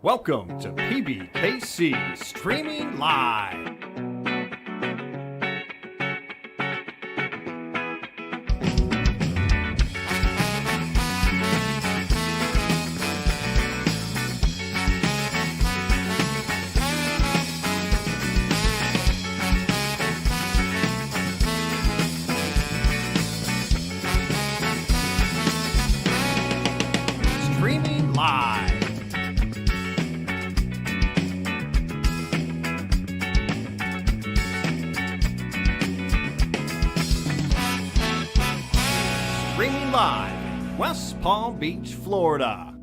Welcome to PBKC Streaming Live. Streaming Live. Streaming live, West Palm Beach, Florida.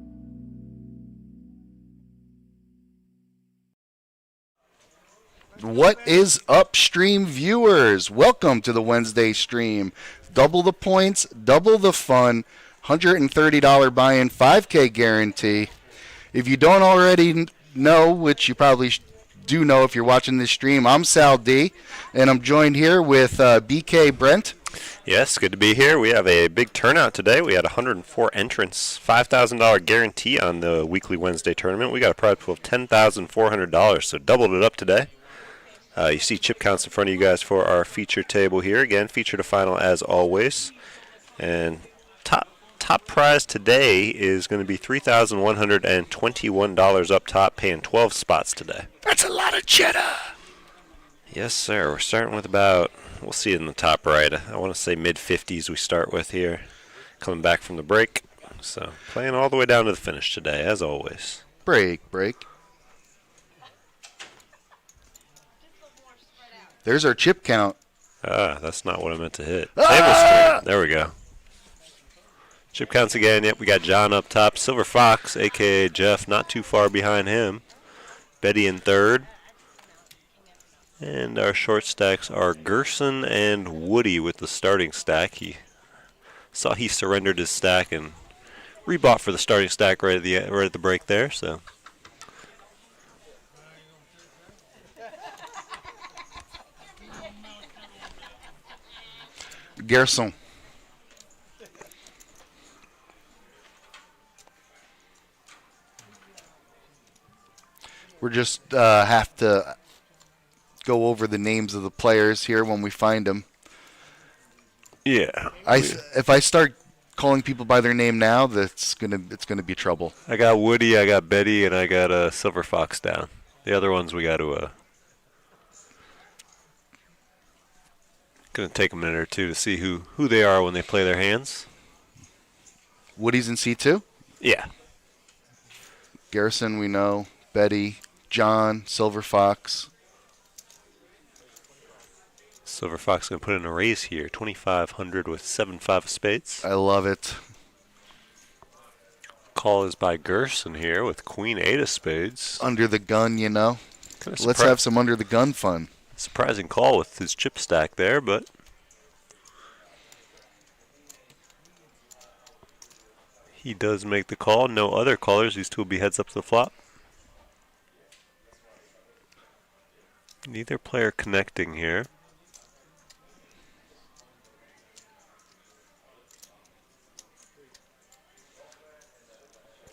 What is up, stream viewers? Welcome to the Wednesday stream. Double the points, double the fun, $130 buy-in, 5K guarantee. If you don't already know, which you probably do know if you're watching this stream, I'm Sal D, and I'm joined here with BK Brent. Yes, good to be here. We have a big turnout today. We had 104 entrants, $5,000 guarantee on the weekly Wednesday tournament. We got a prize pool of $10,400, so doubled it up today. You see chip counts in front of you guys for our feature table here. Again, feature to final as always. And top prize today is going to be $3,121 up top, paying 12 spots today. That's a lot of cheddar. Yes, sir. We're starting with about, we'll see it in the top right. I want to say mid-50s we start with here. Coming back from the break. So playing all the way down to the finish today, as always. Break. There's our chip count. That's not what I meant to hit. Table stream. There we go. Chip counts again. Yep, we got John up top. Silver Fox, a.k.a. Jeff, not too far behind him. Betty in third. And our short stacks are Gerson and Woody with the starting stack. He surrendered his stack and rebought for the starting stack right at the break there. So Gerson. We're just have to go over the names of the players here when we find them. yeah, If I start calling people by their name now, it's gonna be trouble. I got Woody, I got Betty, and I got Silver Fox down. The other ones we got to gonna take a minute or two to see who they are when they play their hands. Woody's in C2. Yeah. Gerson, we know. Betty, John, Silver Fox. Silver Fox going to put in a raise here. 2,500 with 7-5 of spades. I love it. Call is by Gerson here with Queen 8 of spades. Under the gun, you know. Kinda Let's have some under the gun fun. Surprising call with his chip stack there, but he does make the call. No other callers. These two will be heads up to the flop. Neither player connecting here.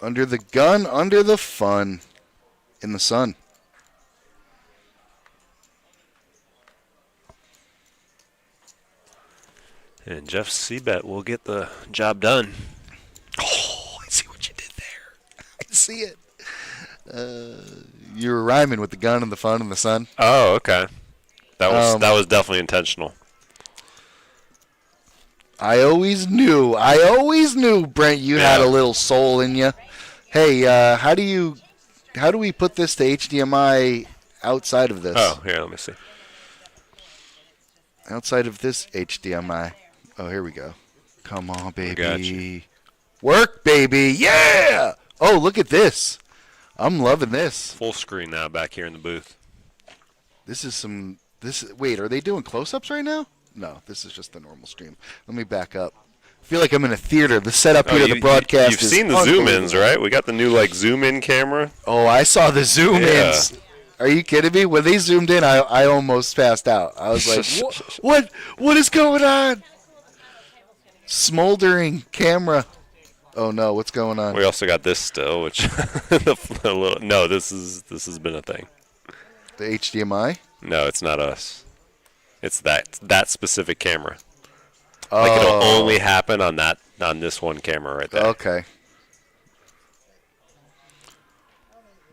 Under the gun, under the fun. In the sun. And Jeff Seabet will get the job done. Oh, I see what you did there. I see it. You were rhyming with the gun and the fun and the sun. Oh, okay. That was definitely intentional. I always knew, Brent, you had a little soul in you. Hey, how do we put this to HDMI outside of this? Oh, here, let me see. Outside of this HDMI. Oh, here we go. Come on, baby. Got you. Work, baby. Yeah! Oh, look at this. I'm loving this. Full screen now back here in the booth. Wait, are they doing close-ups right now? No, this is just the normal stream. Let me back up. I feel like I'm in a theater. The setup here at the broadcast You've seen the zoom-ins, right? We got the new zoom-in camera. Oh, I saw the zoom-ins. Yeah. Are you kidding me? When they zoomed in, I almost passed out. I was like, what is going on? Smoldering camera. Oh no, what's going on? We also got this still, which no, this has been a thing. The HDMI? No, it's not us. It's that specific camera. Oh. Like it'll only happen on this one camera right there. Okay.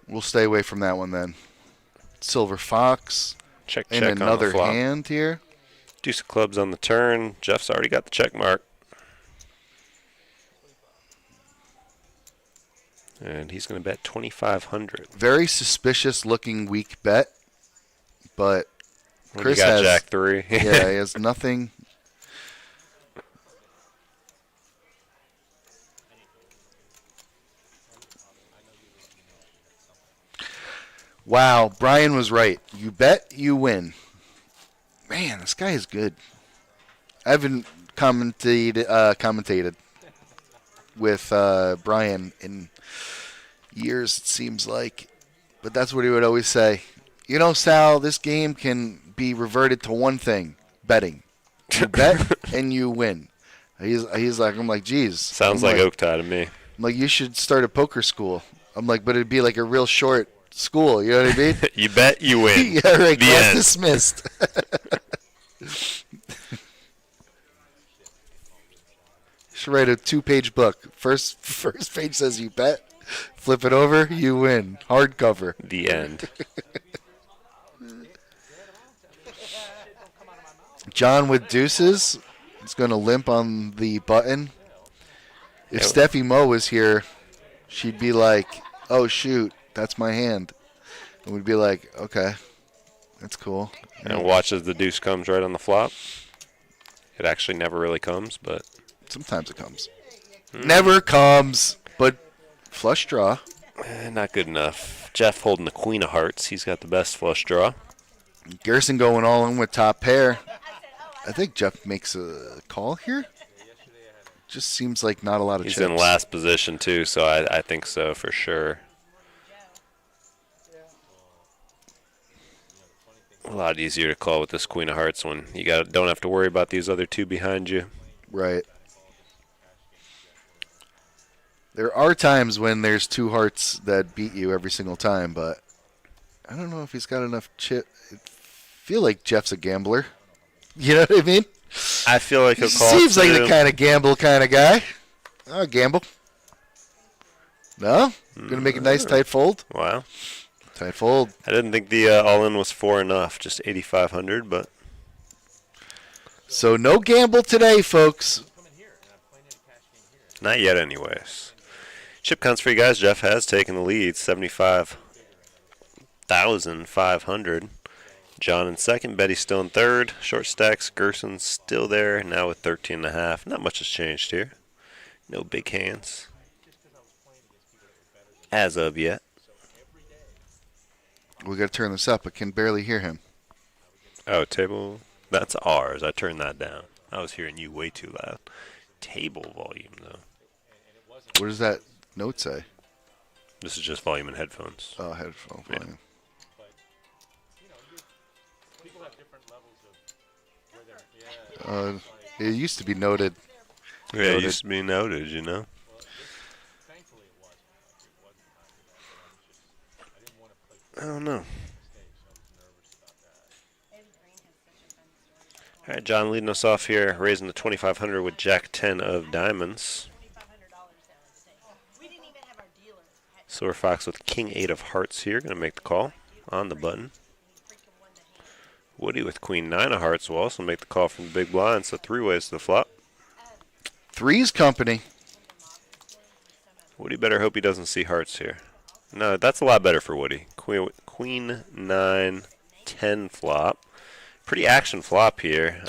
We'll stay away from that one then. Silver Fox. Check And on the another flop. hand here. Deuce of clubs on the turn. Jeff's already got the check mark. And he's going to bet 2,500. Very suspicious looking weak bet, but When Chris you got has Jack 3. yeah, he has nothing. Wow, Brian was right. You bet, you win. Man, this guy is good. I haven't commentated with Brian in years, it seems like. But that's what he would always say. You know, Sal, this game can be reverted to one thing, betting. You bet and you win. He's like, I'm like, geez. Sounds like Oaktie to me. I'm like, you should start a poker school. I'm like, but it'd be like a real short school. You know what I mean? You bet, you win. Yeah, right. The Class end. dismissed. Should write a 2-page book. First page says you bet. Flip it over, you win. Hardcover. The end. John with deuces. He's going to limp on the button. If Yeah. Steffi Mo was here, she'd be like, oh, shoot, that's my hand. And we'd be like, okay, that's cool. And watch as the deuce comes right on the flop. It actually never really comes, but Sometimes it comes. Never comes, but flush draw. not good enough. Jeff holding the queen of hearts. He's got the best flush draw. Gerson going all in with top pair. I think Jeff makes a call here. Just seems like not a lot of He's chips. in last position, too, so I think so for sure. A lot easier to call with this queen of hearts when you don't have to worry about these other two behind you. Right. There are times when there's two hearts that beat you every single time, but I don't know if he's got enough chip. I feel like Jeff's a gambler. You know what I mean? I feel like he'll He call seems like too. the kind of gamble kind of guy. I'll gamble. No? Gonna make a nice tight fold? Wow. Tight fold. I didn't think the all-in was 4 enough, just 8,500, but So no gamble today, folks. not yet anyways. Chip counts for you guys. Jeff has taken the lead, 75,500. John in second, Betty still in third. Short stacks, Gerson's still there, now with 13.5. Not much has changed here. No big hands. As of yet. We gotta turn this up. I can barely hear him. Oh, table. That's ours. I turned that down. I was hearing you way too loud. Table volume, though. What does that note say? This is just volume and headphones. Oh, headphone Yeah. volume. It used to be noted. Yeah, it Noted. used to be noted, you know. I don't know. All right, John leading us off here, raising the 2,500 with Jack 10 of diamonds. Silver Fox with King 8 of hearts here, going to make the call on the button. Woody with Queen 9 of hearts will also make the call from the big blind, so 3 ways to the flop. Three's company. Woody better hope he doesn't see hearts here. No, that's a lot better for Woody. Queen 9, 10 flop. Pretty action flop here.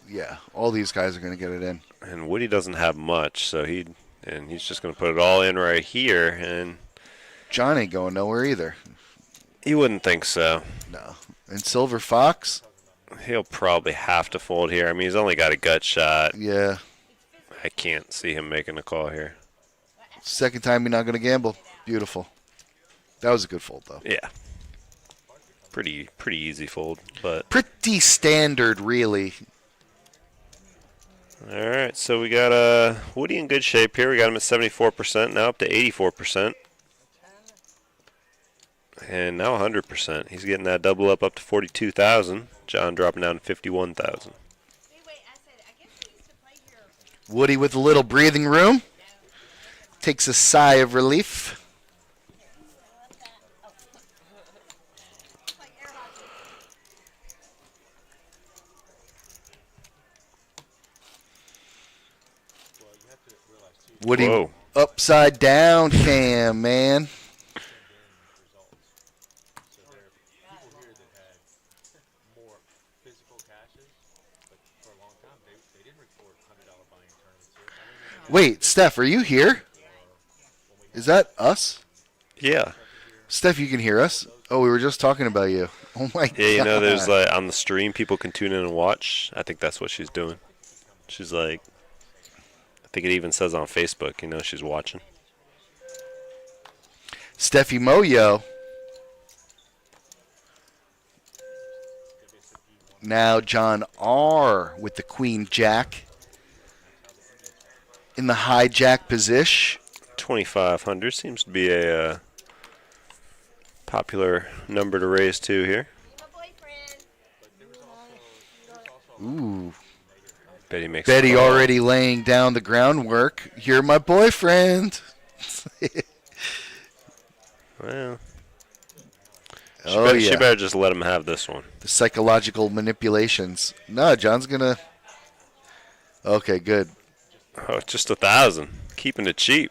Yeah, all these guys are going to get it in. And Woody doesn't have much, so he's just going to put it all in right here, and John ain't going nowhere either. you wouldn't think so. No. And Silver Fox? He'll probably have to fold here. I mean, he's only got a gut shot. Yeah. I can't see him making a call here. Second time you're not going to gamble. Beautiful. That was a good fold, though. Yeah. Pretty easy fold, but Pretty standard, really. All right, so we got Woody in good shape here. We got him at 74%, now up to 84%. And now 100%. He's getting that double up to 42,000. John dropping down to 51,000. Woody with a little breathing room. Takes a sigh of relief. Woody, Whoa. upside down cam, man. Wait, Steph, are you here? Is that us? Yeah. Steph, you can hear us? Oh, we were just talking about you. Oh, my God. Yeah, you know, there's like on the stream, people can tune in and watch. I think that's what she's doing. She's like, I think it even says on Facebook, you know, she's watching. Steffi Moyo. Now John R. with the Queen Jack. In the high jack position. 2,500 seems to be a popular number to raise to here. Ooh. Betty already laying down the groundwork. You're my boyfriend. Well, she she better just let him have this one. The psychological manipulations. No, John's going to. Okay, good. Oh, just 1,000. Keeping it cheap.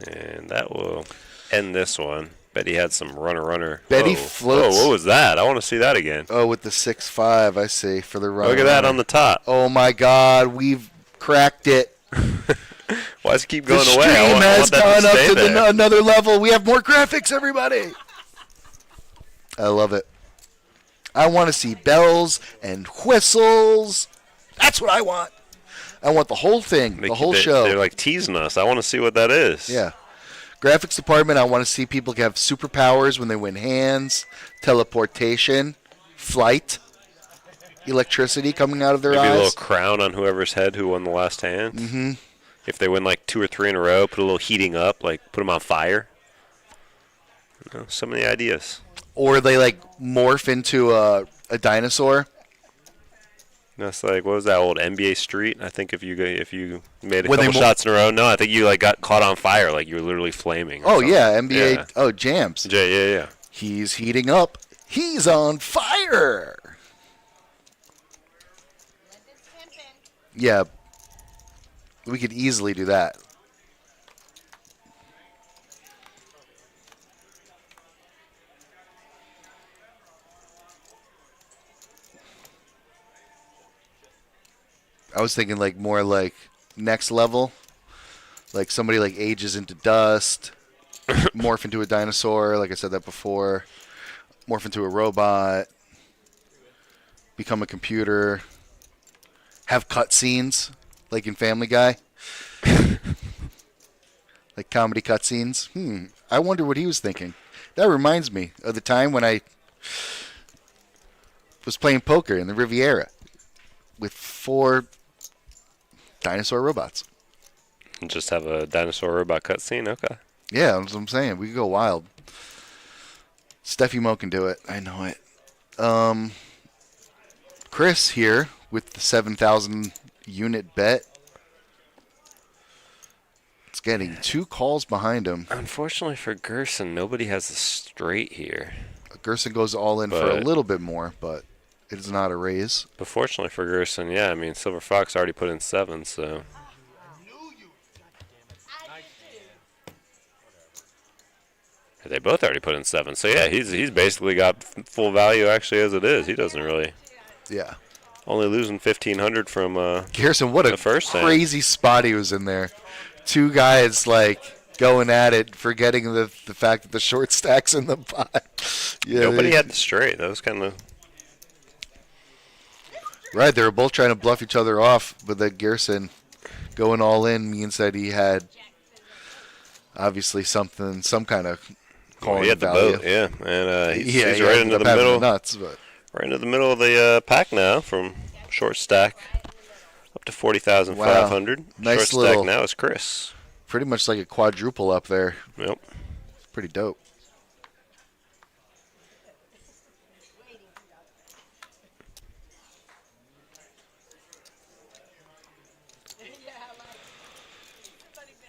And that will end this one. Betty had some runner. Betty Whoa. floats. Oh, what was that? I want to see that again. Oh, with the 6-5, I see, for the runner. Look at that on the top. Oh, my God. We've cracked it. Why does it keep going the away? stream has gone up to another level. We have more graphics, everybody. I love it. I want to see bells and whistles. That's what I want. I want the whole thing, the whole show. They're like teasing us. I want to see what that is. Yeah. Graphics department, I want to see people have superpowers when they win hands, teleportation, flight, electricity coming out of their Maybe eyes. a little crown on whoever's head who won the last hand. Mm-hmm. If they win like 2 or 3 in a row, put a little heating up, like put them on fire. You know, some of the ideas. Or they like morph into a dinosaur. That's like, what was that old NBA Street? I think if you made a When couple shots in a row, no, I think you like got caught on fire, like you were literally flaming. Oh something. yeah, NBA. Yeah. Oh, jams. Yeah. He's heating up. He's on fire. Yeah, we could easily do that. I was thinking like more like next level, like somebody like ages into dust, morph into a dinosaur, like I said that before, morph into a robot, become a computer, have cutscenes like in Family Guy, like comedy cutscenes. I wonder what he was thinking. That reminds me of the time when I was playing poker in the Riviera with 4 dinosaur robots. And just have a dinosaur robot cutscene. Okay. Yeah, that's what I'm saying. We could go wild. Steffi Mo can do it. I know it. Chris here with the 7,000 unit bet. It's getting 2 calls behind him. Unfortunately for Gerson, nobody has a straight here. Gerson goes all in for a little bit more, but it is not a raise. But fortunately for Gerson, yeah, I mean, Silver Fox already put in 7, so. They both already put in 7, so yeah, he's basically got full value actually as it is. He doesn't really. Yeah. Only losing 1,500 from Gerson, what a crazy spot he was in there. 2 guys like going at it, forgetting the fact that the short stack's in the pot. Yeah, nobody had the straight. That was kind of. Right, they were both trying to bluff each other off, but then Gerson going all in means that he had obviously some kind of calling he had value. the boat, yeah, and he's he right into the middle. Nuts, but Right into the middle of the pack now from short stack up to 40,500. Wow. Nice Short little, stack now is Chris. pretty much like a quadruple up there. Yep. Pretty dope.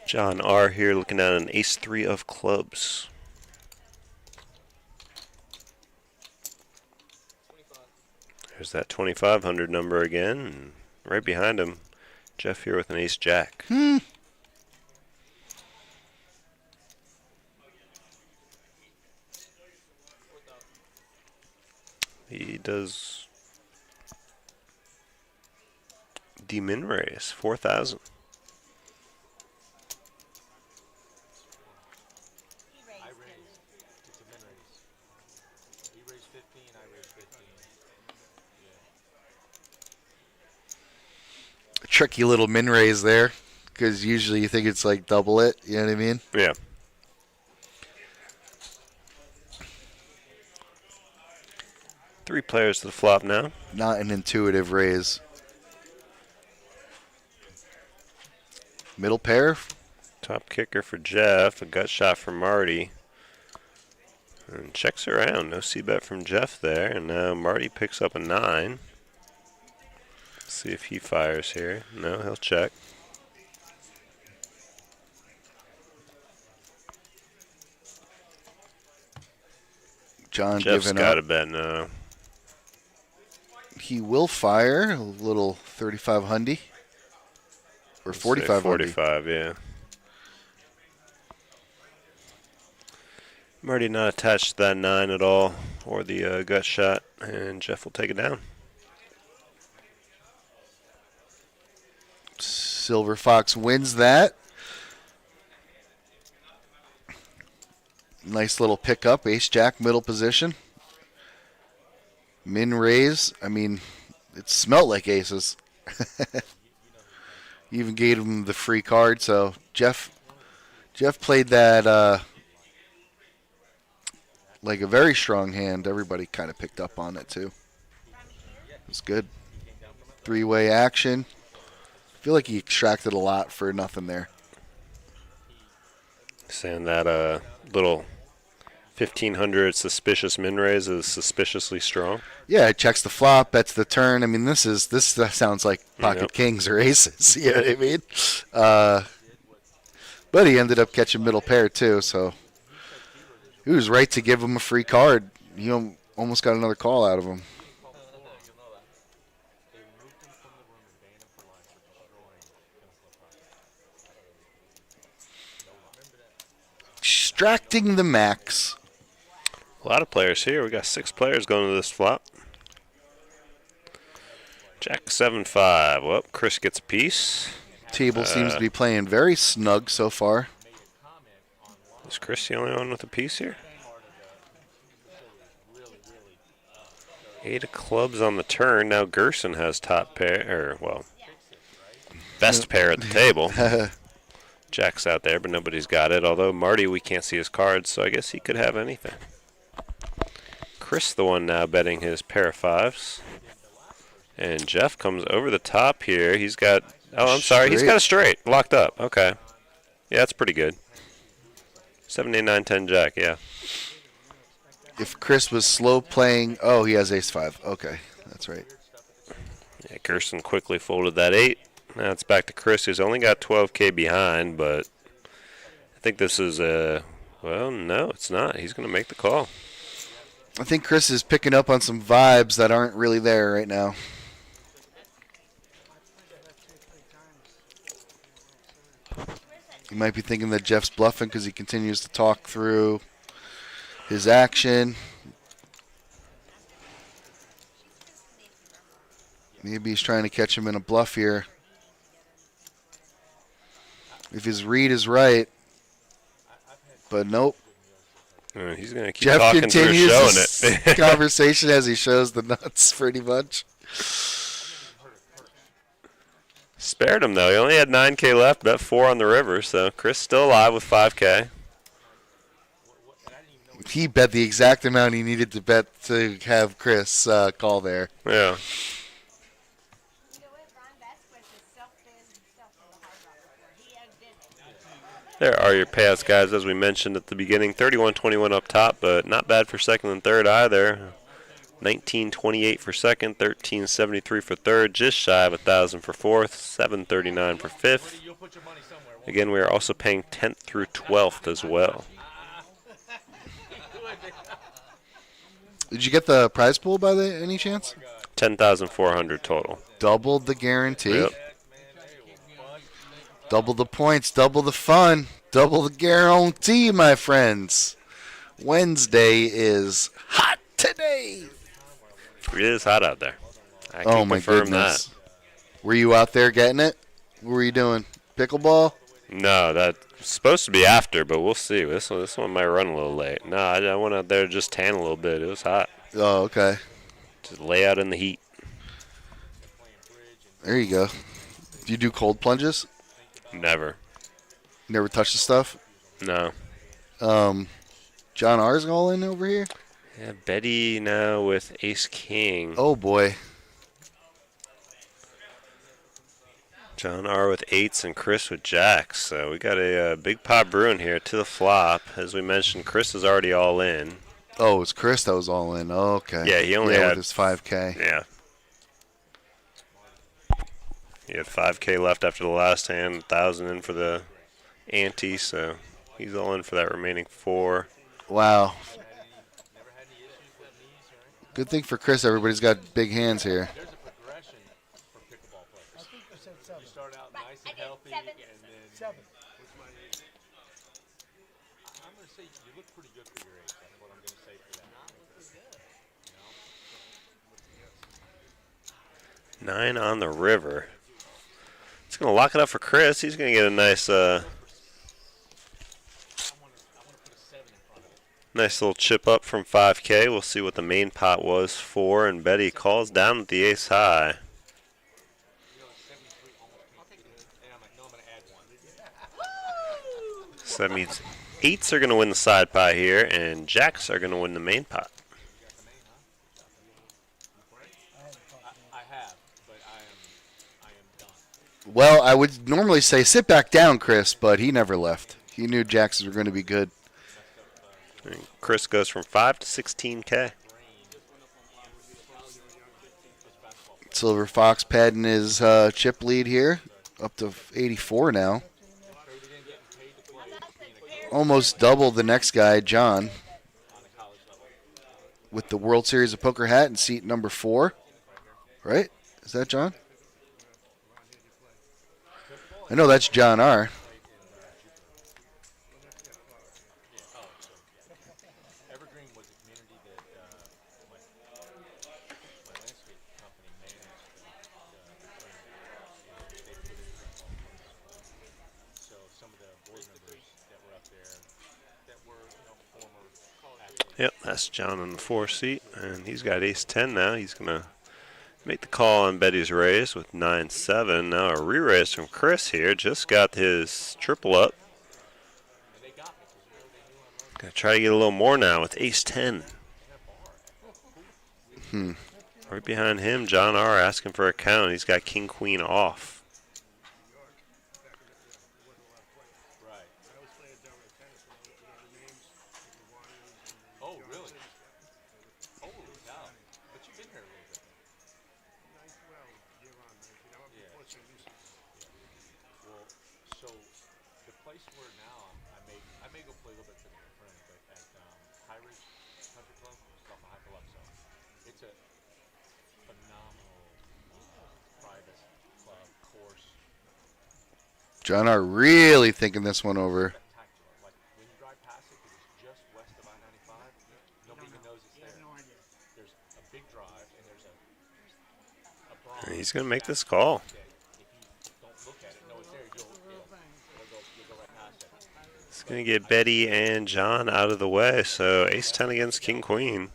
John R. here looking at an ace-3 of clubs. There's that 2,500 number again. And right behind him, Jeff here with an ace-jack. He does D-min raise, 4,000. Tricky little min raise there, because usually you think it's like double it. You know what I mean? Yeah. Three players to the flop now. Not an intuitive raise. Middle pair. Top kicker for Jeff, a gut shot for Marty. And checks around, no c-bet from Jeff there. And now Marty picks up a 9. See if he fires here. No, he'll check. John Jeff's giving got up. a bet now. He will fire a little 3500 or 4500. 45, yeah. Marty not attached to that 9 at all, or the gut shot, and Jeff will take it down. Silver Fox wins that. Nice little pickup. Ace-jack, middle position. Min raise. I mean, it smelled like aces. Even gave him the free card. So Jeff played that like a very strong hand. Everybody kind of picked up on it too. It was good. Three-way action. I feel like he extracted a lot for nothing there. Saying that little 1,500 suspicious min raise is suspiciously strong. Yeah, it checks the flop, bets the turn. I mean, this sounds like pocket kings or aces. You know what I mean? But he ended up catching middle pair too, so he was right to give him a free card. He almost got another call out of him. Extracting the max. A lot of players here. We got 6 players going to this flop. Jack 7-5. Well, Chris gets a piece. Table seems to be playing very snug so far. Is Chris the only one with a piece here? 8 of clubs on the turn. Now Gerson has top pair, best pair at the table. Jack's out there, but nobody's got it. Although Marty, we can't see his cards, so I guess he could have anything. Chris, the one now betting his pair of 5s. And Jeff comes over the top here. He's got, he's got a straight locked up. Okay. Yeah, that's pretty good. 7, 8, 9, 10, Jack, yeah. If Chris was slow playing, he has ace-5. Okay, that's right. Yeah, Gerson quickly folded that 8. Now it's back to Chris, who's only got 12K behind, but I think this is no, it's not. He's going to make the call. I think Chris is picking up on some vibes that aren't really there right now. He might be thinking that Jeff's bluffing because he continues to talk through his action. Maybe he's trying to catch him in a bluff here. If his read is right. But nope. He's going to keep Jeff talking through continues showing his it. conversation as he shows the nuts pretty much. Spared him, though. He only had 9K left, bet 4 on the river, so Chris still alive with 5K. He bet the exact amount he needed to bet to have Chris call there. Yeah. There are your payouts, guys, as we mentioned at the beginning. 31-21 up top, but not bad for second and third either. 19.28 for second, 13.73 for third, just shy of 1,000 for fourth, 7.39 for fifth. Again, we are also paying 10th through 12th as well. Did you get the prize pool by any chance? 10,400 total. Doubled the guarantee. Yep. Double the points, double the fun, double the guarantee, my friends. Wednesday is hot today. It is hot out there. I Oh can my confirm goodness. that. Were you out there getting it? What were you doing? Pickleball? No, that's supposed to be after, but we'll see. This one might run a little late. No, I went out there to just tan a little bit. It was hot. Oh, okay. Just lay out in the heat. There you go. Do you do cold plunges? Never. Never touch the stuff? No. John R's all in over here? Yeah, Betty now with Ace King. Oh, boy. John R with eights and Chris with jacks. So we got a big pot brewing here to the flop. As we mentioned, Chris is already all in. Oh, it was Chris that was all in. Oh, okay. Yeah, he only had with his 5K. Yeah. He had 5K left after the last hand, 1,000 in for the ante, so he's all in for that remaining 4. Wow. Good thing for Chris, everybody's got big hands here. There's a progression for pickleball players. You start out nice and healthy, and then I'm going to say you look pretty good for your age. That's what I'm going to say for that. 9 on the river. It's going to lock it up for Chris. He's going to get a nice nice little chip up from 5K. We'll see what the main pot was for, and Betty calls down with the ace high. So that means 8s are going to win the side pot here, and jacks are going to win the main pot. I have, but I am done. Well, I would normally say sit back down, Chris, but he never left. He knew Jacks were going to be good. And Chris goes from 5 to 16K. Silver Fox padding his chip lead here, up to 84 now. Almost double the next guy, John, with the World Series of Poker hat in seat number 4. Right? Is that John? I know that's John R. Yep, that's John in the 4 seat, and he's got ace-10 now. He's going to make the call on Betty's raise with 9-7. Now a re-raise from Chris here. Just got his triple up. Going to try to get a little more now with ace-10. Right behind him, John R. asking for a count. He's got king-queen off. John R. really thinking this one over. And he's going to make this call. It's going to get Betty and John out of the way. So ace-10 against king-queen.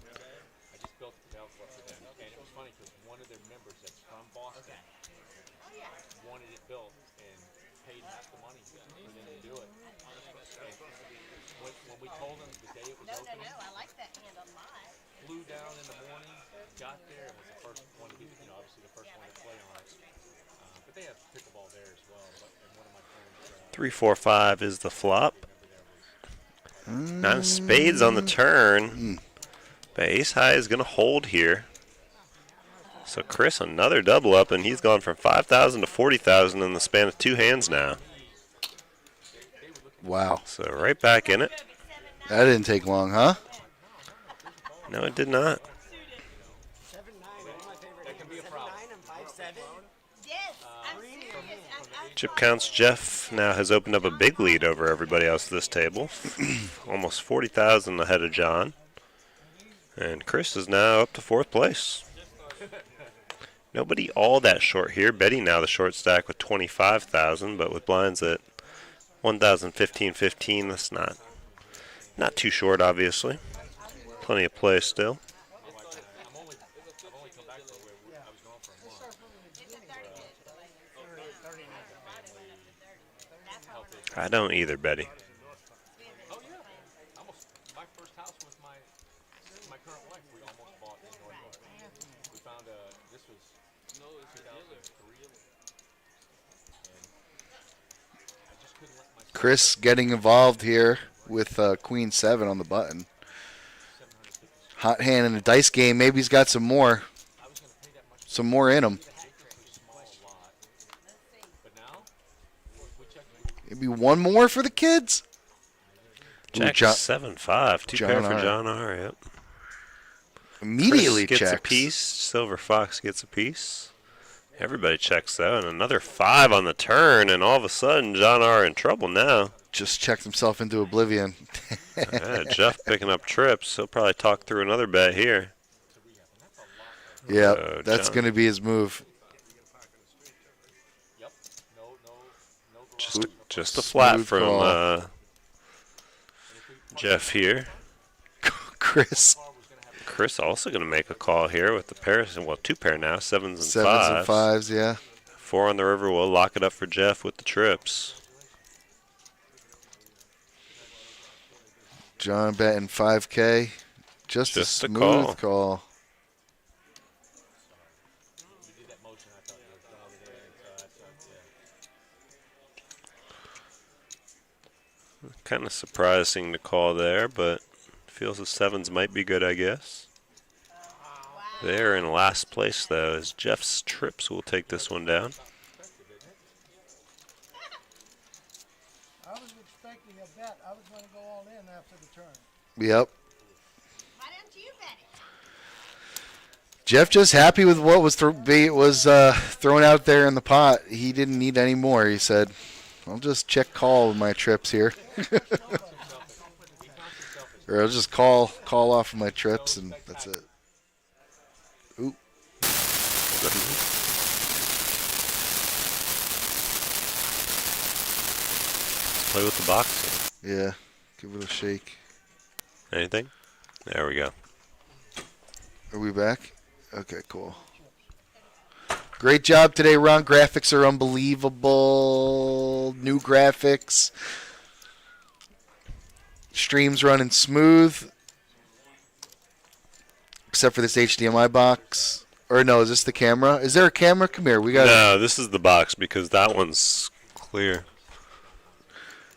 paid half the money for them to do it. When we told them the day it was opening, I like that hand on mine. flew down in the morning, got there, and was the first one to get, obviously the first one to play on it. But they have pickleball there as well. And one of my friends, 3, 4, 5 is the flop. 9 of spades on the turn. But ace high is going to hold here. So Chris, another double up, and he's gone from 5,000 to 40,000 in the span of 2 hands now. Wow. So right back in it. That didn't take long, huh? No, it did not. that can be a problem. Yes, I'm serious. Chip counts Jeff now has opened up a big lead over everybody else at this table. Almost 40,000 ahead of John. And Chris is now up to 4th place. Nobody all that short here. Betty now the short stack with 25,000, but with blinds at 1,000, 15, that's not too short, obviously. Plenty of play still. I've only come back to where I was going for a month. I don't either, Betty. Oh yeah, my first house with my current wife, we almost bought in North. We found this was 2003, and I just couldn't let myself. Chris getting involved here with Queen 7 on the button. Hot hand in a dice game. Maybe he's got some more in him. Maybe one more for the kids. Jack 7-5. 2 pair for John R. Yep. Immediately Chris gets checks. a piece. Silver Fox gets a piece. Everybody checks though, and another 5 on the turn, and all of a sudden John R. in trouble now. Just checked himself into oblivion. Jeff picking up trips. He'll probably talk through another bet here. Yeah, that's going to be his move. Just a flat Smooth from call. Jeff here. Chris Also going to make a call here with the pairs. Well, 2 pair now, 7s and 5s. 7s and 5s, yeah. 4 on the river. We'll lock it up for Jeff with the trips. John betting 5K. Just a smooth call. Kind of surprising to call there, but feels the 7s might be good, I guess. They're in last place, though, as Jeff's trips will take this one down. I was expecting a bet. I was going to go all in after the turn. Yep. Why don't you bet it? Jeff just happy with what was thrown out there in the pot. He didn't need any more. He said, I'll just check call with my trips here. Or I'll just call off of my trips, and that's it. Ooh. Play with the box. Yeah, give it a shake. Anything? There we go. Are we back? Okay, cool. Great job today, Ron. Graphics are unbelievable. New graphics. Stream's running smooth. Except for this HDMI box. Or no, is this the camera? Is there a camera? Come here. We got. No, this is the box because that one's clear.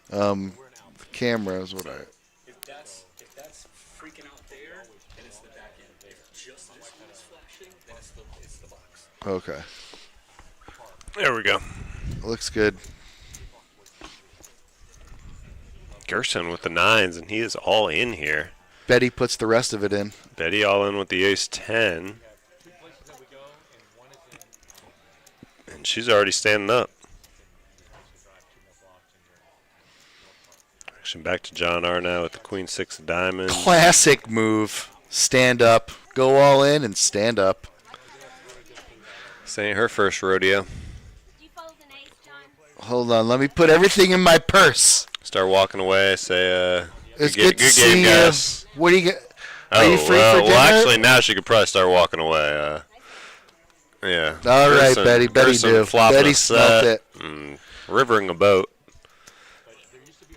The camera is what I. If that's freaking out there, then it's the back end there. Just this one is flashing, then it's the box. Okay. There we go. Looks good. Gerson with the 9s, and he is all in here. Betty puts the rest of it in. Betty all in with the ace-10. And she's already standing up. Action back to John R. now with the queen-6 of diamonds. Classic move. Stand up. Go all in and stand up. This ain't her first rodeo. Did you fold an ace, John? Hold on. Let me put everything in my purse. Start walking away. Say, It's good good to game, see guys. you. What do you get? Are Oh, you free for dinner? well, actually, now she could probably start walking away. Yeah. All right, Gerson- Betty. Betty Gerson do. flopping Betty a smelt set. it. rivering a boat.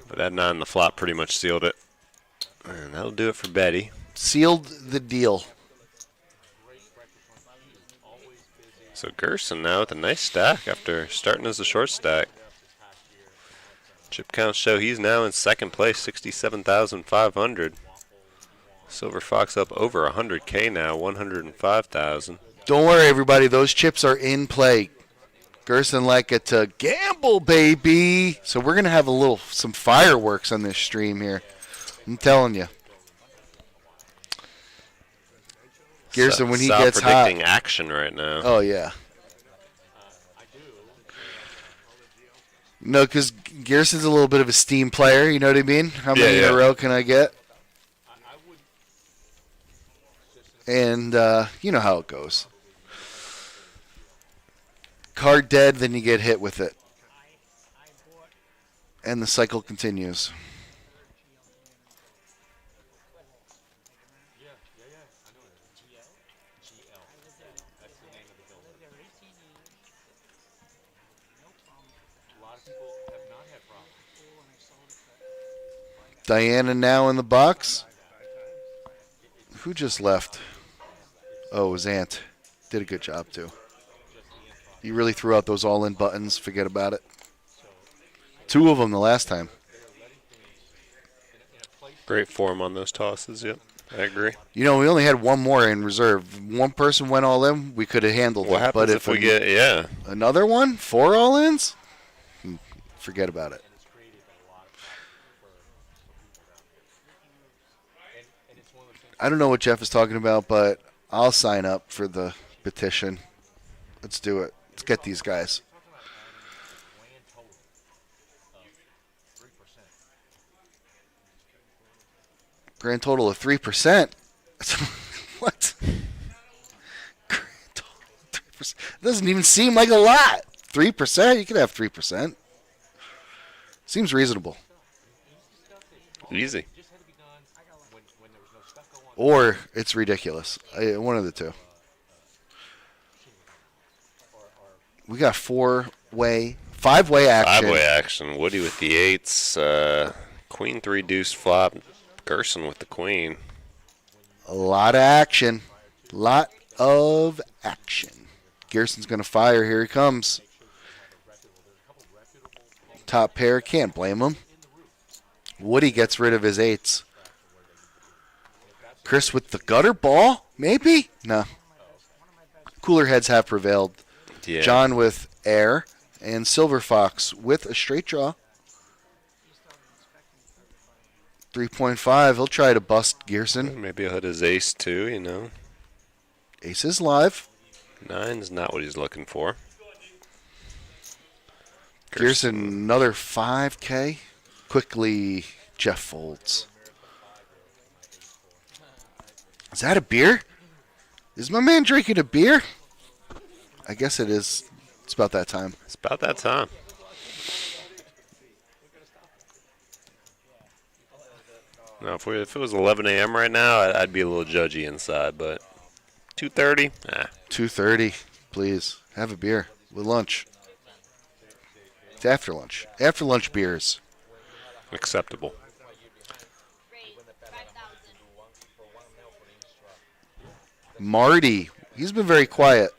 But that 9 on the flop pretty much sealed it. And that'll do it for Betty. Sealed the deal. So Gerson now with a nice stack after starting as a short stack. Chip counts show he's now in second place, 67,500. Silver Fox up over 100K now, 105,000. Don't worry, everybody. Those chips are in play. Gerson like it to gamble, baby. So we're going to have some fireworks on this stream here. I'm telling you. Gerson, when he gets hot. Predicting action right now. Oh, yeah. No, because Gerson's a little bit of a steam player. You know what I mean? How many in a row can I get? And you know how it goes. Card dead, then you get hit with it. And the cycle continues. Diana now in the box. Who just left? Oh, it was Ant. Did a good job, too. You really threw out those all-in buttons. Forget about it. 2 of them the last time. Great form on those tosses, yep. I agree. You know, we only had 1 more in reserve. 1 person went all in, we could have handled it. What happens but if we get, another one? 4 all-ins? Forget about it. I don't know what Jeff is talking about, but I'll sign up for the petition. Let's do it. Let's get these guys. Grand total of 3%. What? Grand total of 3%. It doesn't even seem like a lot. 3%? You could have 3%. Seems reasonable. Easy. Or it's ridiculous. One of the two. We got 5-way action. 5-way action. Woody with the 8s. Queen 3 deuce flop. Gerson with the queen. A lot of action. Lot of action. Gerson's going to fire. Here he comes. Top pair. Can't blame him. Woody gets rid of his 8s. Chris with the gutter ball? Maybe? No. Cooler heads have prevailed. Yeah. John with air. And Silver Fox with a straight draw. 3.5. He'll try to bust Gerson. Maybe he'll hit his ace too, you know. Ace is live. 9's not what he's looking for. Gerson, another 5K. Quickly, Jeff folds. Is that a beer? Is my man drinking a beer? I guess it is. It's about that time. It's about that time. Now, if it was 11 a.m. right now, I'd be a little judgy inside, but 2:30? 2:30, please. Have a beer with lunch. It's after lunch. After lunch beers. Acceptable. Marty. He's been very quiet.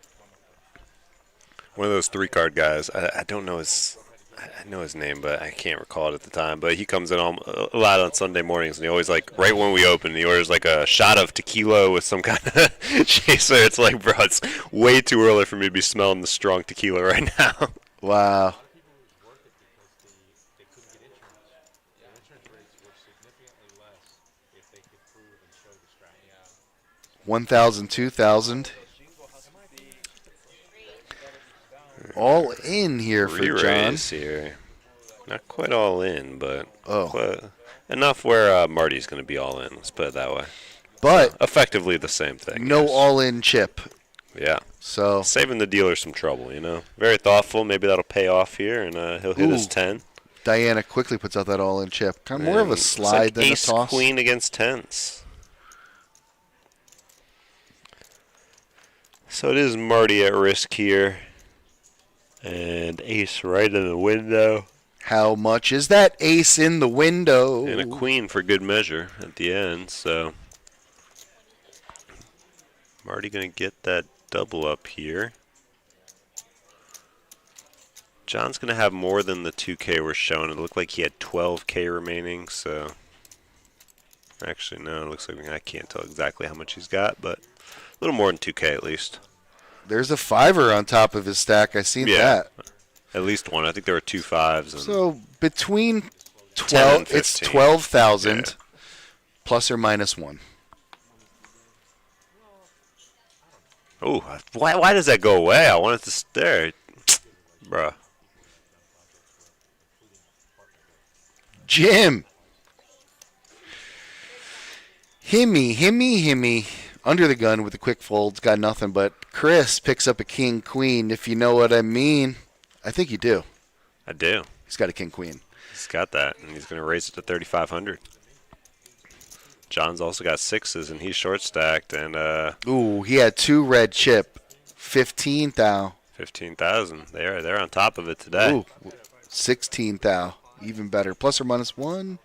One of those 3-card guys. I don't know his. I know his name, but I can't recall it at the time. But he comes in a lot on Sunday mornings, and he always, like, right when we open, he orders, like, a shot of tequila with some kind of chaser. It's like, bro, it's way too early for me to be smelling the strong tequila right now. Wow. 1,000, 2,000. All in here for John. Here. Not quite all in, but enough where Marty's going to be all in. Let's put it that way. But effectively the same thing. No all-in chip. Yeah. So saving the dealer some trouble, you know. Very thoughtful. Maybe that'll pay off here, and he'll hit his 10. Diana quickly puts out that all-in chip. Kind of more of a slide than a toss. Ace queen against 10s. So it is Marty at risk here. And ace right in the window. How much is that ace in the window? And a queen for good measure at the end. So Marty going to get that double up here. John's going to have more than the 2K we're showing. It looked like he had 12K remaining. So actually, no, it looks like I can't tell exactly how much he's got, but a little more than 2K at least. There's a fiver on top of his stack. I seen that. At least one. I think there were 2 5s. And So between 10 12, and it's 15. 12,000 Yeah. plus or minus 1. Oh, why does that go away? I want it to stay. Bruh. Jim. Himmy. Under the gun with the quick folds. Got nothing, but Chris picks up a king queen, if you know what I mean. I think you do. I do. He's got a king queen. He's got that, and he's going to raise it to 3,500. John's also got 6s, and he's short stacked, and Ooh, he had 2 red chip. 15 thou. 15,000. They're on top of it today. Ooh, 16 thou. Even better. Plus or minus 1.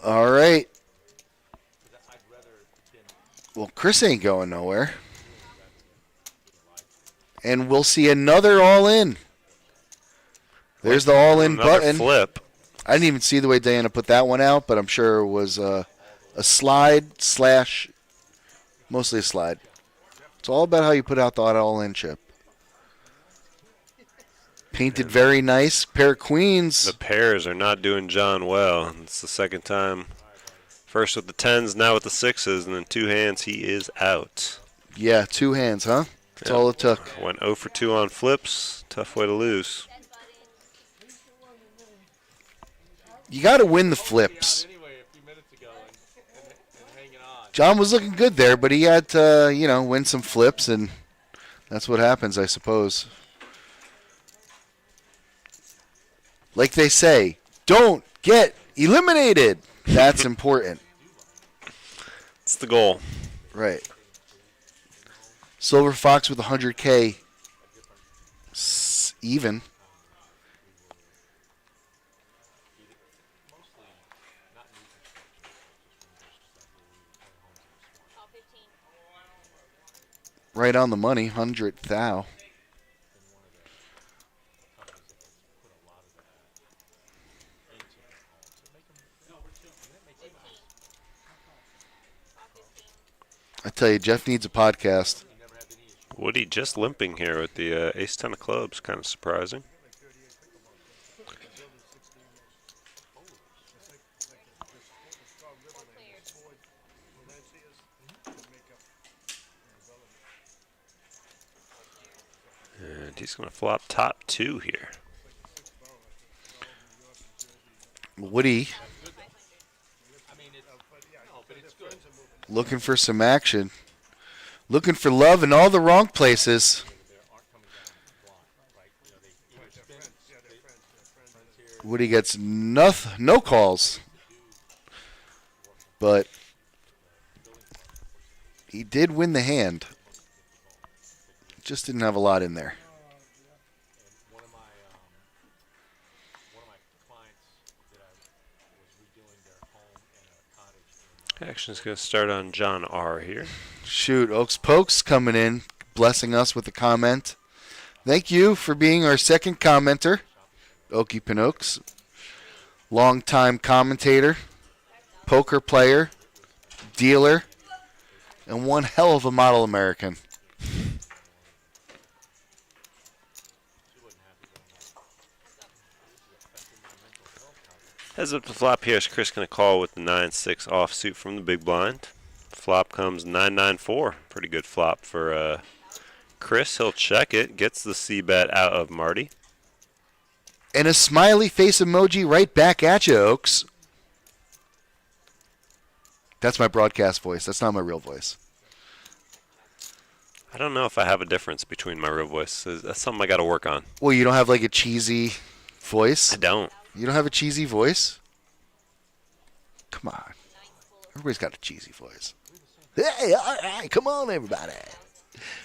All right. Well, Chris ain't going nowhere. And we'll see another all-in. There's the all-in Another button. flip. I didn't even see the way Diana put that one out, but I'm sure it was a slide slash, mostly a slide. It's all about how you put out the all-in chip. Painted very nice. Pair of queens. The pairs are not doing John well. It's the second time. First with the 10s, now with the 6s, and then 2 hands, he is out. Yeah, 2 hands, huh? That's all it took. Went 0 for 2 on flips. Tough way to lose. You got to win the flips. Anyway, a few minutes ago and hanging on. John was looking good there, but he had to, win some flips, and that's what happens, I suppose. Like they say, don't get eliminated. That's important. It's the goal. Right. Silver Fox with 100K even. Right on the money, 100 thou. I tell you, Jeff needs a podcast. Woody just limping here with the ace-10 of clubs. Kind of surprising. And he's going to flop top 2 here. Woody looking for some action. Looking for love in all the wrong places. Woody gets no calls. But he did win the hand. Just didn't have a lot in there. One of my clients that I was redoing their home in a cottage. Action's going to start on John R. here. Shoot, Oaks Pokes coming in, blessing us with a comment. Thank you for being our second commenter, Okie Pinokes. Long-time commentator, poker player, dealer, and one hell of a model American. Heads up to flop here. Is Chris going to call with the 9-6 offsuit from the big blind? Flop comes 9-9-4. Pretty good flop for Chris. He'll check it. Gets the C-bet out of Marty. And a smiley face emoji right back at you, Oaks. That's my broadcast voice. That's not my real voice. I don't know if I have a difference between my real voice. That's something I got to work on. Well, you don't have like a cheesy voice? I don't. You don't have a cheesy voice? Come on. Everybody's got a cheesy voice. Hey, all right, come on, everybody.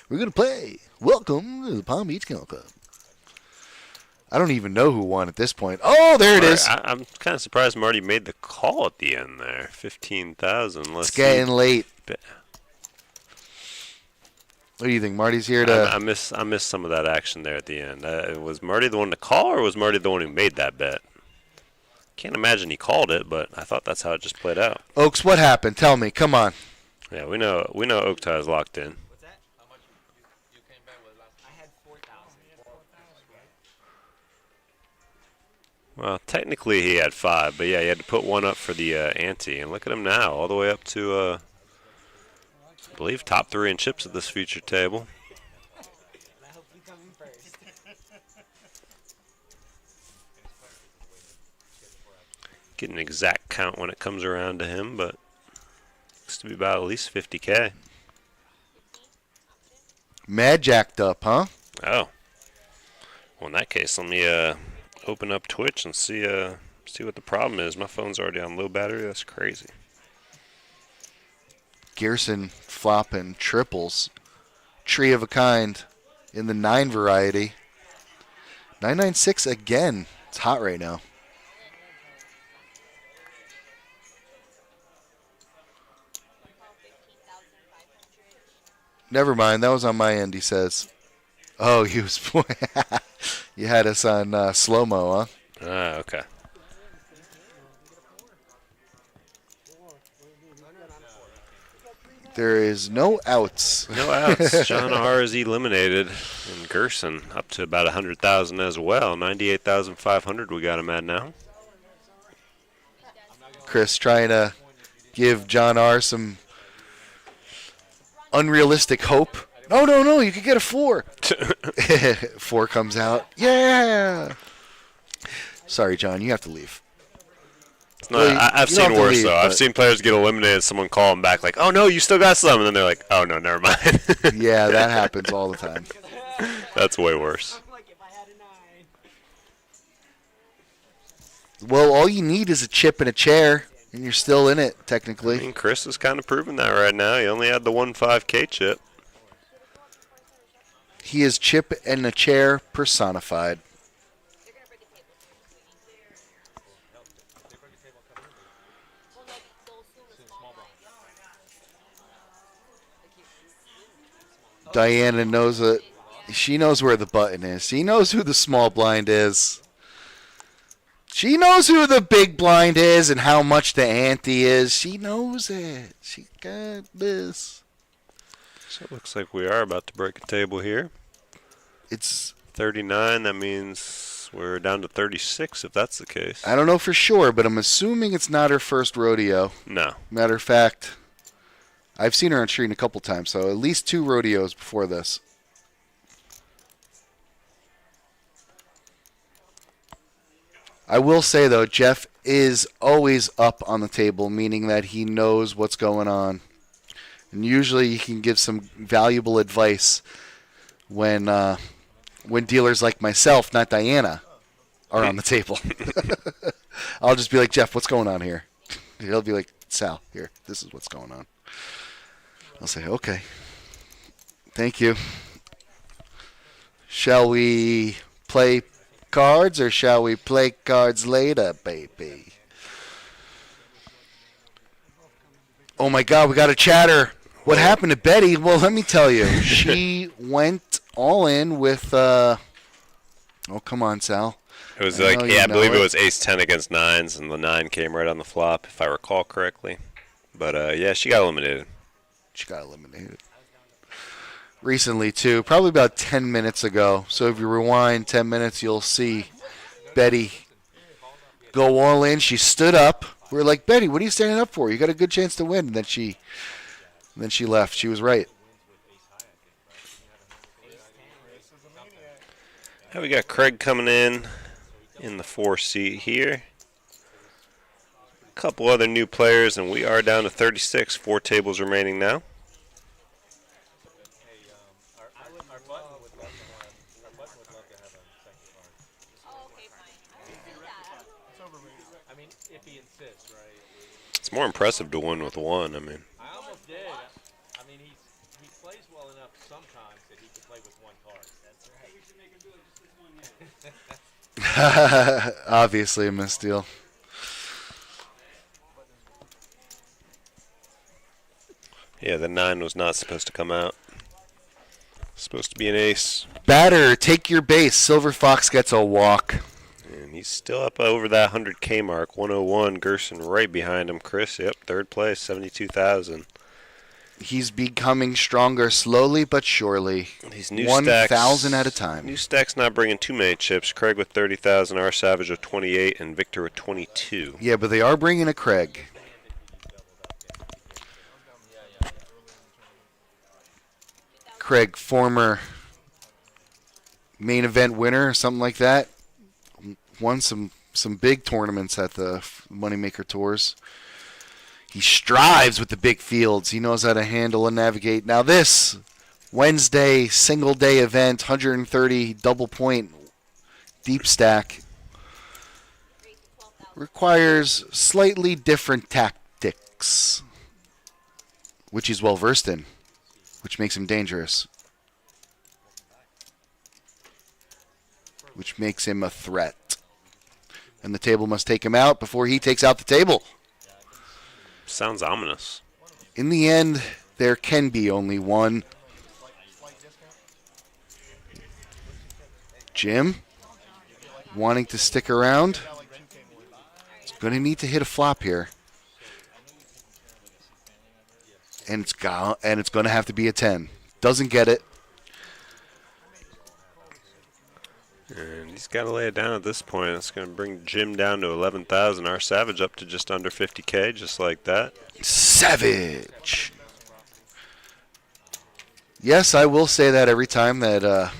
We're going to play. Welcome to the Palm Beach Kennel Club. I don't even know who won at this point. Oh, there it is. I'm kind of surprised Marty made the call at the end there. 15,000. It's getting late. What do you think? Marty's here to... I miss some of that action there at the end. Was Marty the one to call, or was Marty the one who made that bet? Can't imagine he called it, but I thought that's how it just played out. Oaks, what happened? Tell me. Come on. Yeah, we know Oak Tie is locked in. What's that? How much you came back with last? I had 4,000. Well, technically he had 5, but yeah, he had to put one up for the ante. And look at him now, all the way up to, I believe, top 3 in chips at this feature table. I hope you come in first. Get an exact count when it comes around to him, but looks to be about at least 50K. Mad jacked up, huh? Oh. Well, in that case, let me open up Twitch and see what the problem is. My phone's already on low battery. That's crazy. Gerson flopping triples. Tree of a kind in the 9 variety. 996 again. It's hot right now. Never mind. That was on my end, he says. Oh, he was... You had us on slow-mo, huh? Ah, okay. There is no outs. No outs. John R. is eliminated. And Gerson up to about 100,000 as well. 98,500 we got him at now. Chris trying to give John R. some unrealistic hope. No, you could get a 4. 4 comes out. Yeah. Sorry, John, you have to leave. No, Well, I've you don't seen have to worse, leave, though. I've but- seen players get eliminated, someone call them back like, oh, no, you still got some. And then they're like, oh, no, never mind. Yeah, that happens all the time. That's way worse. Like if I had a 9. Well, all you need is a chip and a chair, and you're still in it, I technically. mean, Chris is kind of proving that right now. He only had the 1.5K chip. He is chip and a chair personified. Diana knows that she knows where the button is. She knows who the small blind is. She knows who the big blind is and how much the ante is. She knows it. She got this. So it looks like we are about to break a table here. It's 39, that means we're down to 36 if that's the case. I don't know for sure, but I'm assuming it's not her first rodeo. No. Matter of fact, I've seen her on screen a couple times, so at least 2 rodeos before this. I will say, though, Jeff is always up on the table, meaning that he knows what's going on. And usually he can give some valuable advice when dealers like myself, not Diana, are on the table. I'll just be like, Jeff, what's going on here? He'll be like, Sal, here, this is what's going on. I'll say, okay. Thank you. Shall we play cards or shall we play cards later, baby? Oh my God, we got a chatter. What happened to Betty? Well, let me tell you. She went all in with, oh, come on, Sal. It was I like, know you yeah, I know believe it. it was ace-10 against 9s, and the 9 came right on the flop, if I recall correctly. But, yeah, she got eliminated. She got eliminated. Recently, too. Probably about 10 minutes ago. So if you rewind 10 minutes, you'll see Betty go all in. She stood up. We were like, Betty, what are you standing up for? You got a good chance to win. And then she left. She was right. Now we got Craig coming in the 4 seat here. A couple other new players, and we are down to 36. 4 tables remaining now. Our button would love to have a second card. Oh, okay, fine. I already did that. I mean, if he insists, right? It's more impressive to win with 1. I mean, I almost did. I mean, he plays well enough sometimes that he could play with one card. Obviously a misdeal. Yeah, the 9 was not supposed to come out. Supposed to be an ace. Batter, take your base. Silver Fox gets a walk. And he's still up over that 100K mark. 101. Gerson right behind him. Chris, yep, third place, 72,000. He's becoming stronger slowly but surely. These new 1,000 at a time. New stack's not bringing too many chips. Craig with 30,000, R Savage with 28, and Victor with 22. Yeah, but they are bringing a Craig. Craig, former main event winner, something like that. Won some big tournaments at the Moneymaker Tours. He strives with the big fields. He knows how to handle and navigate. Now this Wednesday single day event, 130 double point deep stack, requires slightly different tactics, which he's well versed in, which makes him dangerous, which makes him a threat. And the table must take him out before he takes out the table. Sounds ominous. In the end, there can be only one. Jim, wanting to stick around, is going to need to hit a flop here. And it's going to have to be a 10. Doesn't get it. And he's got to lay it down at this point. It's going to bring Jim down to 11,000. Our Savage up to just under 50K, just like that. Savage. Yes, I will say that every time that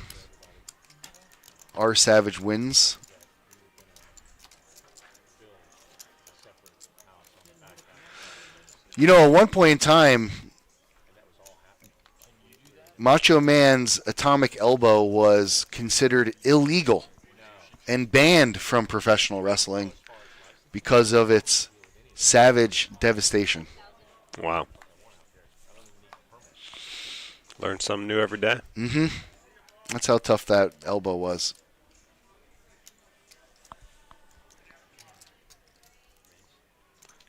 our Savage wins. You know, at one point in time, Macho Man's atomic elbow was considered illegal and banned from professional wrestling because of its savage devastation. Wow. Learn something new every day. Mm-hmm. That's how tough that elbow was.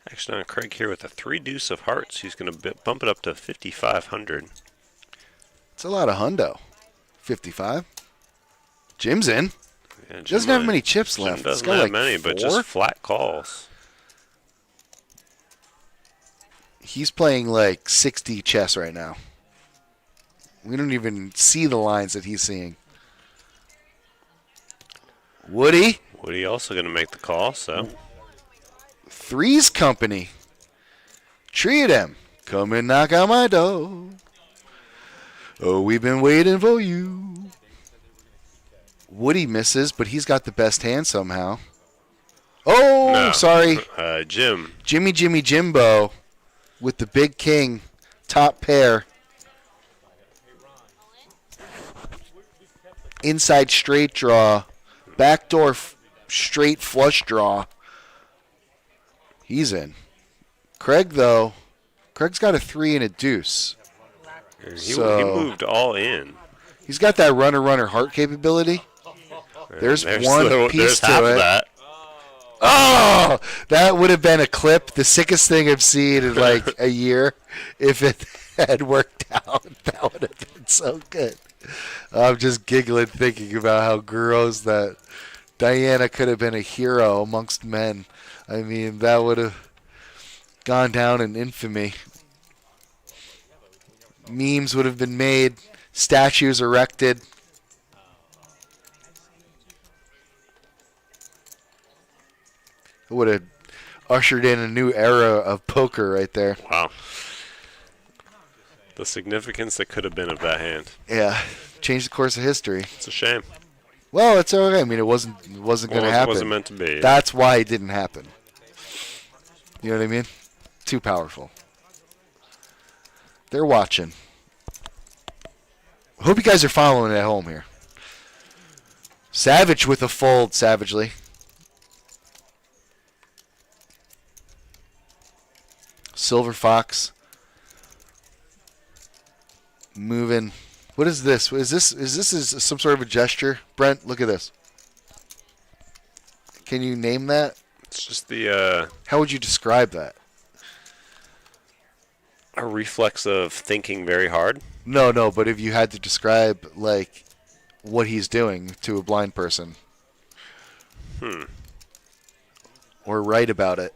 Actually, on Craig here with a 3 deuce of hearts. He's going to bump it up to 5,500. It's a lot of hundo. 55. Jim's in. Yeah, Doesn't have many chips left. Jim doesn't It's got have like many, but 4? just flat calls. He's playing like 60 chess right now. We don't even see the lines that he's seeing. Woody. Woody also going to make the call, so. Three's Company. Treat him. Come and knock on my door. Oh, we've been waiting for you. Woody misses, but he's got the best hand somehow. Oh, No. sorry. Jim. Jimmy Jimbo with the big king. Top pair. Inside straight draw. Backdoor straight flush draw. He's in. Craig, though. Craig's got a 3 and a deuce. He moved all in. He's got that runner heart capability. There's one piece half to of it. that. Oh, that would have been a clip, the sickest thing I've seen in like a year. If it had worked out, that would have been so good. I'm just giggling thinking about how gross that Diana could have been a hero amongst men. I mean, that would have gone down in infamy. Memes would have been made, statues erected. It would have ushered in a new era of poker right there. Wow. The significance that could have been of that hand. Yeah, changed the course of history. It's a shame. Well, it's okay. I mean, it wasn't going to happen. It wasn't meant to be. That's why it didn't happen. You know what I mean? Too powerful. They're watching. Hope you guys are following at home here. Savage with a fold, savagely. Silver Fox moving What is this? Is this some sort of a gesture? Brent, look at this. Can you name that? It's just the How would you describe that? a reflex of thinking very hard. No, but if you had to describe like what he's doing to a blind person. Or write about it.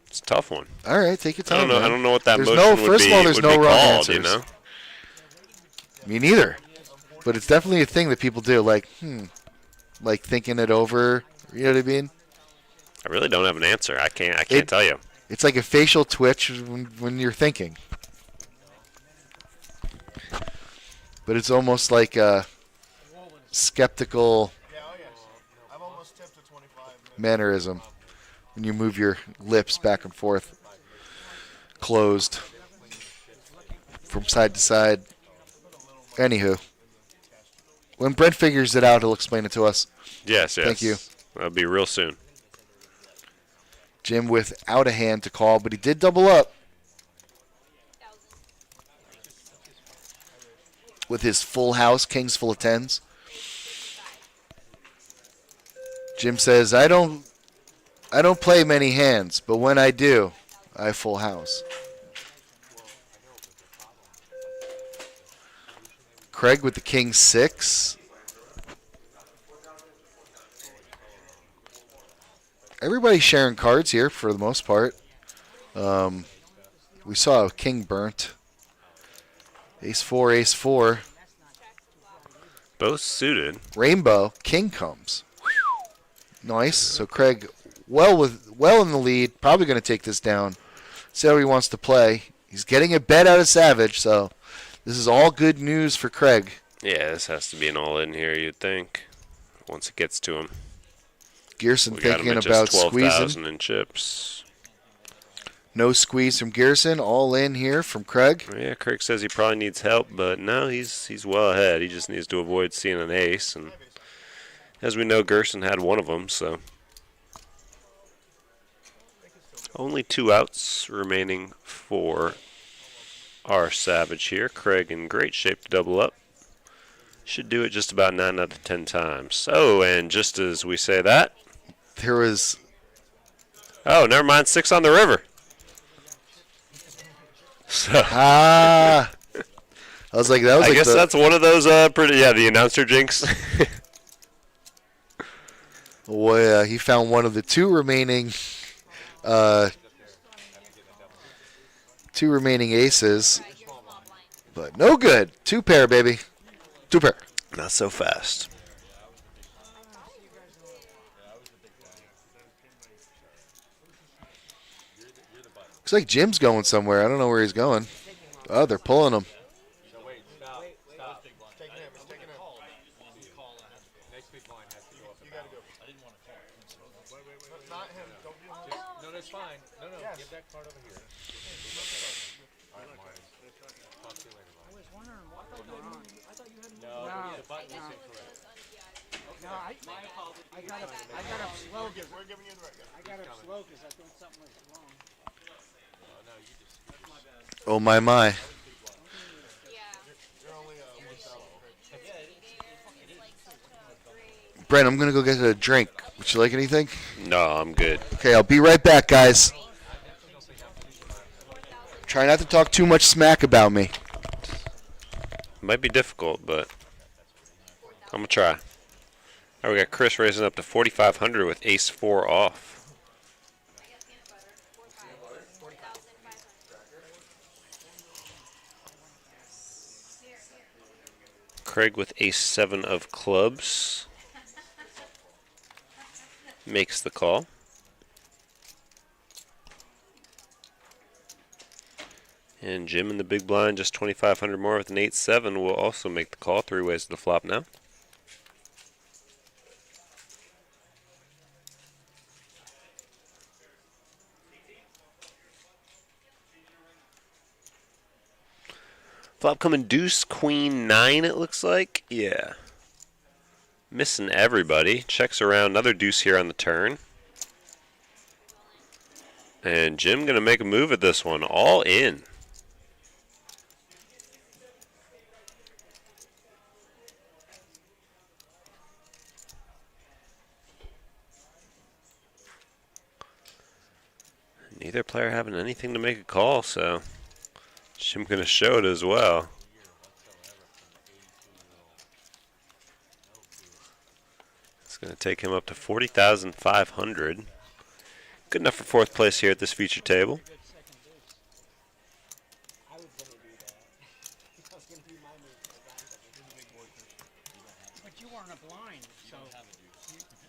It's a tough one. All right, take your time. I don't know. man. I don't know what that There's motion would first be. of all, there's would no be wrong called, answers. you know. Me neither. But it's definitely a thing that people do, like thinking it over. You know what I mean? I really don't have an answer. I can't tell you. It's like a facial twitch when you're thinking. But it's almost like a skeptical I've almost tipped a 25. mannerism when you move your lips back and forth, closed, from side to side. Anywho, when Brent figures it out, he'll explain it to us. Yes. Thank you. That'll be real soon. Jim without a hand to call, but he did double up with his full house, kings full of tens. Jim says, I don't play many hands, but when I do, I full house. Craig with the king six. Everybody's sharing cards here for the most part. We saw a king burnt. Ace four. Both suited. Rainbow, king comes. Nice. So Craig, well in the lead. Probably going to take this down. See how he wants to play. He's getting a bet out of Savage, so this is all good news for Craig. Yeah, this has to be an all-in here, you'd think. Once it gets to him. Gerson We got him thinking at about just 12,000 squeezing. in chips. No squeeze from Gerson. All in here from Craig. Yeah, Craig says he probably needs help, but no, he's well ahead. He just needs to avoid seeing an ace, and as we know, Gerson had one of them, so only 2 outs remaining for our Savage here. Craig in great shape to double up. Should do it just about 9 out of 10 times. Oh, and just as we say that, There was oh, never mind, 6 on the river. So I was like, that was I like guess that's one of those the announcer jinx. Well, yeah, he found one of the two remaining aces, but no good. 2 pair, baby. 2 pair. Not so fast. Looks like Jim's going somewhere. I don't know where he's going. Oh, they're pulling him. No, wait, stop. Taking him. He's taking him. Next big blind has to go up. You gotta go. I didn't want to call. Wait. Not him. Don't do him. No, that's fine. No, Yes. give that card over here. All right, Marty. Talk to you later, Marty. I was wondering what was going on. I thought you had No, the button was incorrect. No, I got up slow. We're giving you the right. I got up slow because I thought something was wrong. No, you just. Oh, my. You're only 1,000. Brent, I'm going to go get a drink. Would you like anything? No, I'm good. Okay, I'll be right back, guys. Try not to talk too much smack about me. Might be difficult, but I'm gonna try. All right, we got Chris raising up to 4,500 with ace 4 off. Craig with ace 7 of clubs makes the call. And Jim in the big blind, just 2,500 more with an 8-7, will also make the call. 3 ways to the flop now. Flop coming deuce, queen, 9, it looks like. Yeah. Missing everybody. Checks around, another deuce here on the turn. And Jim going to make a move at this one. All in. neither player having anything to make a call, so Jim going to show it as well. It's going to take him up to 40,500. Good enough for fourth place here at this feature table. But you weren't a blind, so.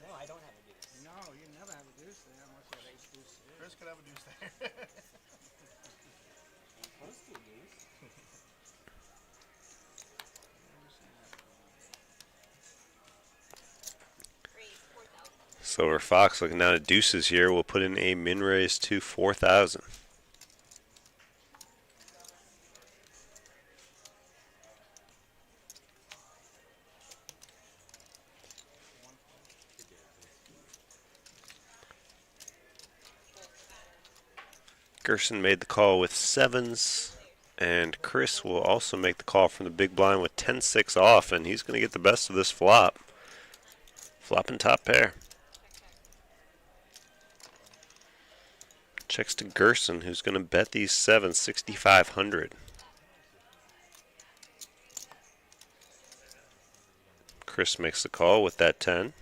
No, I don't have a deuce. No, you never have a deuce there unless you have ace deuce. Chris could have a deuce there. Silver Fox looking down at deuces here. We'll put in a min raise to 4,000. Gerson made the call with sevens, and Chris will also make the call from the big blind with 10-6 off, and he's going to get the best of this flop. Flopping top pair. Checks to Gerson, who's going to bet these sevens 6,500. Chris makes the call with that 10.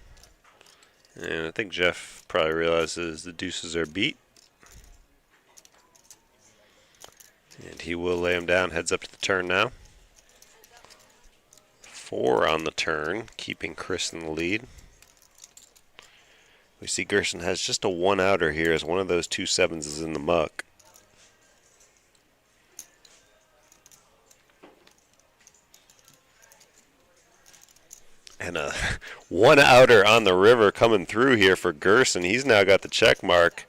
And I think Jeff probably realizes the deuces are beat. And he will lay him down, heads up to the turn now. 4 on the turn, keeping Chris in the lead. We see Gerson has just a one outer here as one of those two sevens is in the muck. And a one outer on the river coming through here for Gerson. He's now got the check mark.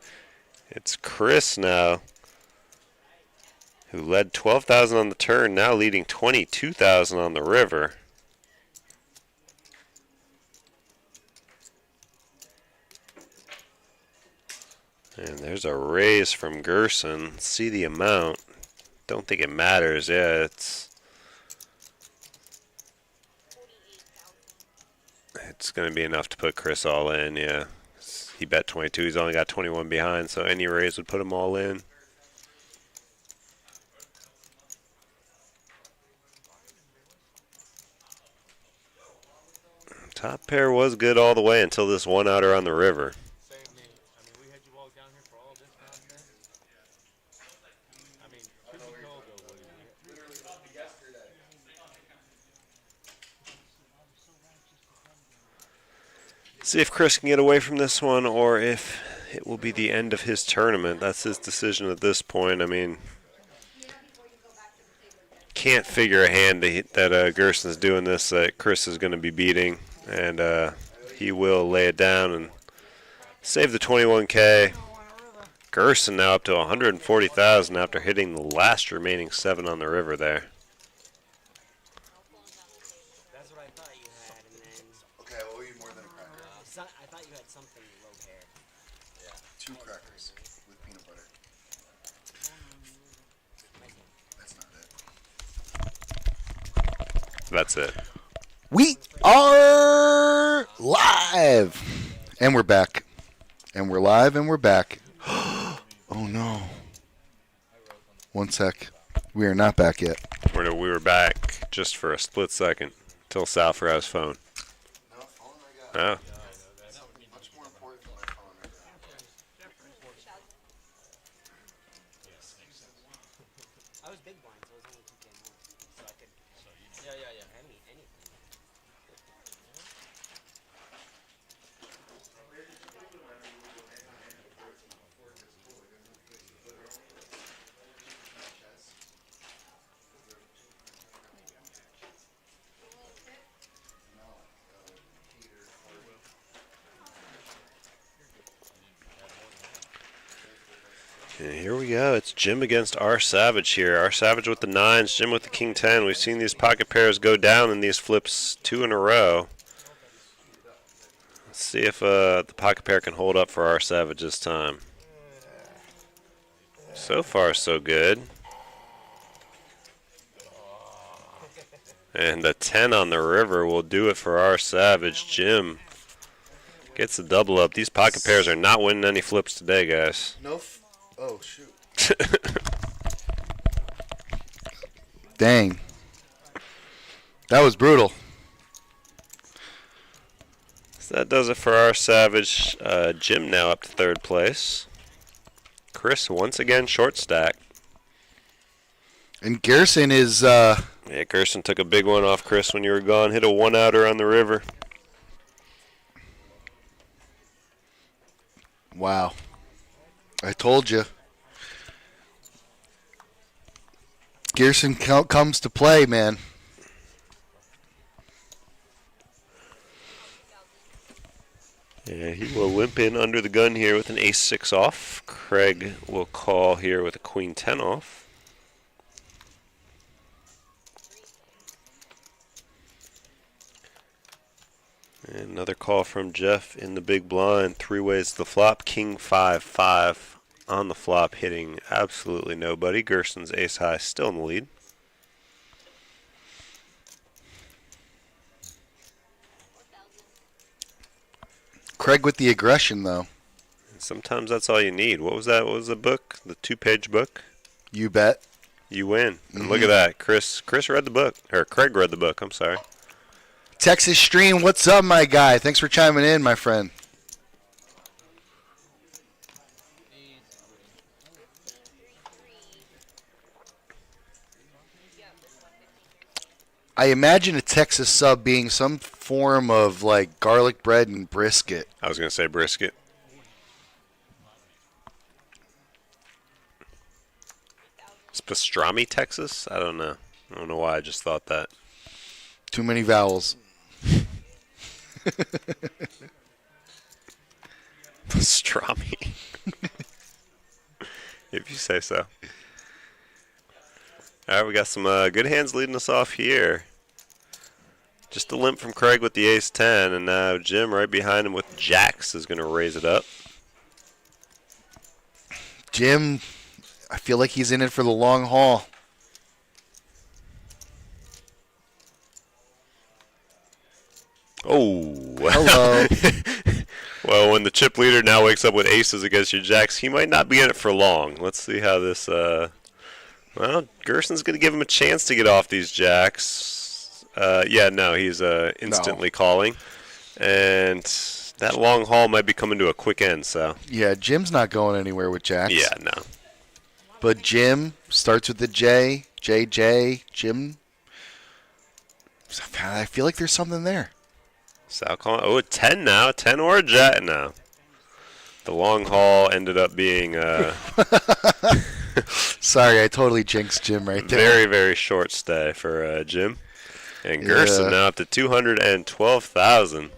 It's Chris now, who led 12,000 on the turn, now leading 22,000 on the river. And there's a raise from Gerson. See the amount. Don't think it matters. Yeah, it's going to be enough to put Chris all in. Yeah, he bet 22. He's only got 21 behind, so any raise would put him all in. Top pair was good all the way until this one outer on the river. We had you all down here for all this nonsense. I mean, couldn't you go though, See if Chris can get away from this one or if it will be the end of his tournament. That's his decision at this point. I mean, can't figure a hand that Gerson's doing this that Chris is going to be beating. And he will lay it down and save the 21K. Gerson now up to 140,000 after hitting the last remaining 7 on the river there. That's what I thought you had, and then Okay, I owe you more than a cracker. I thought you had something low hair. Yeah, 2 crackers with peanut butter. That's not it. That's it. We are live, and we're back, and we're live, and we're back. Oh no! One sec, we are not back yet. We were back just for a split second till Sal forgot his phone. No phone I got. Oh. Much more important than my phone right I was big blind, so it was only 2K more. So I could. Yeah. Anything. And here we go. It's Jim against R Savage here. R Savage with the 9s, Jim with the King 10. We've seen these pocket pairs go down in these flips 2 in a row. Let's see if the pocket pair can hold up for R Savage this time. So far, so good. And the 10 on the river will do it for R Savage. Jim gets the double up. These pocket pairs are not winning any flips today, guys. now. Oh, shoot. Dang. That was brutal. So that does it for our Savage. Jim now up to third place. Chris once again short stack. And Gerson is, Yeah, Gerson took a big one off Chris when you were gone. Hit a one-outer on the river. wow. I told you. Gerson comes to play, man. Yeah, he will limp in under the gun here with an ace-6 off. Craig will call here with a queen-10 off. And another call from Jeff in the big blind. 3 ways to the flop. King 5-5 on the flop, hitting absolutely nobody. Gerson's ace-high still in the lead. Craig with the aggression, though. Sometimes that's all you need. What was that? What was the book? The 2-page book? You bet. You win. And look at that. Chris read the book. Or Craig read the book. I'm sorry. Texas Stream, what's up, my guy? Thanks for chiming in, my friend. I imagine a Texas sub being some form of like garlic bread and brisket. I was going to say brisket. It's pastrami, Texas? I don't know. I don't know why I just thought that. Too many vowels. Pastrami. If you say so. All right, we got some good hands leading us off here. Just a limp from Craig with the ace-10, and now Jim right behind him with jacks is going to raise it up. Jim, I feel like he's in it for the long haul. Oh. Hello. Well, when the chip leader now wakes up with aces against your jacks, he might not be in it for long. Let's see how this... Well, Gerson's going to give him a chance to get off these jacks. Yeah, no, he's instantly calling. And that long haul might be coming to a quick end, so... Yeah, Jim's not going anywhere with jacks. Yeah, no. But Jim starts with the J, JJ, Jim. I feel like there's something there. Sal calling. Oh, a 10 now. 10 or a jack now. The long haul ended up being Sorry, I totally jinxed Jim right there. very, very short stay for Jim. And Gerson now up to 212,000.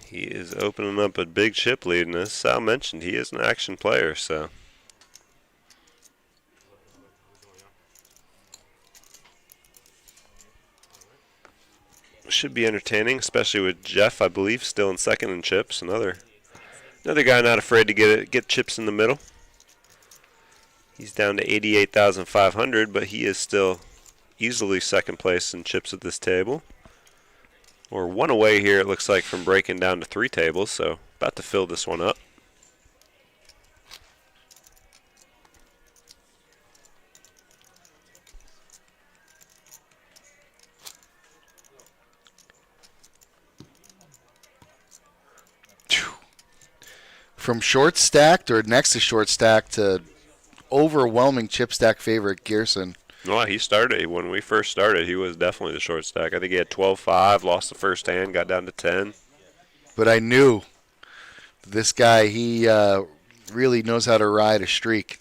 He is opening up a big chip lead, and as Sal mentioned, he is an action player, so... Should be entertaining, especially with Jeff, I believe, still in second in chips. Another guy not afraid to get chips in the middle. He's down to 88,500, but he is still easily second place in chips at this table. Or one away here, it looks like, from breaking down to 3 tables, so about to fill this one up. From short stacked or next to short stack to overwhelming chip stack favorite Gerson. No, he started. When we first started, he was definitely the short stack. I think he had 12-5, lost the first hand, got down to 10. But I knew this guy, he really knows how to ride a streak.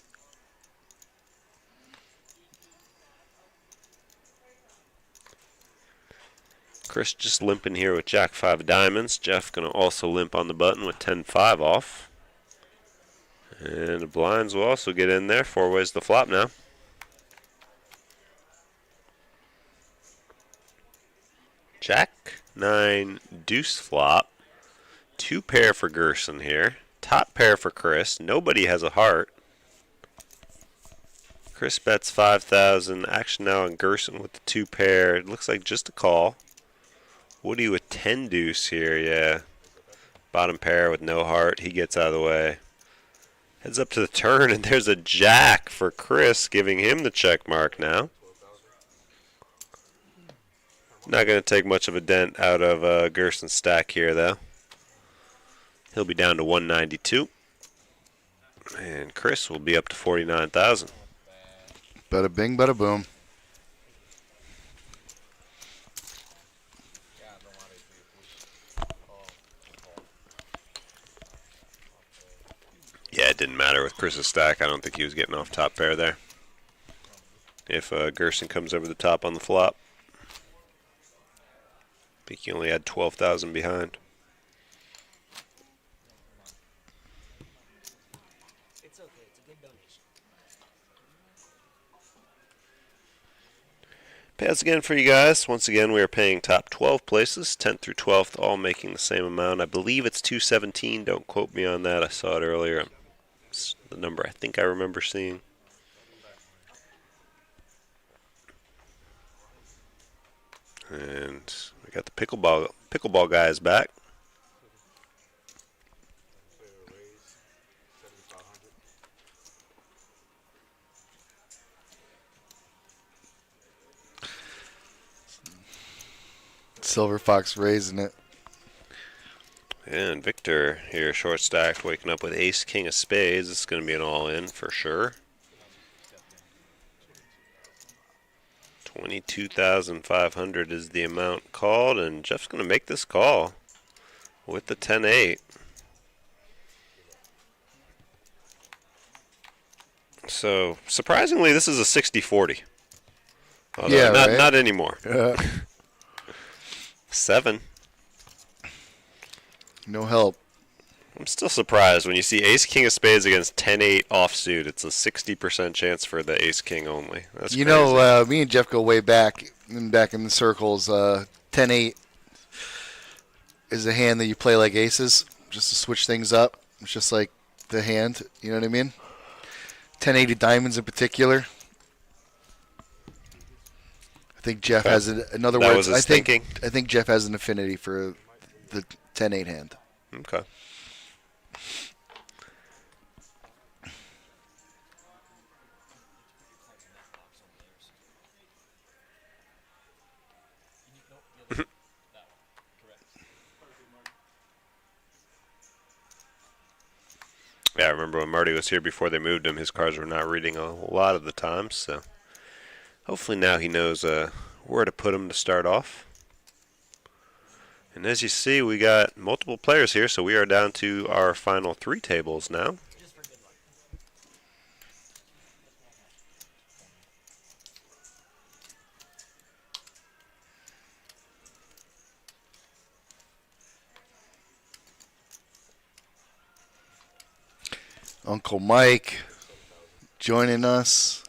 Chris just limping here with Jack 5 of diamonds. Jeff going to also limp on the button with 10-5 off. And the blinds will also get in there. 4 ways to flop now. Jack 9 deuce flop. 2 pair for Gerson here. Top pair for Chris. Nobody has a heart. Chris bets 5,000. Action now on Gerson with the 2 pair. It looks like just a call. Woody with 10 deuce here, yeah. Bottom pair with no heart. He gets out of the way. Heads up to the turn, and there's a jack for Chris, giving him the check mark now. Not going to take much of a dent out of Gerson's stack here, though. He'll be down to 192. And Chris will be up to 49,000. Bada bing, bada boom. Yeah, it didn't matter with Chris's stack. I don't think he was getting off top pair there. If Gerson comes over the top on the flop. I think he only had 12,000 behind. It's okay. It's a good donation. Payout again for you guys. Once again, we are paying top 12 places, 10th through 12th, all making the same amount. I believe it's 217. Don't quote me on that. I saw it earlier. It's the number I think I remember seeing. And we got the pickleball guys back. Silver Fox raising it. And Victor here, short stacked, waking up with ace, king of spades. It's going to be an all-in for sure. 22,500 is the amount called, and Jeff's going to make this call with the 10-8. So, surprisingly, this is a 60-40. Yeah, right? Not anymore. 7. No help. I'm still surprised when you see ace, king of spades against 10-8 offsuit. It's a 60% chance for the ace, king only. That's You crazy. know, me and Jeff go way back in the circles. 10-8 is a hand that you play like aces, just to switch things up. It's just like the hand, you know what I mean? 10-8 of diamonds in particular. I think Jeff has, in other That words, was his thinking? I think Jeff has an affinity for the 10-8 hand. Okay. Yeah, I remember when Marty was here before they moved him, his cards were not reading a lot of the times, so hopefully now he knows where to put them to start off. And as you see, we got multiple players here, so we are down to our final 3 tables now. Uncle Mike joining us.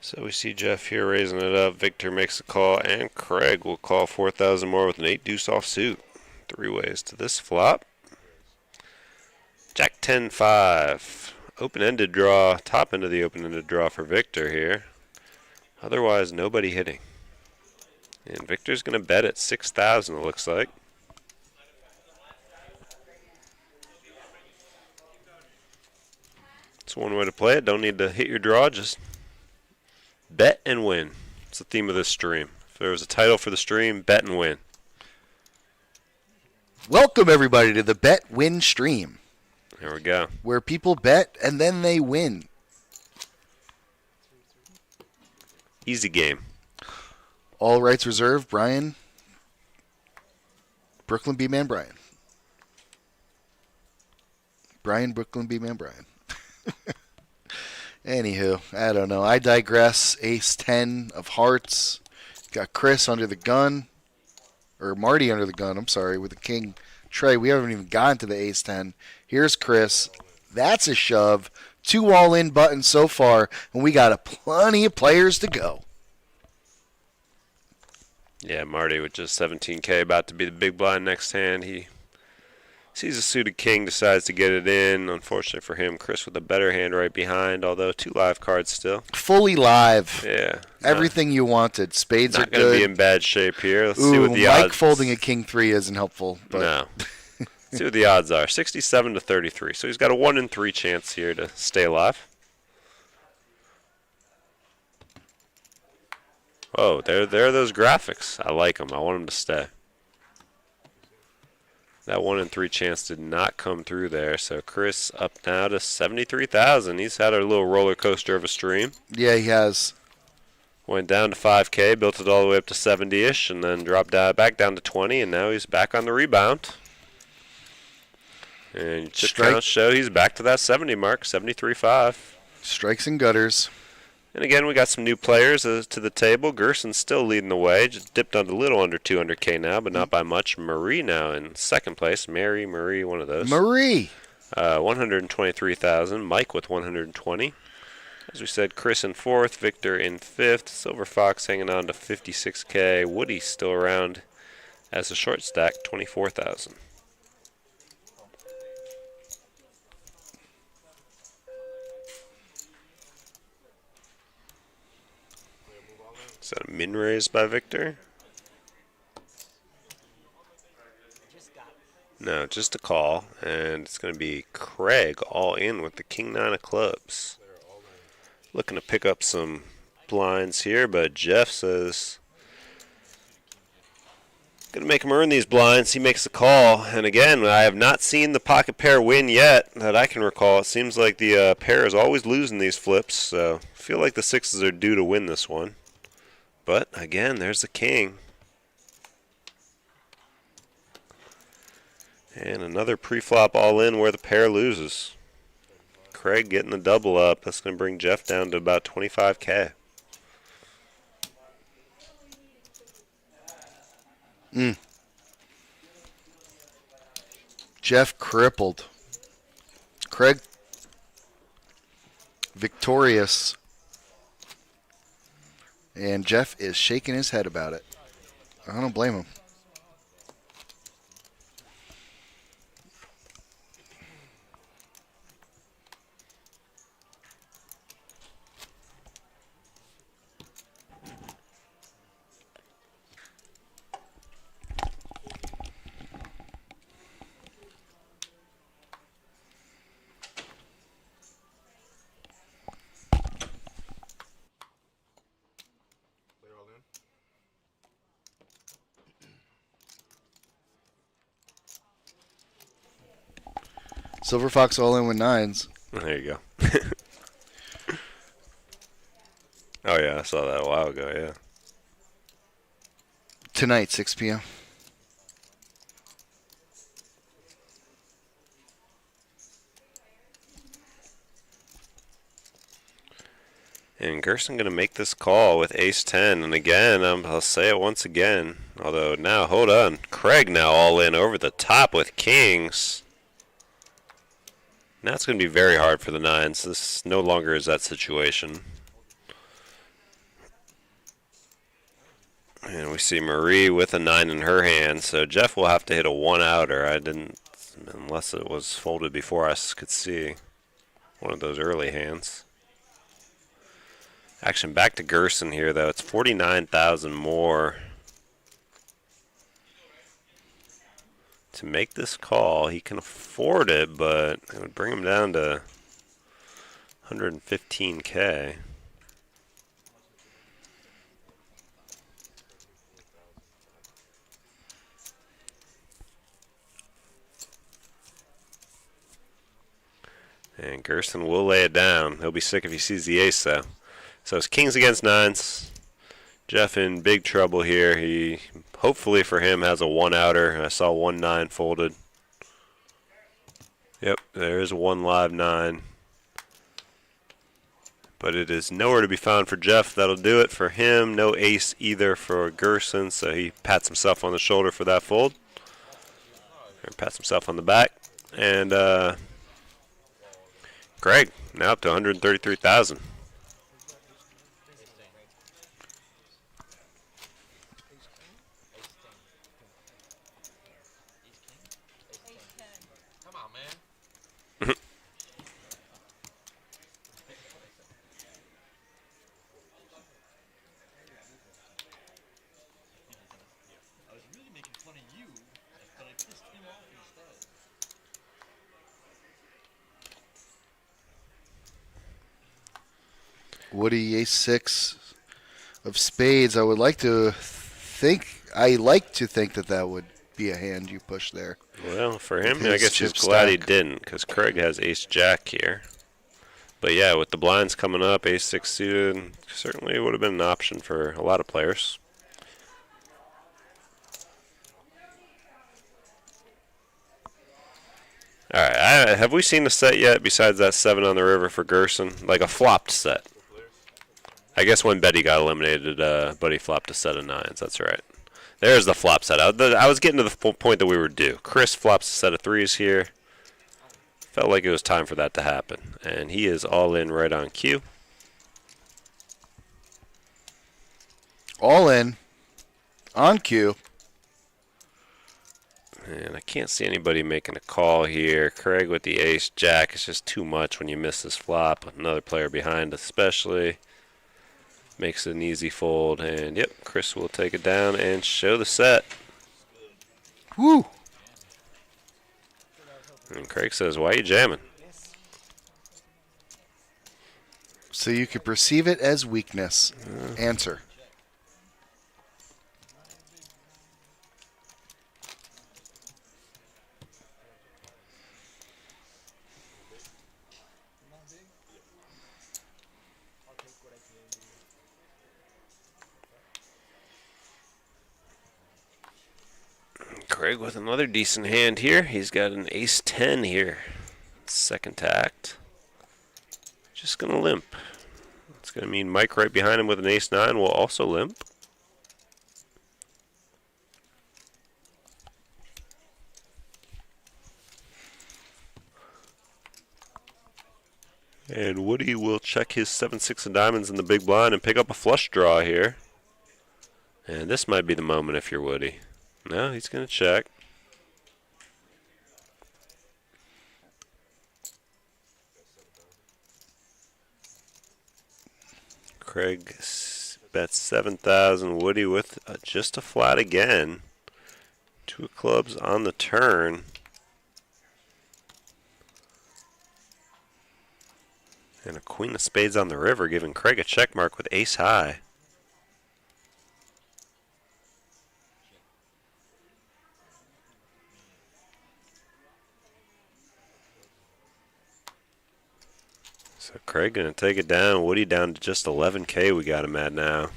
So we see Jeff here raising it up. Victor makes a call, and Craig will call 4,000 more with an 8 deuce offsuit. 3 ways to this flop. Jack 10-5. Open-ended draw, top end of the open-ended draw for Victor here. Otherwise, nobody hitting. And Victor's going to bet at 6,000, it looks like. It's one way to play it. Don't need to hit your draw, just bet and win. It's the theme of this stream. If there was a title for the stream, bet and win. Welcome, everybody, to the Bet Win stream, There we go. where people bet and then they win. Easy game. All rights reserved, Brian. Brooklyn B-Man Brian. Brian, Brooklyn B-Man Brian. Anywho, I don't know. I digress. Ace 10 of hearts. Got Chris under the gun. Or Marty under the gun, I'm sorry, with the king Trey. We haven't even gotten to the ace 10. Here's Chris. That's a shove. 2 all-in buttons so far, and we got plenty of players to go. Yeah, Marty with just 17K, about to be the big blind next hand. He sees a suited king, decides to get it in. Unfortunately for him, Chris with a better hand right behind, although 2 live cards still. Fully live. Yeah. Everything you wanted. Spades are Not going to good. be in bad shape here. Let's Ooh, see what the Mike odds. folding a king 3 isn't helpful. But No. See what the odds are. 67 to 33. So he's got a 1 in 3 chance here to stay alive. Oh, there are those graphics. I like them. I want them to stay. That 1 in 3 chance did not come through there. So Chris up now to 73,000. He's had a little roller coaster of a stream. yeah, he has. Went down to 5K, built it all the way up to 70-ish, and then dropped back down to 20, and now he's back on the rebound. And chip counts show he's back to that 70 mark, 73.5. Strikes and gutters. And again, we got some new players to the table. Gerson's still leading the way. Just dipped on a little under 200K now, but not by much. Marie now in second place. Marie, one of those. Marie. 123,000. Mike with 120. As we said, Chris in fourth. Victor in fifth. Silver Fox hanging on to 56K. Woody still around as a short stack, 24,000. Is that a min raise by Victor? No, just a call, and it's going to be Craig all in with the King 9 of clubs. Looking to pick up some blinds here, but Jeff says going to make him earn these blinds. He makes the call, and again, I have not seen the pocket pair win yet that I can recall. It seems like the pair is always losing these flips, so I feel like the sixes are due to win this one. But, again, there's the king. And another pre-flop all-in where the pair loses. Craig getting the double up. That's going to bring Jeff down to about 25K. Jeff crippled. Craig victorious. And Jeff is shaking his head about it. I don't blame him. Silver Fox all in with 9s. There you go. Oh, yeah, I saw that a while ago, yeah. Tonight, 6 p.m. And Gerson going to make this call with ace-10. And again, I'll say it once again. Although now, hold on. Craig now all in over the top with kings. Now it's going to be very hard for the 9s. This no longer is that situation. And we see Marie with a 9 in her hand. So Jeff will have to hit a 1-outer. I didn't, unless it was folded before I could see one of those early hands. Action back to Gerson here, though. It's 49,000 more. To make this call, he can afford it, but it would bring him down to 115K. And Gerson will lay it down. He'll be sick if he sees the ace, though. So it's kings against 9s. Jeff in big trouble here. He, hopefully for him, has a 1-outer. I saw 1-9 folded. Yep, there is one live 9. But it is nowhere to be found for Jeff. That'll do it for him. No ace either for Gerson, so he pats himself on the shoulder for that fold. Or pats himself on the back. And Greg, now up to 133,000. Woody, ace six of spades. I like to think that would be a hand you push there. Well, for him, His I guess he's chip glad he stack. didn't, because Craig has ace jack here. But yeah, with the blinds coming up, ace six suited certainly would have been an option for a lot of players. All right, have we seen the set yet besides that 7 on the river for Gerson? Like a flopped set. I guess when Betty got eliminated, Buddy flopped a set of 9s. That's right. There's the flop set. I was getting to the point that we were due. Chris flops a set of 3s here. Felt like it was time for that to happen. And he is all in right on cue. All in. On cue. And I can't see anybody making a call here. Craig with the ace jack. It's just too much when you miss this flop. Another player behind especially. Makes it an easy fold. And yep, Chris will take it down and show the set. Woo! And Craig says, why are you jamming? So you could perceive it as weakness. Answer. Craig with another decent hand here. He's got an ace 10 here. Second tact. Just going to limp. It's going to mean Mike right behind him with an ace 9 will also limp. And Woody will check his 7-6 of diamonds in the big blind and pick up a flush draw here. And this might be the moment if you're Woody. No, he's going to check. Craig bets 7,000. Woody with just a flat again. 2 of clubs on the turn. And a queen of spades on the river, giving Craig a check mark with ace high. So Craig going to take it down. Woody down to just 11K we got him at now.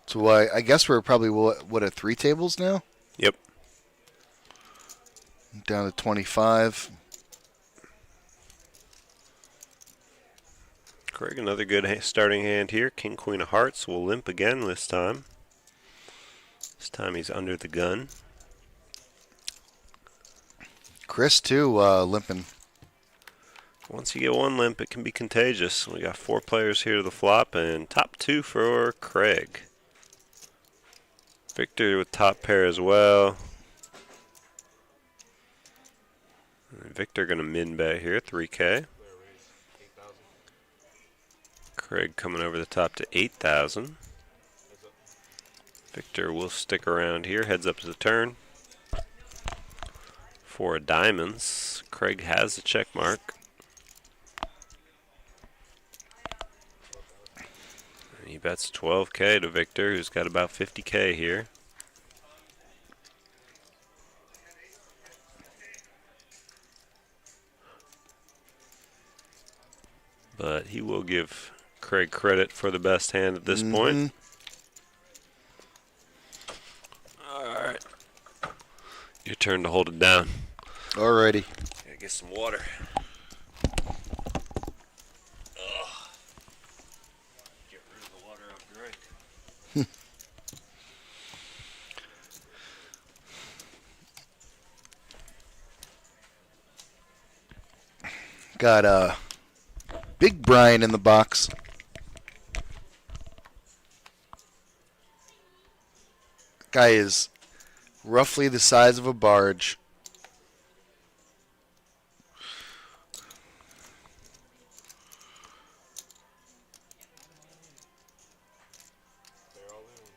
So I guess we're probably, what, at 3 tables now? Yep. Down to 25. Craig, another good starting hand here. King, queen of hearts will limp again this time. This time he's under the gun. Chris, too, limping. Once you get one limp, it can be contagious. We got 4 players here to the flop, and top 2 for Craig. Victor with top pair as well. And Victor going to min bet here, 3K. Craig coming over the top to 8,000. Victor will stick around here, heads up to the turn. 4 diamonds. Craig has the check mark. He bets 12K to Victor, who's got about 50K here. But he will give Craig credit for the best hand at this point. All right. Your turn to hold it down. Alrighty. Gotta get some water. Got Big Brian in the box. Guy is roughly the size of a barge. They're all in.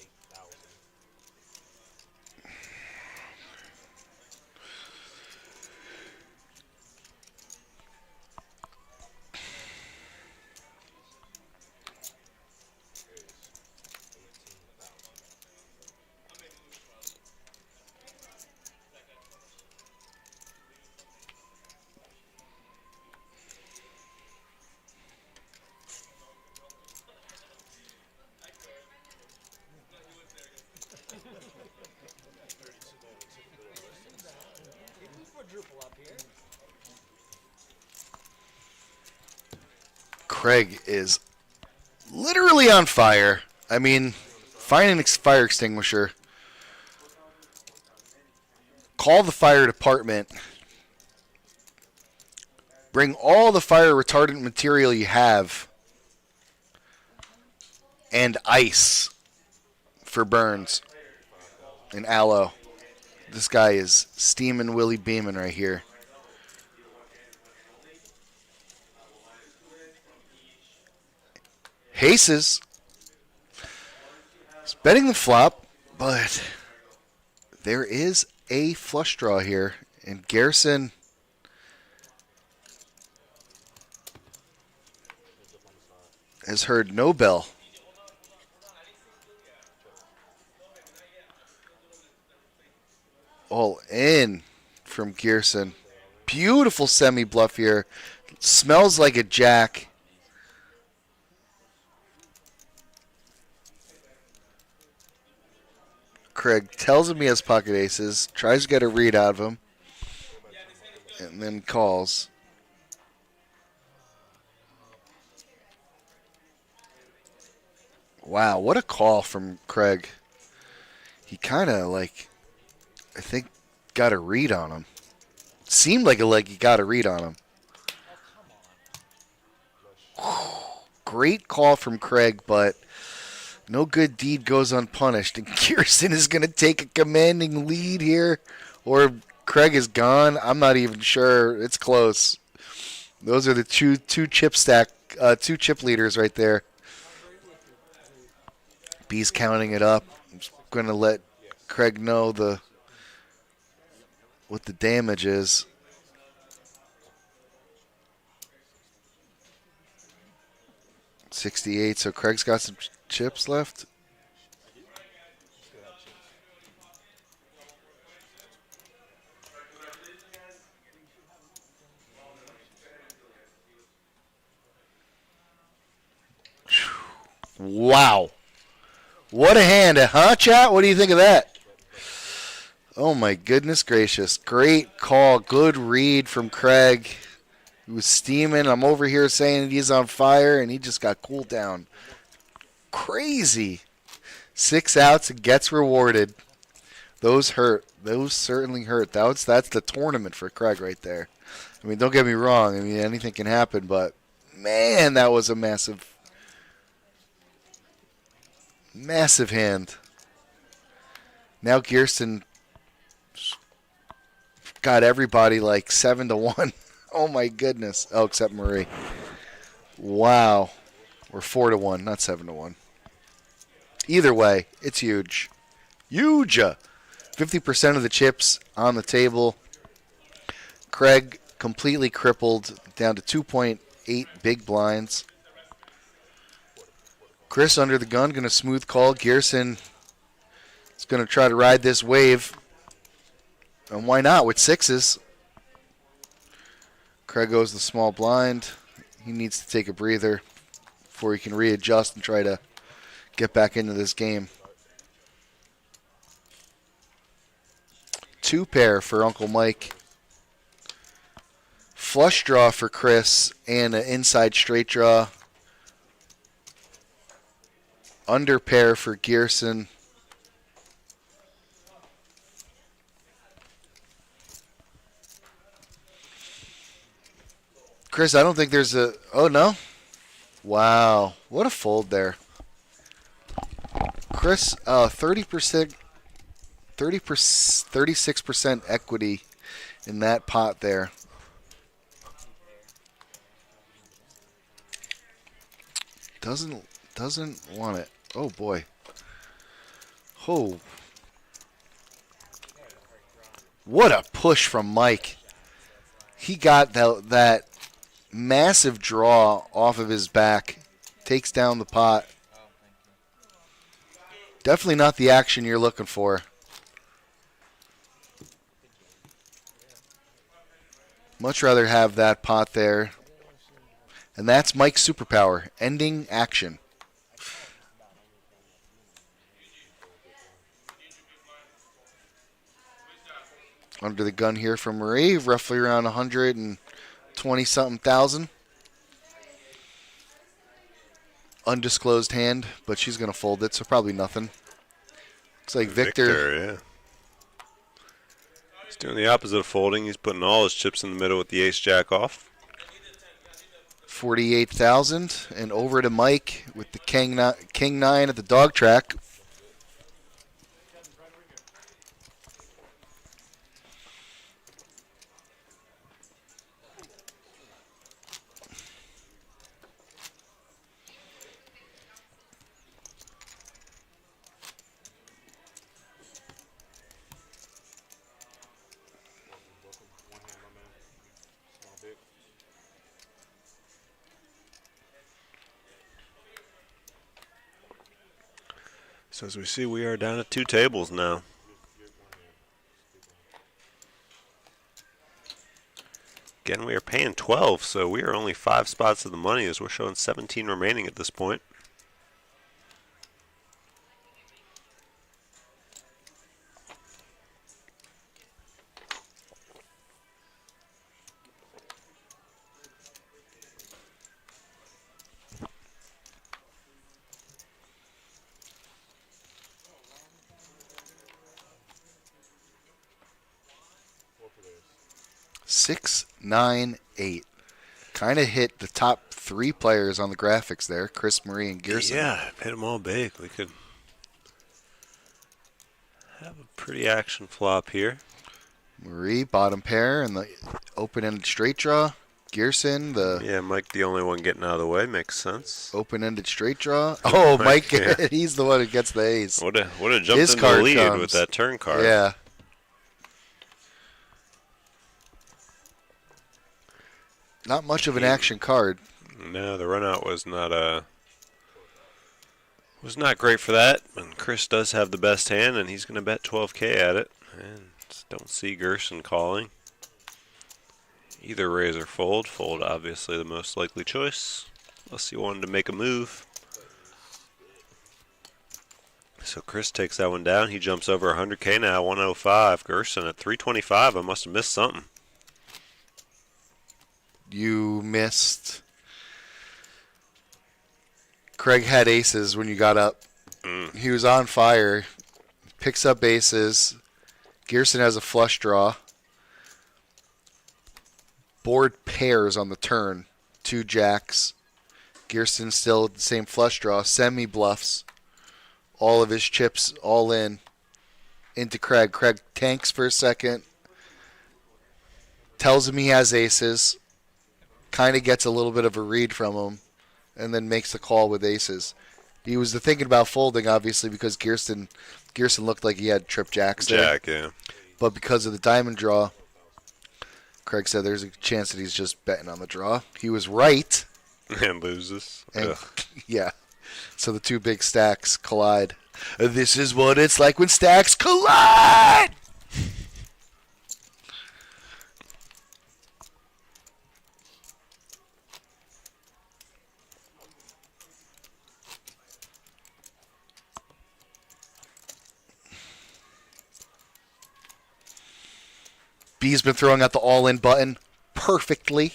8,000. Did we quadruple up here? Craig is literally on fire. I mean, find an fire extinguisher. Call the fire department. Bring all the fire retardant material you have. And ice for burns. And aloe. This guy is steaming Willie Beeman right here. Haces. He's betting the flop, but there is a flush draw here. And Gerson has heard no bell. All in from Gerson. Beautiful semi-bluff here. Smells like a jack. Craig tells him he has pocket aces, tries to get a read out of him, and then calls. Wow, what a call from Craig. He kind of, like, I think, got a read on him. Seemed like he got a read on him. Great call from Craig, but no good deed goes unpunished. And Gerson is going to take a commanding lead here, or Craig is gone. I'm not even sure. It's close. Those are the two chip leaders right there. B's counting it up. I'm just going to let Craig know what the damage is. $68. So Craig's got some chips left. Wow. What a hand, huh, chat? What do you think of that? Oh, my goodness gracious. Great call. Good read from Craig. He was steaming. I'm over here saying he's on fire, and he just got cooled down. Crazy. 6 outs and gets rewarded. Those hurt. Those certainly hurt. That's the tournament for Craig right there. I mean, don't get me wrong. I mean, anything can happen, but, man, that was a massive hand. Now Gerson got everybody like 7-1. Oh my goodness. Oh, except Marie. Wow. Or 4-1, not 7-1. Either way, it's huge. Huge. 50% of the chips on the table. Craig completely crippled, down to 2.8 big blinds. Chris under the gun, going to smooth call. Gerson is going to try to ride this wave. And why not with sixes? Craig goes the small blind. He needs to take a breather before he can readjust and try to get back into this game. 2 pair for Uncle Mike. Flush draw for Chris and an inside straight draw. Under pair for Gerson. Chris, I don't think there's a... Oh, no? Wow. What a fold there. Chris, 30%, 36% equity in that pot there. Doesn't want it. Oh boy. Oh. What a push from Mike. He got that massive draw off of his back. Takes down the pot. Definitely not the action you're looking for. Much rather have that pot there. And that's Mike's superpower, ending action. Under the gun here from Marie, roughly around 120-something thousand. Undisclosed hand, but she's going to fold it, so probably nothing. Looks like Victor. Yeah. He's doing the opposite of folding. He's putting all his chips in the middle with the ace-jack off. 48,000, and over to Mike with the king nine at the dog track. So as we see, we are down at 2 tables now. Again, we are paying 12, so we are only 5 spots of the money as we're showing 17 remaining at this point. Six, 9, 8. Kind of hit the top 3 players on the graphics there, Chris, Marie, and Gerson. Yeah, hit them all big. We could have a pretty action flop here. Marie, bottom pair, and the open-ended straight draw. Gerson, Yeah, Mike, the only one getting out of the way. Makes sense. open-ended straight draw. Oh, Mike, yeah. he's the one who gets the ace. Would have jumped His in the card lead comes. with that turn card. Yeah. Not much of an action card. No, the run out was not great for that. And Chris does have the best hand, and he's going to bet 12K at it. And don't see Gerson calling. Either raise or fold. Fold, obviously, the most likely choice, unless he wanted to make a move. So Chris takes that one down. He jumps over 100K now, 105. Gerson at 325. I must have missed something. You missed. Craig had aces when you got up. He was on fire. Picks up aces. Gerson has a flush draw. Board pairs on the turn. 2 jacks. Gerson still the same flush draw. Semi bluffs. All of his chips all in. Into Craig. Craig tanks for a second. Tells him he has aces. Kind of gets a little bit of a read from him, and then makes the call with aces. He was thinking about folding, obviously, because Gerson looked like he had trip jacks there. Jack, yeah. But because of the diamond draw, Craig said there's a chance that he's just betting on the draw. He was right. And loses. And, Ugh. yeah. So the 2 big stacks collide. This is what it's like when stacks collide! B's been throwing out the all-in button perfectly.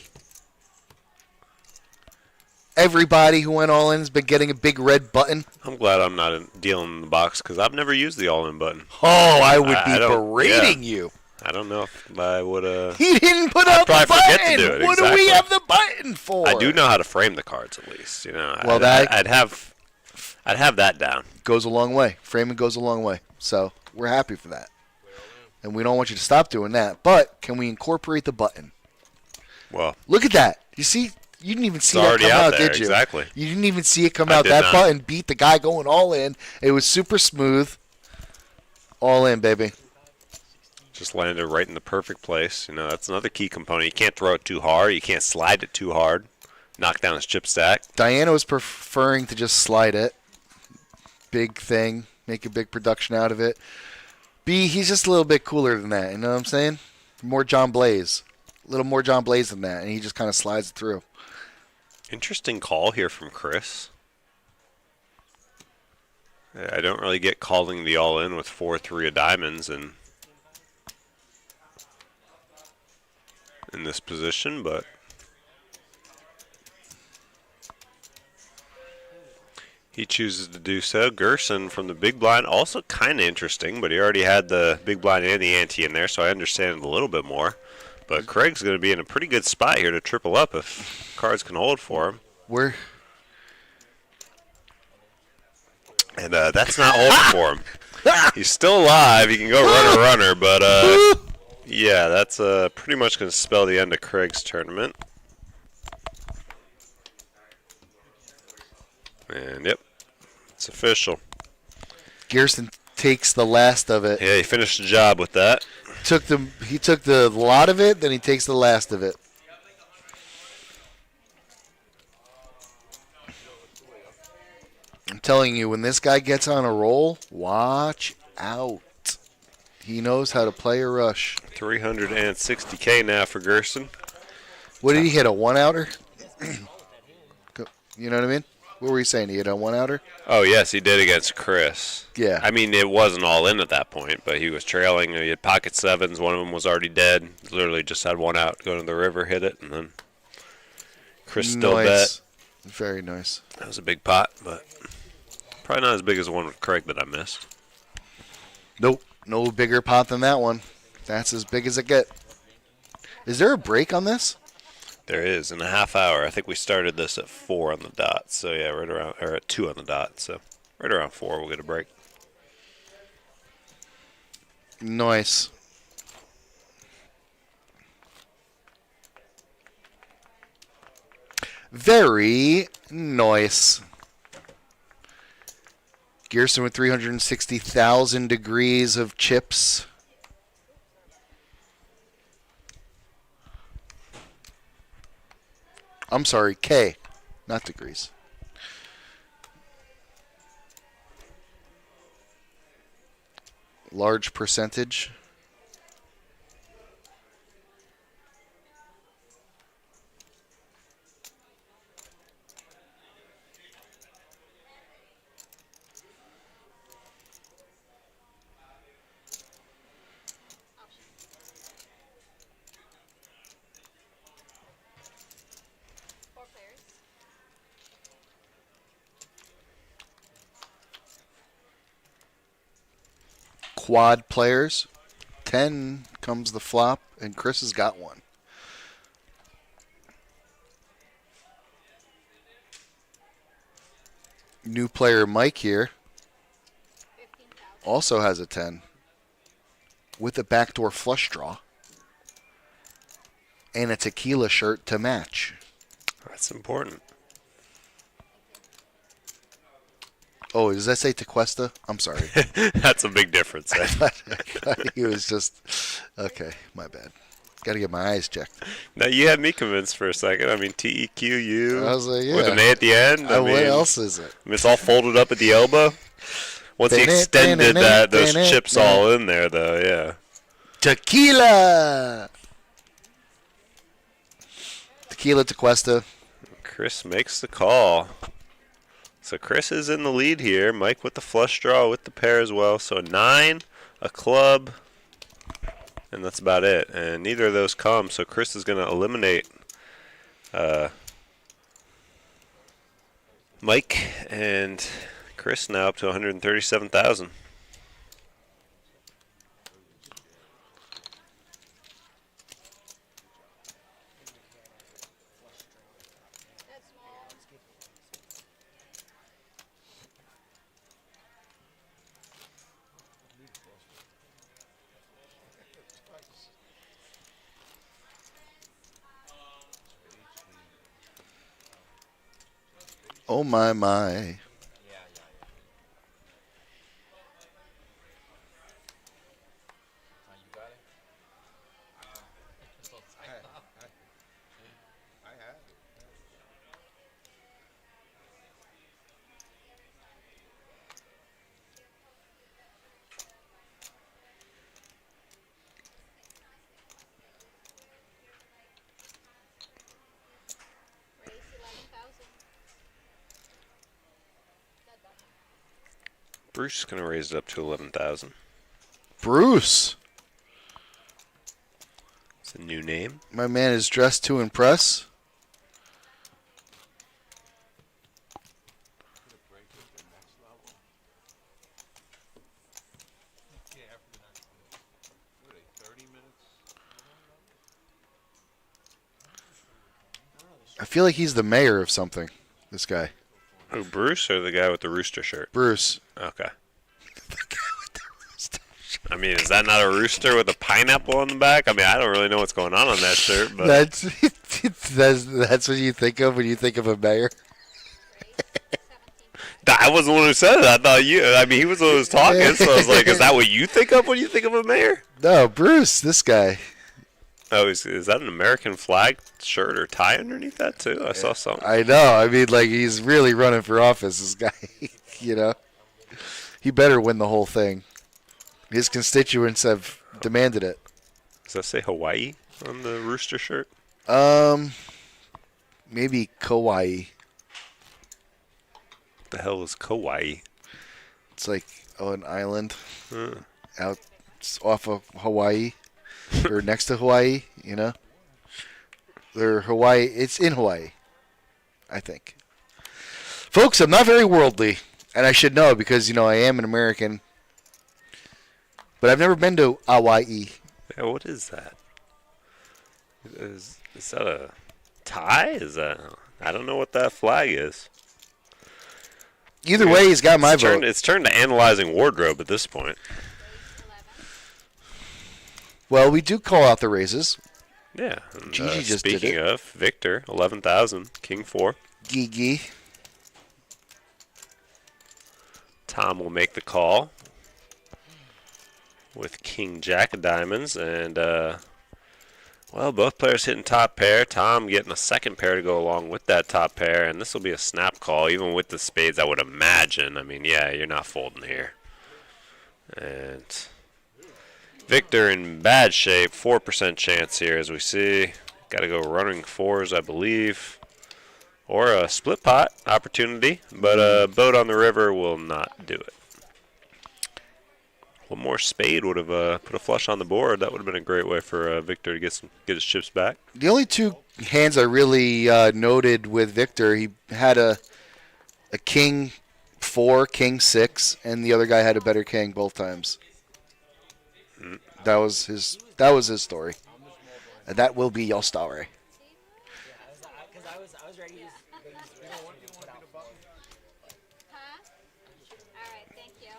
Everybody who went all in has been getting a big red button. I'm glad I'm not dealing in the box because I've never used the all-in button. Oh, I would be don't- berating yeah. you. I don't know if I would have. He didn't put out the probably forget button. to do it, What do we exactly. have the button for? I do know how to frame the cards at least. You know, Well, I'd have I'd have that down. Goes a long way. Framing goes a long way. So we're happy for that. And we don't want you to stop doing that. But can we incorporate the button? Well, Look at that. You see? You didn't even see it's that already come out out, there. did you? Exactly. You didn't even see it come I out. did That not. button beat the guy going all in. It was super smooth. All in, baby. Just landed right in the perfect place. You know, that's another key component. You can't throw it too hard. You can't slide it too hard. Knock down his chip stack. Diana was preferring to just slide it. Big thing. Make a big production out of it. B, he's just a little bit cooler than that. You know what I'm saying? More John Blaze. A little more John Blaze than that. And he just kind of slides it through. Interesting call here from Chris. I don't really get calling the all-in with 4-3 of diamonds and in this position, but he chooses to do so. Gerson from the big blind, also kind of interesting, but he already had the big blind and the ante in there, so I understand it a little bit more. But Craig's going to be in a pretty good spot here to triple up if cards can hold for him. We're And that's not holding for him. He's still alive. He can go runner, but yeah, that's pretty much going to spell the end of Craig's tournament. And yep, it's official. Gerson takes the last of it. Yeah, he finished the job with that. He took the lot of it, then he takes the last of it. I'm telling you, when this guy gets on a roll, watch out. He knows how to play a rush. 360K now for Gerson. What did he hit, a one-outer? You know what I mean? What were you saying? He hit a one-outer? Oh, yes, he did against Chris. Yeah. I mean, it wasn't all in at that point, but he was trailing. He had pocket sevens. One of them was already dead. Literally just had one out, go to the river, hit it, and then Chris still bet. Very nice. That was a big pot, but probably not as big as the one with Craig that I missed. Nope. No bigger pot than that one. That's as big as it get. Is there a break on this? There is, in a half hour. I think we started this at 4 on the dot. So, yeah, right around, or at 2 on the dot. So, right around 4, we'll get a break. Nice. Very nice. Gerson with 360,000 degrees of chips. I'm sorry, K, not degrees. Large percentage. Quad players. 10 comes the flop, and Chris has got one. New player Mike here also has a 10 with a backdoor flush draw and a tequila shirt to match. That's important. Oh, does that say Tequesta? I'm sorry. That's a big difference. I thought he was just... Okay, my bad. Got to get my eyes checked. Now, you had me convinced for a second. I mean, TEQU I was like, yeah. with an A at the end. I mean, what else is it? I mean, it's all folded up at the elbow. Once he extended that, those chips all in there, though, yeah. Tequila! Tequila Tequesta. Chris makes the call. So Chris is in the lead here. Mike with the flush draw with the pair as well. So a 9, a club, and that's about it. And neither of those come, so Chris is going to eliminate Mike and Chris now up to 137,000. Oh, my. Yeah. You got it? I have it. Raise 11,000. Bruce is going to raise it up to 11,000. Bruce. It's a new name. My man is dressed to impress. Yeah, after the next one. What are they, 30 minutes? I feel like he's the mayor of something, this guy. Who, Bruce or the guy with the rooster shirt? Bruce. Okay. I mean, is that not a rooster with a pineapple on the back? I mean, I don't really know what's going on that shirt, but That's what you think of when you think of a mayor? I wasn't the one who said it. I thought you. I mean, he was the one who was talking, so I was like, is that what you think of when you think of a mayor? No, Bruce, this guy. Oh, is that an American flag shirt or tie underneath that, too? I saw something. I know. I mean, like, he's really running for office, this guy. You know? He better win the whole thing. His constituents have demanded it. Does that say Hawaii on the rooster shirt? Maybe Kauai. The hell is Kauai? It's like, an island Huh. out off of Hawaii. Or next to Hawaii, you know? It's in Hawaii, I think. Folks, I'm not very worldly, and I should know because, I am an American. But I've never been to Hawaii. Yeah, what is that? Is that a tie? I don't know what that flag is. Either way, he's got my vote. It's turned to analyzing wardrobe at this point. Well, we do call out the raises. Yeah. And, Gigi just did speaking it. of, Victor, 11,000, King 4. Gigi. Tom will make the call with King Jack of Diamonds. And, both players hitting top pair. Tom getting a second pair to go along with that top pair. And this will be a snap call, even with the spades, I would imagine. I mean, yeah, you're not folding here. And Victor in bad shape, 4% chance here as we see. Got to go running fours, I believe. Or a split pot opportunity, but a boat on the river will not do it. One more spade would have put a flush on the board. That would have been a great way for Victor to get his chips back. The only two hands I really noted with Victor, he had a king 4, king 6, and the other guy had a better king both times. That was his story, and that will be your story. Because I was ready to put out. Huh? All right, thank you.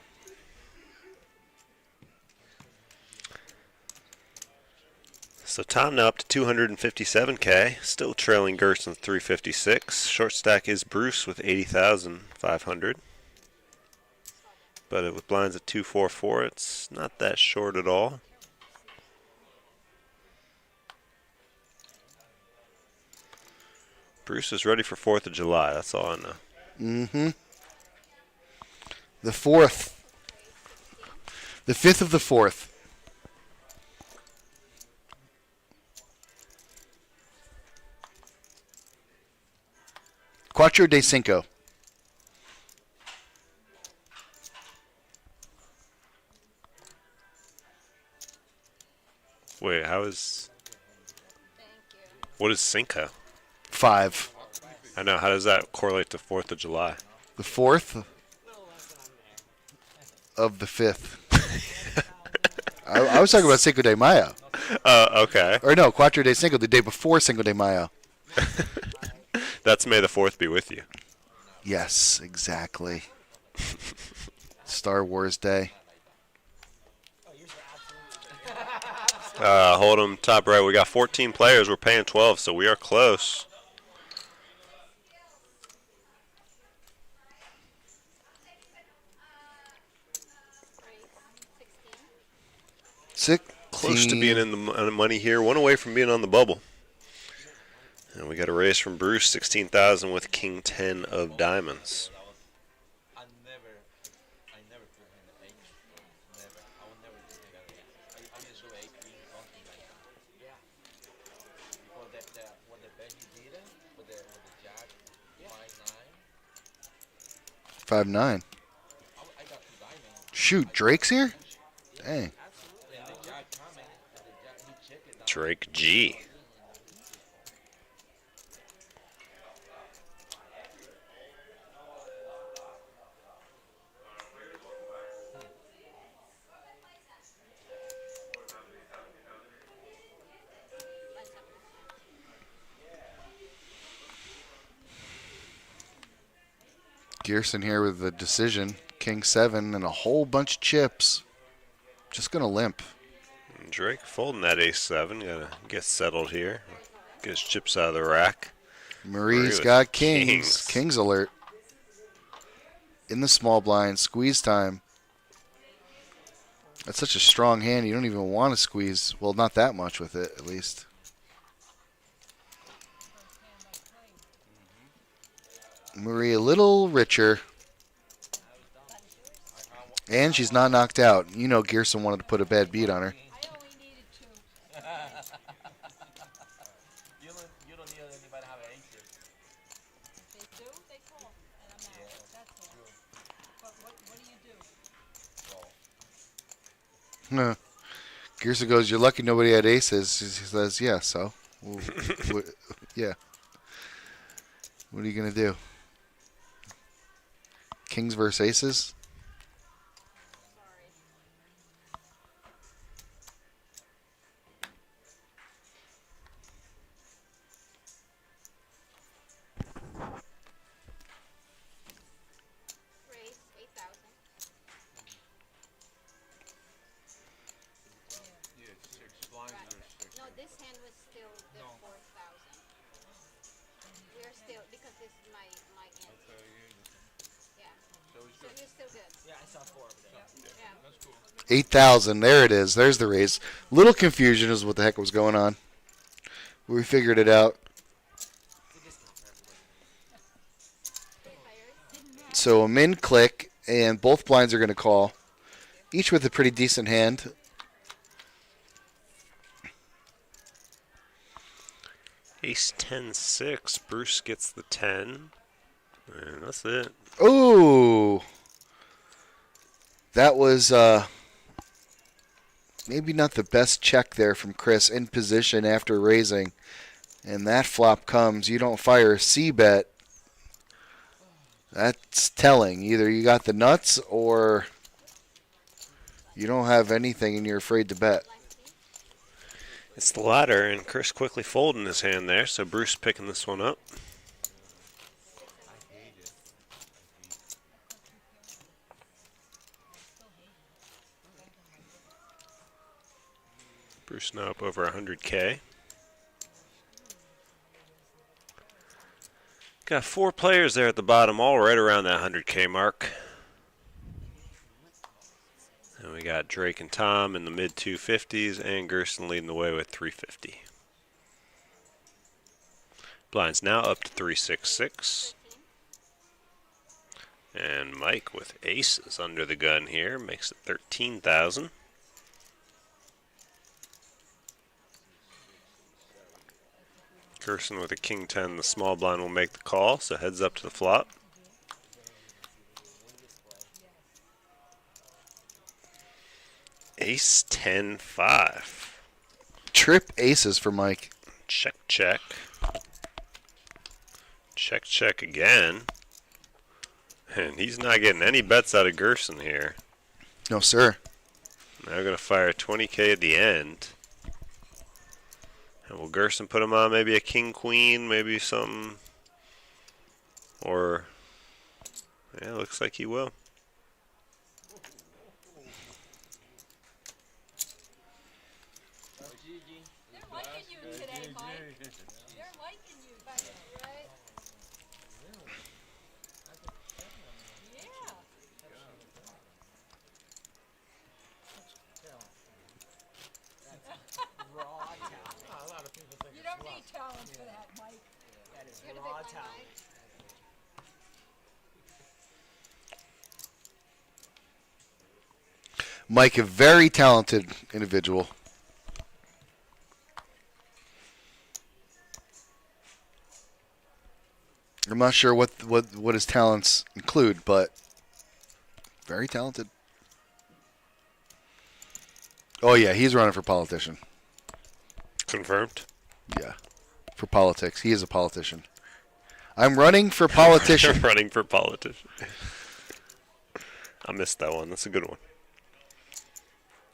So Tom now up to 257K, still trailing Gerson 356. Short stack is Bruce with 80,500. But with blinds at 244, it's not that short at all. Bruce is ready for 4th of July, that's all I know. Mm-hmm. The 4th. The 5th of the 4th. Cuatro de Cinco. Wait, how is... What is Cinco? 5. I know, how does that correlate to 4th of July? The 4th of the 5th. I was talking about Cinco de Mayo. Okay. Or no, Cuatro de Cinco, the day before Cinco de Mayo. That's May the 4th be with you. Yes, exactly. Star Wars Day. Hold 'em top right. We got 14 players. We're paying 12, so we are close. Close to being in the money here. One away from being on the bubble. And we got a raise from Bruce, 16,000 with King 10 of diamonds. I never put him in 8. Never. I will never do that again. I just show 8 queen something like that. Yeah. Because what the bet he did with the jack, 5-9. 5-9. I got 2 diamonds. Shoot, Drake's here? Dang. Absolutely. And the jack coming, and the jack, he checked it out. Drake G. Gerson here with the decision. King 7 and a whole bunch of chips. Just going to limp. Drake folding that ace-7. Gotta get settled here. Get his chips out of the rack. Marie's with got kings. Kings alert. In the small blind. Squeeze time. That's such a strong hand. You don't even want to squeeze. Well, not that much with it, at least. Marie a little richer. And she's not knocked out. You know Gerson wanted to put a bad beat on her. I only needed 2. You don't need anybody to have an ace. If they do, they call. And I'm out. That's all. But what do you do? Gerson goes, you're lucky nobody had aces. He says, yeah, so. Yeah. What are you going to do? Kings versus aces? Raise 8,000. Yeah, 6 blinds Right. or 6. No, this hand was still the 4,000. We are still, because this is my end. Yeah. So it's So good. you're still good. Yeah, I saw 4 over there. Yeah. That's cool. 8,000. There it is. There's the raise. Little confusion is what the heck was going on. We figured it out. So a min click, and both blinds are going to call. Each with a pretty decent hand. Ace-10-6. Bruce gets the 10. And that's it. Ooh. That was maybe not the best check there from Chris in position after raising. And that flop comes. You don't fire a C-bet. That's telling. Either you got the nuts or you don't have anything and you're afraid to bet. It's the latter, and Chris quickly folding his hand there, so Bruce picking this one up. Bruce now up over 100K. Got 4 players there at the bottom, all right around that 100K mark. And we got Drake and Tom in the mid 250s, and Gerson leading the way with 350. Blinds now up to 366. And Mike with aces under the gun here makes it 13,000. Gerson with a king 10, the small blind will make the call, so heads up to the flop. Ace 10-5. Trip aces for Mike. Check, check. Check, check again. And he's not getting any bets out of Gerson here. No, sir. Now we're going to fire 20K at the end. And will Gerson put him on maybe a king queen, maybe something? Or, yeah, looks like he will. They're liking you today, Mike. They're liking you, right? Yeah. Mike, a very talented individual. I'm not sure what his talents include, but very talented. Oh, yeah, he's running for politician. Confirmed. Yeah, for politics. He is a politician. I'm running for politician. Running for politician. I missed that one. That's a good one.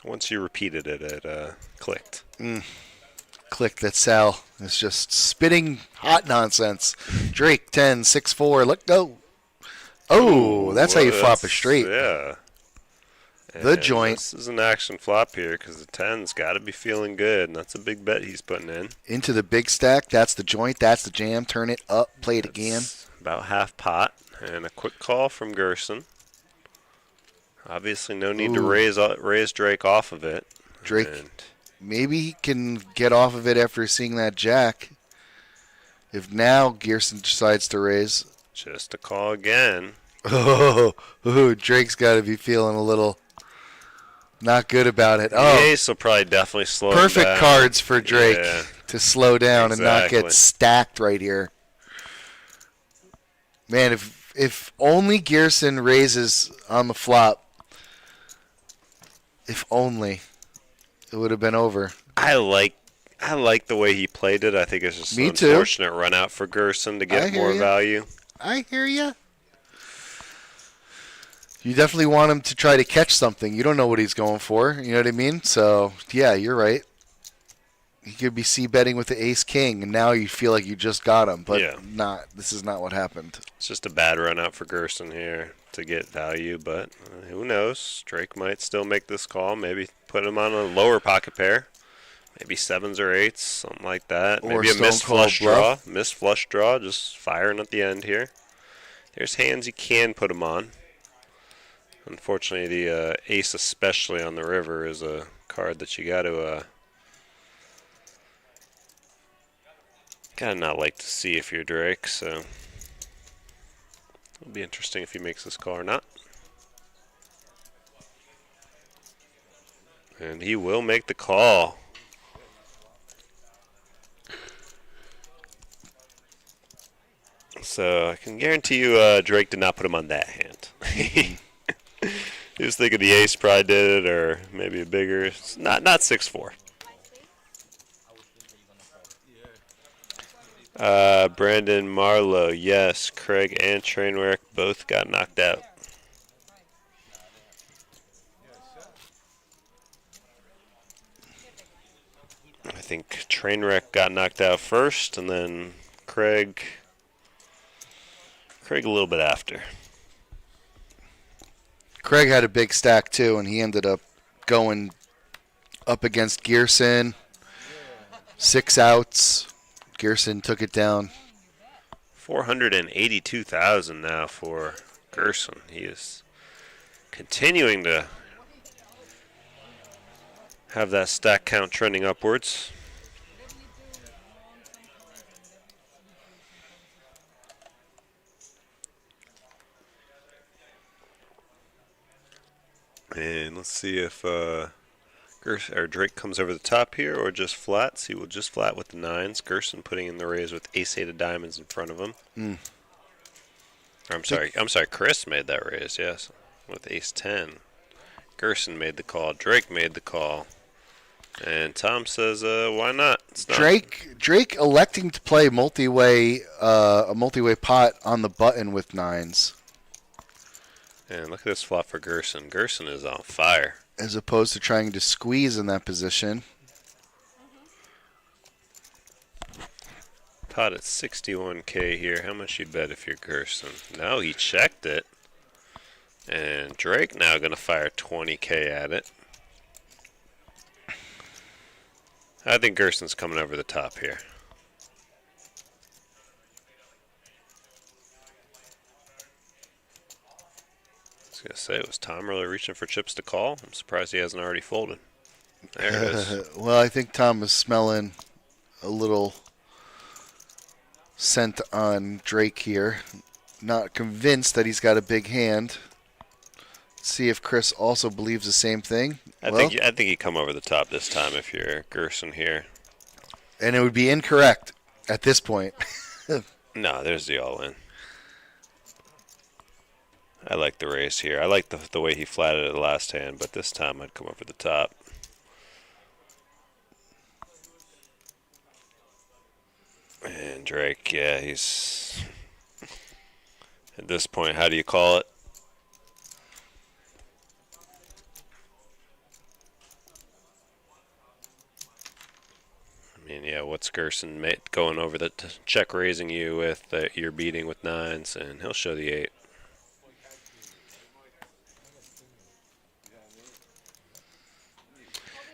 Once you repeated it, it clicked. Click that Sal is just spitting hot nonsense. Drake 10, 6-4. Let go. Oh, that's how you flop a straight. Yeah. The And joint. This is an action flop here because the 10's got to be feeling good, and that's a big bet he's putting in. Into the big stack. That's the joint. That's the jam. Turn it up. Play it again. About half pot. And a quick call from Gerson. Obviously, no need to raise Drake off of it. Drake, And maybe he can get off of it after seeing that jack. If now Gerson decides to raise. just a call again. Oh, Drake's got to be feeling a little not good about it. The Oh, ace will probably definitely slow him perfect down. cards for Drake Yeah. to slow down and not Exactly. get stacked right here. Man, if only Gerson raises on the flop, if only, it would have been over. I like the way he played it. I think it's just Me an too. unfortunate run out for Gerson to I get hear more ya. value. I hear ya. You definitely want him to try to catch something. You don't know what he's going for. You know what I mean? So, yeah, you're right. He could be c-betting with the ace-king, and now you feel like you just got him. But Yeah. this is not what happened. It's just a bad run out for Gerson here to get value, but who knows? Drake might still make this call. Maybe put him on a lower pocket pair. Maybe 7s or 8s, something like that. Or Maybe a stone missed cold flush draw. bluff. Missed flush draw, just firing at the end here. There's hands you can put him on. Unfortunately, the ace, especially on the river, is a card that you gotta not like to see if you're Drake. So it'll be interesting if he makes this call or not. And he will make the call. So I can guarantee you Drake did not put him on that hand. He was thinking the ace probably did it, or maybe a bigger. Not 6-4. Brandon Marlowe, yes. Craig and Trainwreck both got knocked out. I think Trainwreck got knocked out first, and then Craig a little bit after. Craig had a big stack, too, and he ended up going up against Gerson. 6 outs. Gerson took it down. 482,000 now for Gerson. He is continuing to have that stack count trending upwards. And let's see if Gerson or Drake comes over the top here or just flats. He will just flat with the 9s. Gerson putting in the raise with ace-8 of diamonds in front of him. I'm sorry. Chris made that raise, yes, with ace-10. Gerson made the call. Drake made the call. And Tom says, why not? It's not Drake electing to play a multi-way pot on the button with 9s. And look at this flop for Gerson. Gerson is on fire. As opposed to trying to squeeze in that position. Pot at 61K here. How much you bet if you're Gerson? No, he checked it. And Drake now going to fire 20K at it. I think Gerson's coming over the top here. I was going to say, was Tom really reaching for chips to call? I'm surprised he hasn't already folded. There it is. Well, I think Tom is smelling a little scent on Drake here. Not convinced that he's got a big hand. See if Chris also believes the same thing. I think you come over the top this time if you're Gerson here. And it would be incorrect at this point. No, there's the all-in. I like the race here. I like the way he flatted it the last hand, but this time I'd come over the top. And Drake, yeah, he's... At this point, how do you call it? I mean, yeah, what's Gerson going over the check raising you with that you're beating with 9s, and he'll show the 8.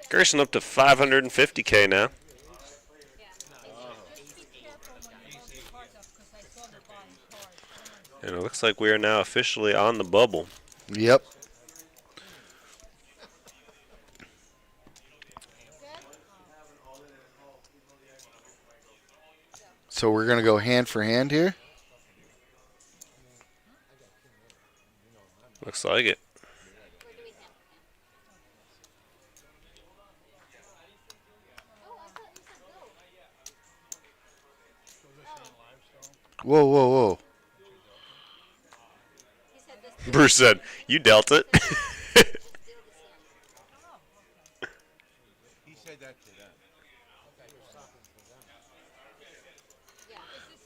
Gerson up to 550K now. And it looks like we are now officially on the bubble. Yep. So we're going to go hand for hand here? Looks like it. Whoa, whoa, whoa. Bruce said, "You dealt it." He said that to them.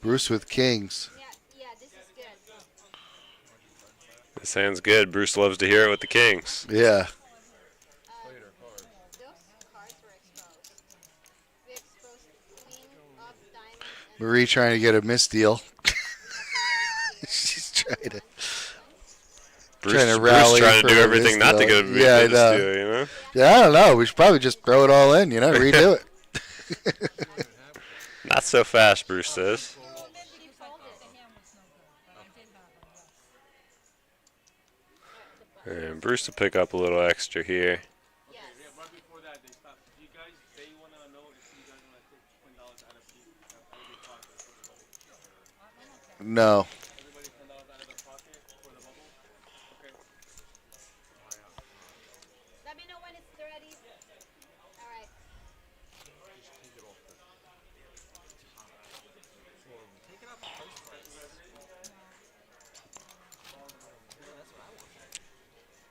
Bruce with kings. Yeah, this is good. This hand's good. Bruce loves to hear it with the kings. Yeah. Those cards were exposed. We exposed queen of diamonds and Marie trying to get a misdeal. She's trying to... Bruce trying to Bruce rally trying for to do a everything not to misdeal. get a Yeah, I misdeal, know. you know? Yeah, I don't know. We should probably just throw it all in, redo it. Not so fast, Bruce says. And Bruce will pick up a little extra here. yes. Right before that, they stopped. Do you guys, they want to know if you guys want to take $20 out of the No. everybody $10 out of their pocket for the bubble? Okay. Let me know when it's ready. All right.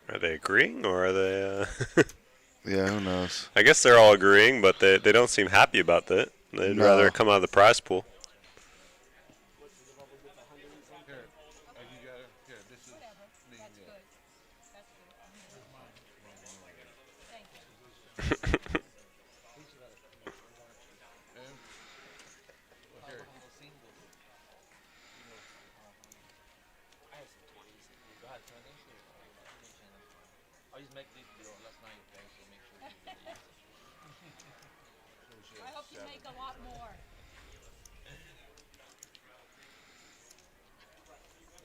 Are they agreeing or are they... Yeah, who knows? I guess they're all agreeing, but they don't seem happy about that. They'd No. rather come out of the prize pool. This is me and you. I just make this deal last night, okay, so make sure you get it. I hope you make a lot more.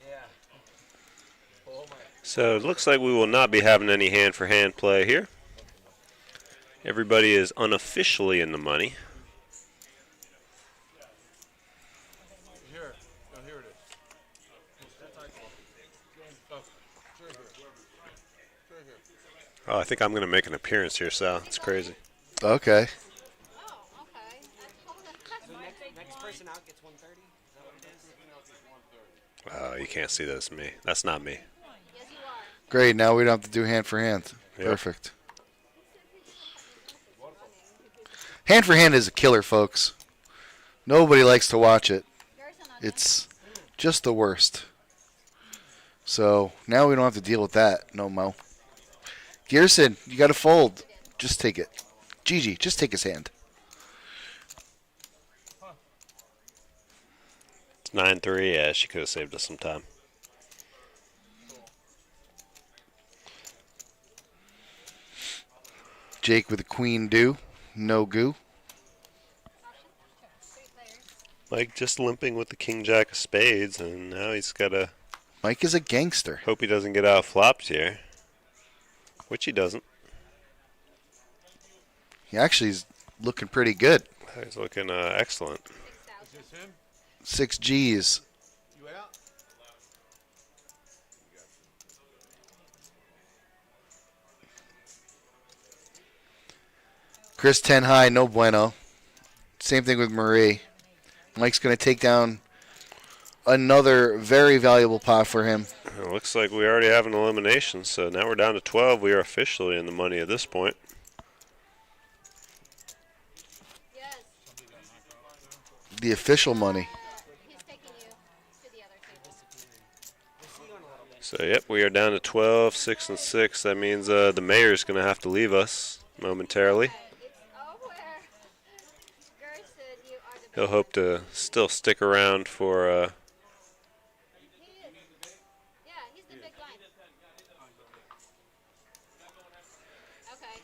Yeah. Oh my. So it looks like we will not be having any hand-for-hand play here. Everybody is unofficially in the money. Here. No, here it is. Oh, I think I'm going to make an appearance here, Sal. It's crazy. Okay. Oh, okay. Hold on. So next person out gets 130. Is that what it is? Oh, you can't see that as me. That's not me. Yes, you are. Great. Now we don't have to do hand for hand. Yep. Perfect. Hand for hand is a killer, folks. Nobody likes to watch it. Gerson on It's just the worst. So now we don't have to deal with that no mo. Gerson, you got to fold. Just take it. Gigi, just take his hand. It's 9-3. Yeah, she could have saved us some time. Jake with a queen do. No goo. 3 players. Mike just limping with the king-jack of spades, and now he's got to Mike is a gangster. hope he doesn't get out flopped here, which he doesn't. He actually is looking pretty good. He's looking excellent. 6,000. Is this him? 6 G's. You out? Chris 10 high, no bueno. Same thing with Marie. Mike's going to take down another very valuable pot for him. It looks like we already have an elimination, so now we're down to 12. We are officially in the money at this point. Yes. The official money. He's taking you to the other table. We'll see you in a little bit. So, yep, we are down to 12, 6 and 6. That means the mayor's going to have to leave us momentarily. It's over. Gerson, you are the He'll hope to still stick around for He is. Yeah, he's the big blind. Okay.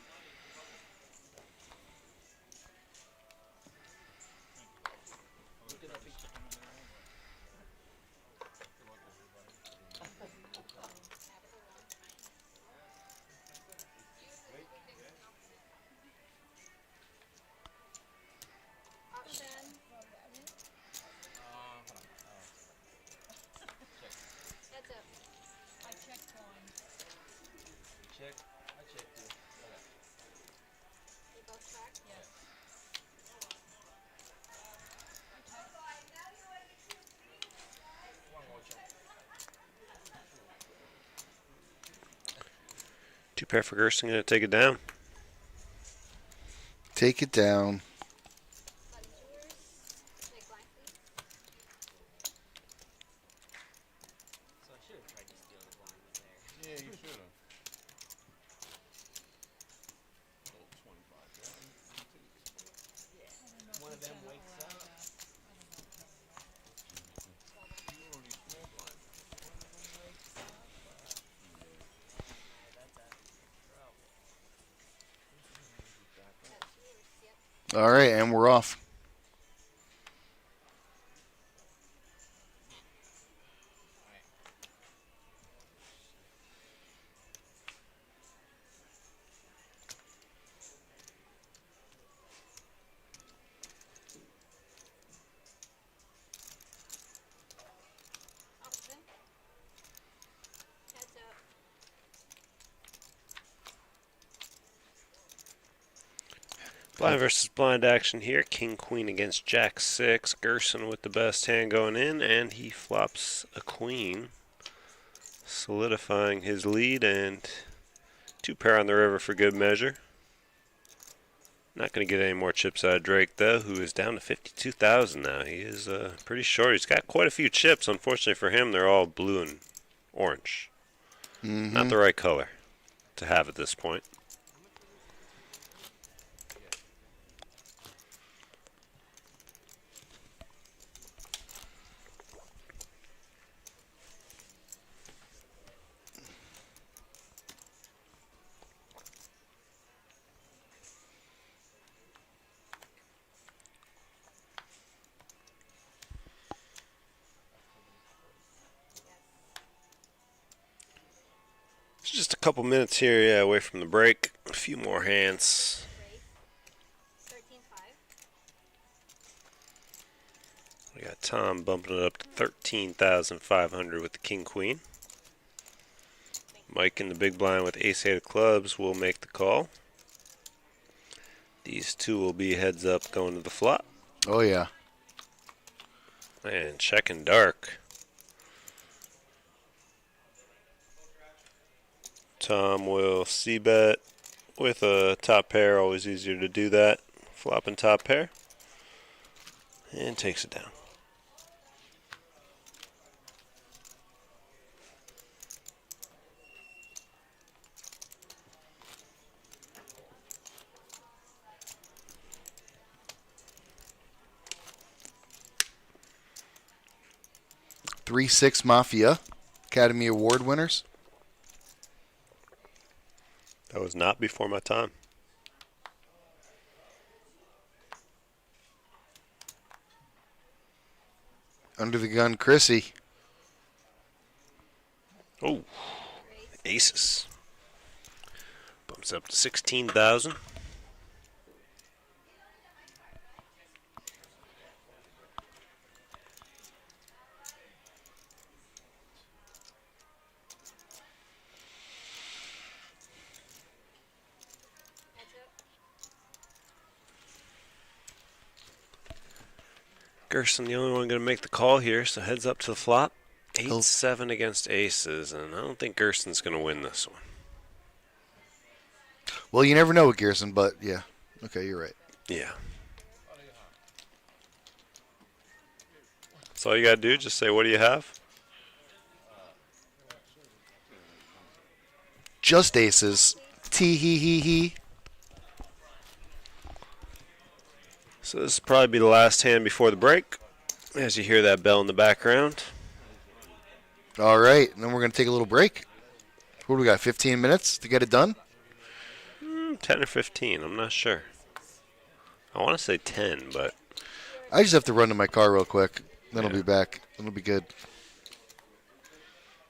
Option. Heads up. I checked one. Check. I checked too. Okay. You both track? Yes. One more check. two pair for Gerson. Going to take it down. Take it down. Button's yours. Big blind, please. So I should have tried to steal the blind there. Yeah, you should have. One of them wakes up. That's yours. Yep. All right, and we're off. Option. Heads up. Blind versus blind action here. King Queen against Jack 6. Gerson with the best hand going in, and he flops a queen, solidifying his lead, and two pair on the river for good measure. Not going to get any more chips out of Drake, though, who is down to 52,000 now. He is pretty short. He's got quite a few chips. Unfortunately for him, they're all blue and orange. Not the right color to have at this point. Just a couple minutes here, yeah, away from the break. A few more hands. Raise. 13-5. We got Tom bumping it up to 13,500 with the King Queen. Mike in the big blind with Ace-8 of clubs will make the call. These two will be heads up going to the flop. Oh, yeah. And checking dark. Tom will c-bet with a top pair, always easier to do that. Flopping top pair. And takes it down. Three 6 Mafia Academy Award winners. That was not before my time. Under the gun, Chrissy. Oh, aces. Bumps up to 16,000. Heads up. Gerson, the only one going to make the call here, so heads up to the flop. 8-7 against aces, and I don't think Gerson's going to win this one. Well, you never know with Gerson, but yeah. Okay, you're right. Yeah. That's all you got to do. Just say, what do you have? Just aces. Tee-hee-hee-hee. So this will probably be the last hand before the break, as you hear that bell in the background. All right, and then we're going to take a little break. What do we got, 15 minutes to get it done? 10 or 15, I'm not sure. I want to say 10, but... I just have to run to my car real quick. Then I'll be back. Then it'll be good.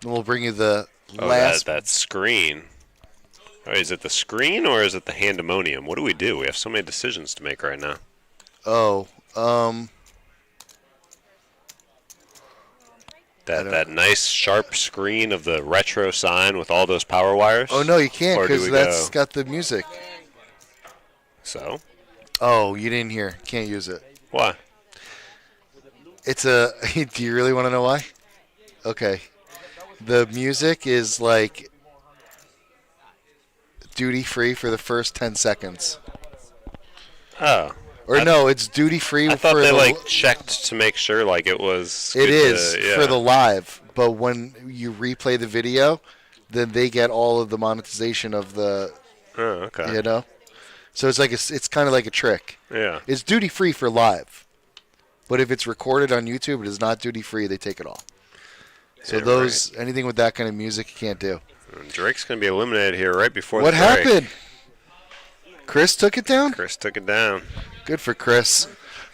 Then we'll bring you the last... that screen. Oh, is it the screen or is it the handemonium? What do? We have so many decisions to make right now. Oh, That nice sharp screen of the retro sign with all those power wires? Oh, no, you can't Or do because we that's go- got the music. So? Oh, you didn't hear. Can't use it. Why? It's a... Do you really want to know why? Okay. The music is like duty-free for the first 10 seconds. Oh. Or no, it's duty-free I for thought they the... checked to make sure it was. It good is to- yeah. for the live, but when you replay the video, then they get all of the monetization of the... Oh, okay. You know? So it's like it's kind of like a trick. Yeah. It's duty-free for live. But if it's recorded on YouTube, it is not duty-free. They take it off. So Yeah, anything with that kind of music, you can't do. And Drake's going to be eliminated here right before What the break. happened? Chris took it down? Chris took it down. Good for Chris.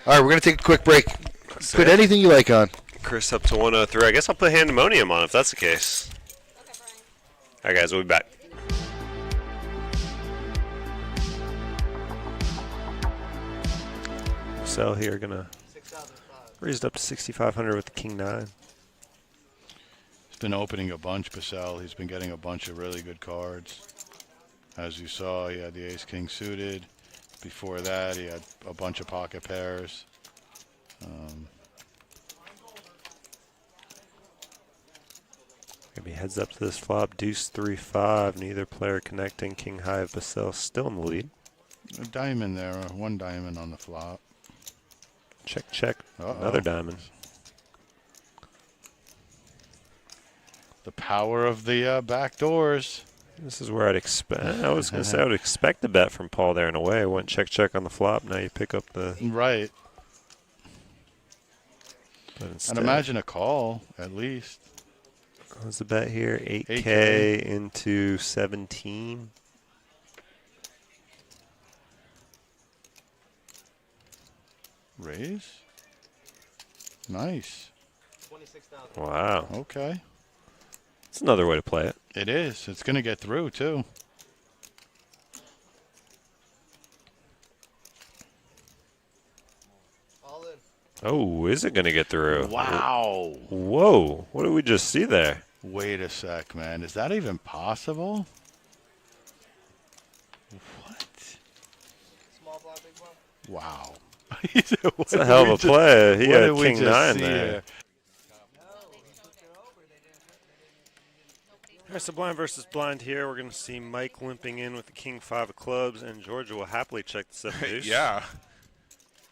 All right, we're going to take a quick break. That's Put it. anything you like on. Chris up to 103. I guess I'll put handemonium on if that's the case. All right, guys, we'll be back. Sell here, gonna raise it up to 6,500 with the king 9. He's been opening a bunch, Purcell. He's been getting a bunch of really good cards. As you saw, he had the ace-king suited. Before that, he had a bunch of pocket pairs. Maybe heads up to this flop. Deuce 3-5. Neither player connecting. King high of Basel still in the lead. A diamond there, one diamond on the flop. Check, check. Uh-oh. Another diamond. The power of the back doors. This is where I'd expect. I was going to say I would expect a bet from Paul there in a way. I went check, check on the flop. Now you pick up the. Right. But instead, And imagine a call, at least. What's the bet here? 8K, 8K. into 17. Raise. Nice. 26,000. Wow. Okay. That's another way to play it. It is. It's going to get through, too. All in. Oh, is it going to get through? Wow. Whoa. What did we just see there? Wait a sec, man. Is that even possible? What? Small blind, big blind. Wow. It's a hell of a play. He what had did we king just 9 see there. here? All right, so blind versus blind here. We're going to see Mike limping in with the king 5 of clubs, and Georgia will happily check the 7 deuce. Yeah.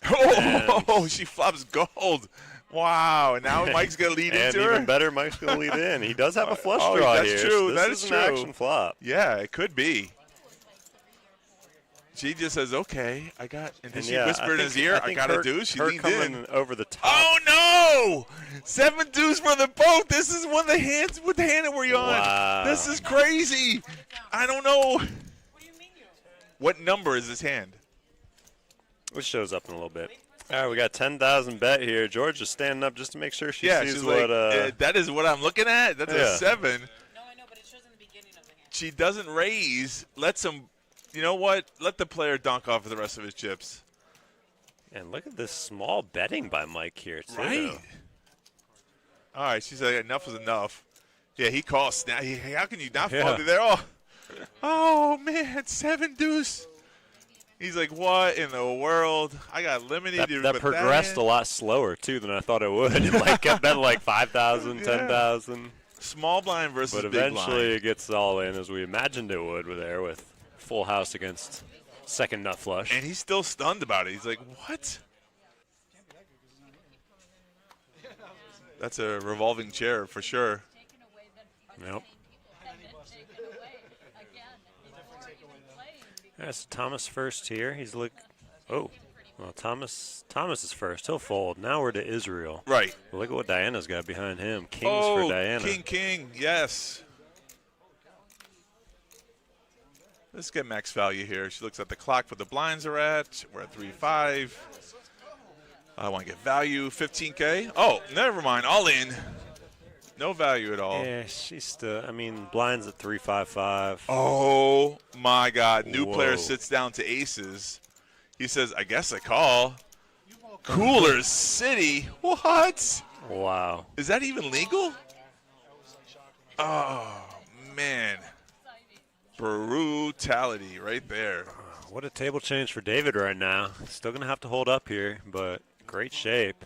Oh, she flops gold. Wow. And now Mike's going to lead And into her? even better, Mike's going to lead in. He does have a flush Oh, draw that's here. true. So this That is is an true. action flop. Yeah, it could be. She just says, okay, I got, and then And she yeah, whispered in his ear, I got her, a deuce. She her leaned coming in. over the top. Oh, no! 7 deuce for the both. This is one of the hands. What hand were you on? Wow. This is crazy. I don't know. What number is this hand? Which shows up in a little bit. All right, we got 10,000 bet here. Georgia's standing up just to make sure she sees she's what. like, that is what I'm looking at. That's Yeah. a 7. No, I know, but it shows in the beginning of the hand. She doesn't raise. Lets him. You know what? Let the player dunk off of the rest of his chips. And look at this small betting by Mike here, too. Right. All right. She's like, enough is enough. Yeah, he calls. Now, how can you not fall through there? Oh, man, 7 deuce. He's like, what in the world? I got eliminated. That progressed a lot slower, too, than I thought it would. It like kept been like 5,000, 10,000. Small blind versus But big eventually blind. it gets all in as we imagined it would with full house against second nut flush. And he's still stunned about it. He's like, what? That's a revolving chair for sure. Yep. That's Thomas first here. He's well, Thomas is first. He'll fold. Now we're to Israel. Right. Well, look at what Diana's got behind him. Kings for Diana. King, yes. Let's get max value here. She looks at the clock where the blinds are at. We're at 3-5. I want to get value, 15K. Oh, never mind. All in. No value at all. Yeah, she's still, blinds at 3-5-5. Oh, my God. New Whoa. player sits down to aces. He says, I guess I call. Cooler City. What? Wow. Is that even legal? Oh, man. Brutality right there. What a table change for David right now. Still going to have to hold up here, but great shape.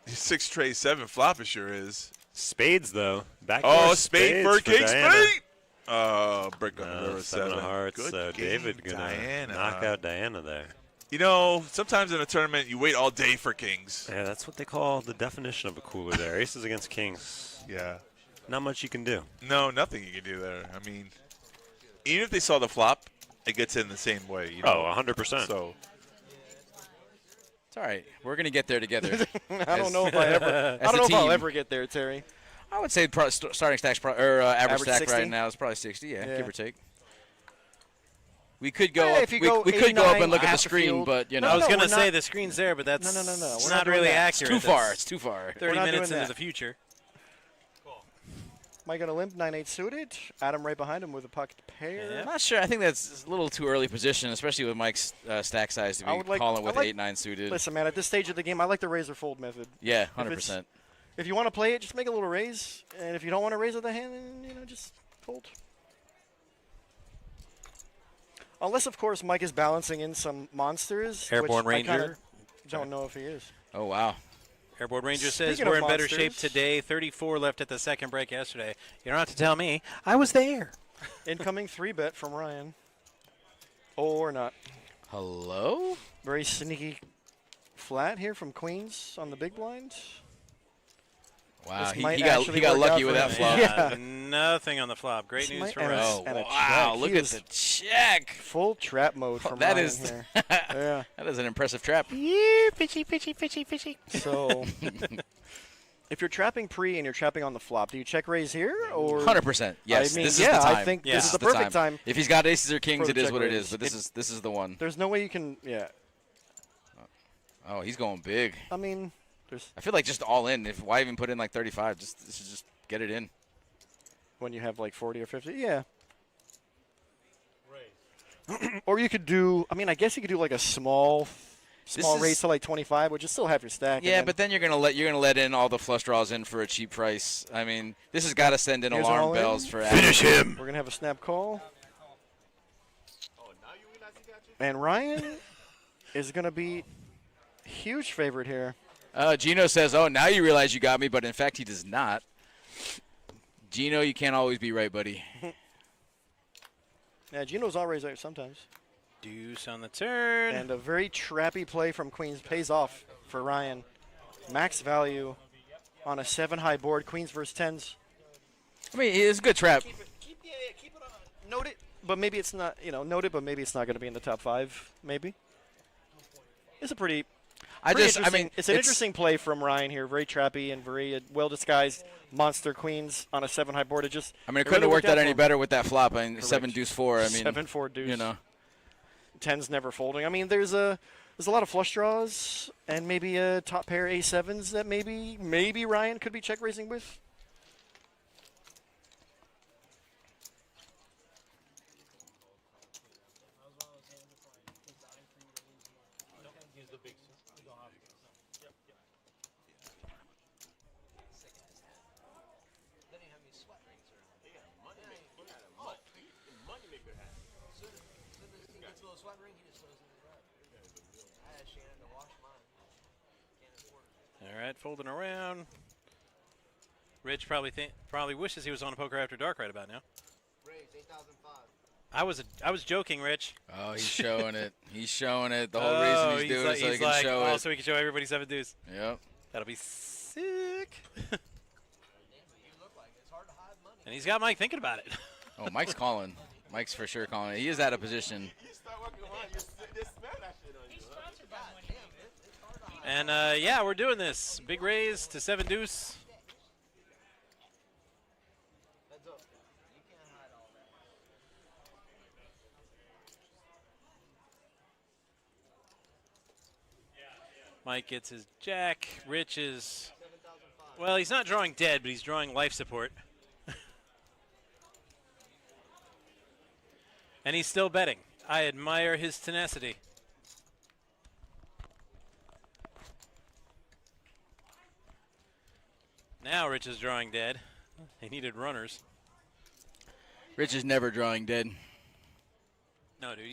6 tray 7 flop it sure is. Spades, though. Oh, spade for king Diana. spade. Brick on the river 7 of 7. hearts. Good So game, David going to Diana. knock out Diana there. You know, sometimes in a tournament you wait all day for kings. Yeah, that's what they call the definition of a cooler there. Aces against kings. Yeah. Not much you can do. No, nothing you can do there. I mean, even if they saw the flop, it gets in the same way. You know? Oh, 100%. So it's all right. We're gonna get there together. I don't know if I ever. I don't know if I'll ever get there, Terry. I would say starting stacks average stack 60? right now is probably 60. Yeah, give or take. We could go. Hey, up, we could go up and look at the screen, field. but you know. I was going to say the screen's there, but that's No. it's We're not not doing really that. accurate. It's too far. That's It's too far. 30 not minutes doing into that. the future. Am I going to limp 9-8 suited? Adam right behind him with a pocket pair. I'm not sure. I think that's a little too early position, especially with Mike's stack size to I be would like- calling with I like- 8-9 suited. Listen, man, at this stage of the game, I like the raise or fold method. Yeah, If 100%. If you want to play it, just make a little raise, and if you don't want to raise with the hand, then just fold. Unless, of course, Mike is balancing in some monsters. Airborne which I kinda Ranger. don't know if he is. Oh wow. Airborne Ranger says Speaking we're of in better shape monsters- today. 34 left at the second break yesterday. You don't have to tell me. I was there. Incoming 3-bet from Ryan. Or not. Hello? Very sneaky flat here from Queens on the big blind. Wow, This he might got actually lucky work out with for that him. flop. Yeah, nothing on the flop. Great This news might- for and a- Ryan. and a wow, check. look He at is the check. Full trap mode from That Ryan is here. Yeah. That is an impressive trap. Fishy. So, if you're trapping pre and you're trapping on the flop, do you check raise here or 100%? Yes, I mean, this yeah, is the time. I think Yeah. this is the the perfect time. If he's got aces or kings, for it the is check what it raise. is. But this is the one. There's no way you can. Yeah, Oh, he's going big. I mean, there's I feel like just all in. Why even put in like 35? Just get it in. when you have like 40 or 50. Yeah. Or you could do. I mean, I guess you could do like a small is- raise to like 25, which is still half your stack. Yeah, and but then you're gonna let in all the flush draws in for a cheap price. I mean, this has got to send in Here's alarm all in. bells for Finish him. we're gonna have a snap call. And Ryan is gonna be huge favorite here. Gino says, "Oh, now you realize you got me," but in fact, he does not. Gino, you can't always be right, buddy. Yeah, Gino's always right sometimes. Deuce on the turn. And a very trappy play from Queens pays off for Ryan. Max value on a 7-high board. Queens versus 10s. I mean, it's a good trap. Keep it on. Note it, but maybe it's not. Note it, but maybe it's not going to be in the top 5. Maybe. It's a pretty. It's an interesting play from Ryan here. Very trappy and very well disguised monster queens on a 7-high board. It couldn't have worked out any for him. better with that flop. I mean, Correct. 7 deuce 4. I mean, 7-4 deuce. You know, 10s never folding. I mean, there's a lot of flush draws and maybe a top pair A7s that maybe Ryan could be check raising with. All right, folding around. Rich probably wishes he was on Poker After Dark right about now. I was joking, Rich. Oh, he's showing it. He's showing it. The whole reason he's doing it so he can show it. So he can show everybody 7 deuce. Yep. That'll be sick. And he's got Mike thinking about it. Oh, Mike's calling. Mike's for sure calling. He is out of position. And yeah, we're doing this. Big raise to 7 deuce. Mike gets his jack. Rich is, well, he's not drawing dead, but he's drawing life support. And he's still betting. I admire his tenacity. Now Rich is drawing dead. He needed runners. Rich is never drawing dead. No, dude,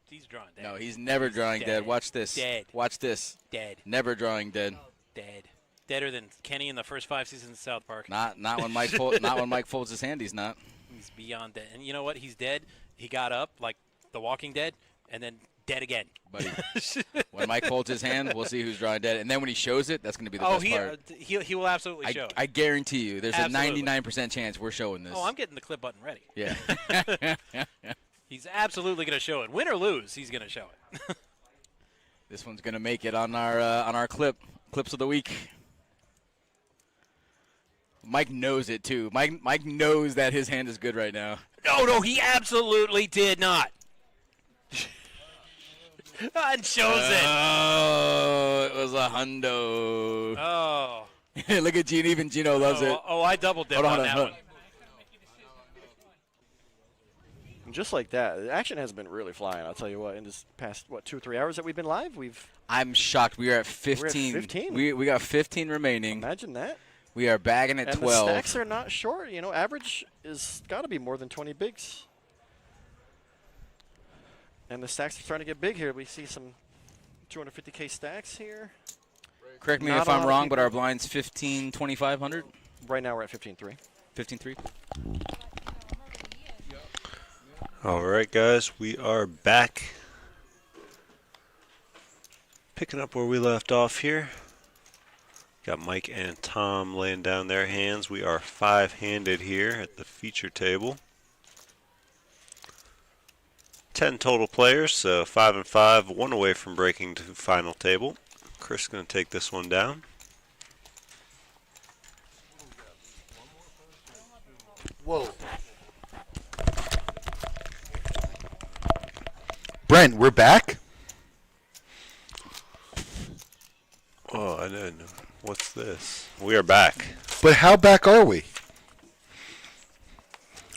he's drawing dead. No, he's never drawing dead. Watch this. Dead. Watch this. Dead. Never drawing dead. Dead. Deader than Kenny in the first 5 seasons of South Park. Not when Mike not when Mike folds his hand. He's not. He's beyond dead. And you know what? He's dead. He got up like The Walking Dead, and then dead again. Buddy, when Mike folds his hand, we'll see who's drawing dead. And then when he shows it, that's going to be the best part. He will absolutely show it. I guarantee you, there's Absolutely. a 99% chance we're showing this. Oh, I'm getting the clip button ready. Yeah. He's absolutely going to show it. Win or lose, he's going to show it. This one's going to make it on our clips of the week. Mike knows it too. Mike knows that his hand is good right now. No, he absolutely did not. And shows it. Oh, it was a hundo. Oh. Look at Gene. Even Gino loves it. Oh, I double dip on that one. And just like that, the action has been really flying. I'll tell you what. In this past 2 or 3 hours that we've been live, I'm shocked. We are at 15. We're at 15. We got 15 remaining. Imagine that. We are bagging at 12. And the stacks are not short. You know, average is got to be more than 20 bigs. And the stacks are starting to get big here. We see some 250K stacks here. Correct me if I'm wrong, but our blind's 15, 2,500? Right now we're at 15.3. 15.3? All right, guys, we are back. Picking up where we left off here. Got Mike and Tom laying down their hands. We are 5-handed here at the feature table. 10 total players, so 5 and 5, 1 away from breaking to final table. Chris is going to take this one down. Whoa. Brent, we're back? Oh, I didn't know. What's this? We are back. But how back are we?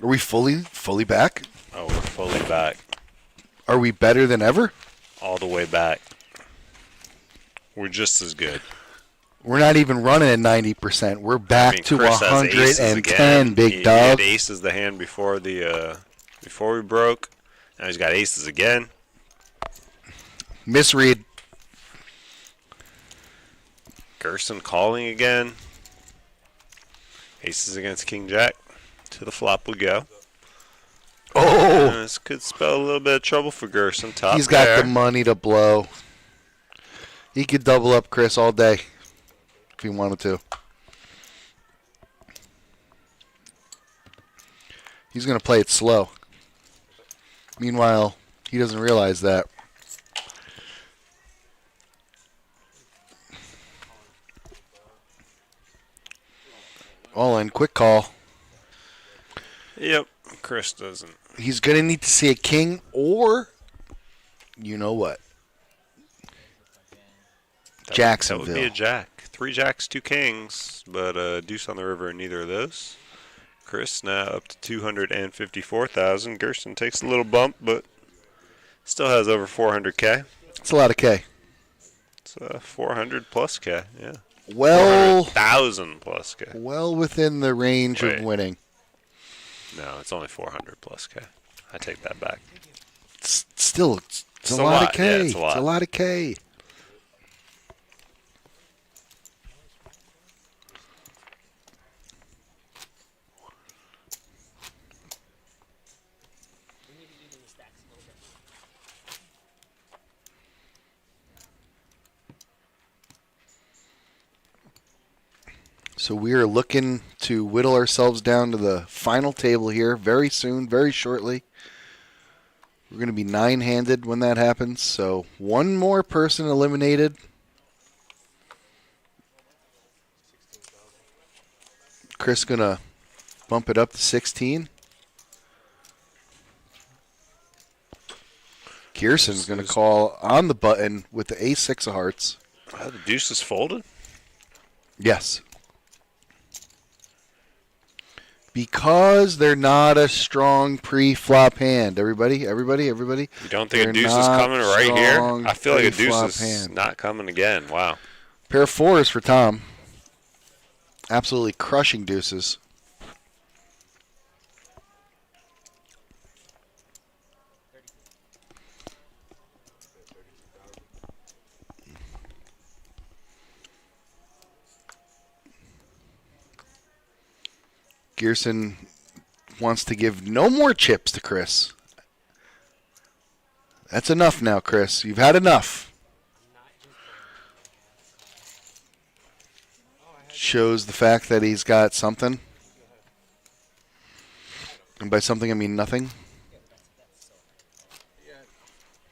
Are we fully back? Oh, we're fully back. Are we better than ever? All the way back. We're just as good. We're not even running at 90%. We're back to Chris has aces 110, again. big He dog. had aces the hand before before we broke. Now he's got aces again. Misread. Gerson calling again. Aces against King Jack. To the flop we go. Oh! This could spell a little bit of trouble for Gerson. Top He's got pair. the money to blow. He could double up Chris all day if he wanted to. He's going to play it slow. Meanwhile, he doesn't realize that. All in, quick call. Yep, Chris doesn't. He's going to need to see a king or, you know what, Jacksonville. That would be a jack. 3 jacks, 2 kings, but deuce on the river in neither of those. Chris now up to 254,000. Gerson takes a little bump, but still has over 400K. It's a lot of K. It's 400 plus K, yeah. Well, 400,000 plus K. Well within the range of winning. No, it's only 400 plus K. I take that back. Still, it's a It's lot of Yeah, K. it's a lot. It's a lot of K. So we are looking to whittle ourselves down to the final table here very soon, very shortly. We're going to be 9-handed when that happens, so one more person eliminated. Chris going to bump it up to 16. Gerson's going to call on the button with the ace-6 of hearts. The deuce is folded? Yes. Because they're not a strong pre-flop hand. Everybody? You don't think a deuce is coming right here? I feel like a deuce is not coming again. Wow. Pair of fours for Tom. Absolutely crushing deuces. Gerson wants to give no more chips to Chris. That's enough now, Chris. You've had enough. Shows the fact that he's got something. And by something, I mean nothing.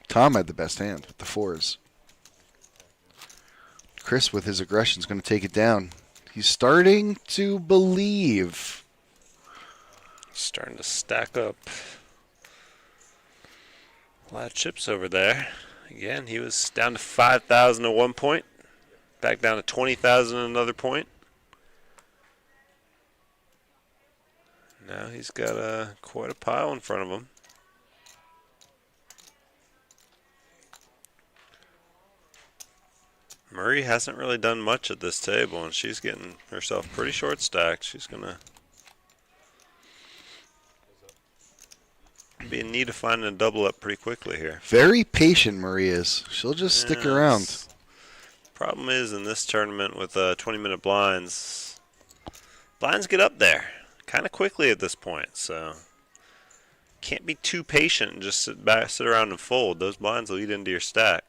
Tom had the best hand with the fours. Chris, with his aggression, is going to take it down. He's starting to believe. Starting to stack up a lot of chips over there. Again, he was down to 5,000 at one point. Back down to 20,000 at another point. Now he's got quite a pile in front of him. Marie hasn't really done much at this table, and she's getting herself pretty short stacked. She's going to be in need of finding a double up pretty quickly here. Very patient, Marie is. She'll just stick around. Problem is, in this tournament with 20-minute blinds, blinds get up there kind of quickly at this point, so can't be too patient and just sit around and fold. Those blinds will eat into your stack.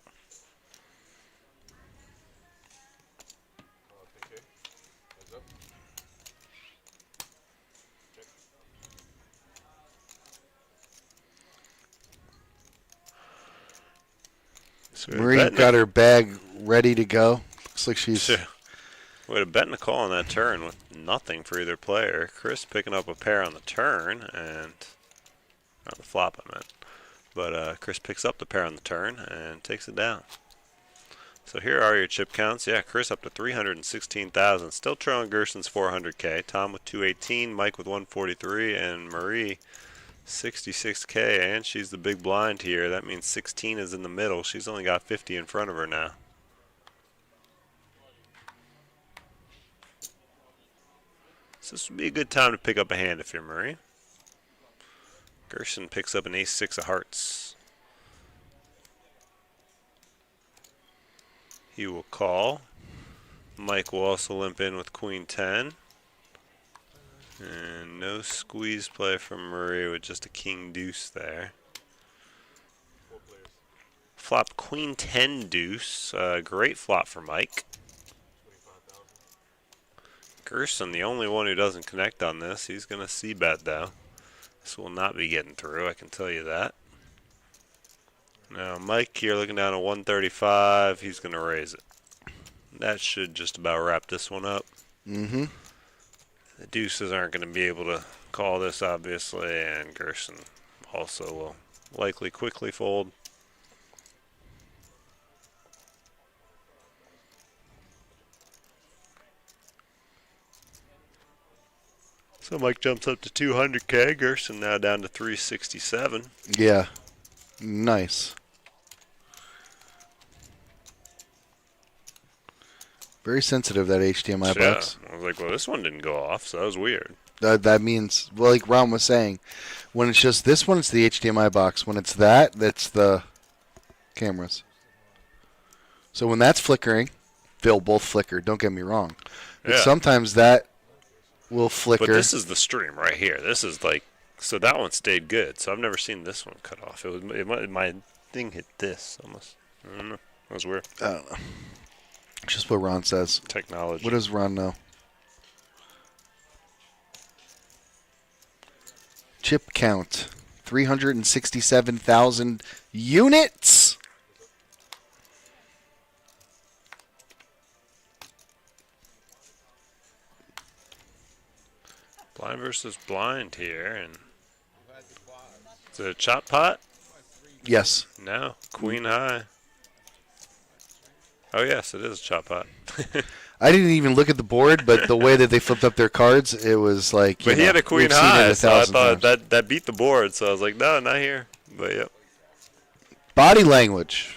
So Marie got her bag ready to go. Looks like she's... We had a bet and a call on that turn with nothing for either player. Chris picking up a pair on the turn, and... Not the flop, I meant. But Chris picks up the pair on the turn and takes it down. So here are your chip counts. Yeah, Chris up to 316,000. Still trailing Gerson's 400K. Tom with 218, Mike with 143, and Marie 66K, and she's the big blind here. That means 16 is in the middle. She's only got 50 in front of her now. So this would be a good time to pick up a hand if you're Marie. Gerson picks up an ace-6 of hearts. He will call. Mike will also limp in with queen-10. And no squeeze play from Marie with just a king-deuce there. Flop queen-10 deuce. Great flop for Mike. Gerson, the only one who doesn't connect on this. He's going to c-bet, though. This will not be getting through, I can tell you that. Now, Mike here looking down at 135. He's going to raise it. That should just about wrap this one up. Mm-hmm. The deuces aren't going to be able to call this, obviously, and Gerson also will likely quickly fold. So Mike jumps up to 200K. Gerson now down to 367. Yeah. Nice. Very sensitive, that HDMI box. I was like, well, this one didn't go off, so that was weird. That means, well, like Ron was saying, when it's just this one, it's the HDMI box. When it's that, that's the cameras. So when that's flickering, they'll both flicker. Don't get me wrong. But sometimes that will flicker. But this is the stream right here. This is like, so that one stayed good. So I've never seen this one cut off. My thing hit this almost. I don't know. That was weird. I don't know. Just what Ron says. Technology. What does Ron know? Chip count, 367,000 units. Blind versus blind here, and is it a chop pot? Yes. No, queen high. Oh yes, it is a chop pot. I didn't even look at the board, but the way that they flipped up their cards, it was like. But he had a queen high, so I thought that beat the board. So I was like, no, not here. But yep. Body language.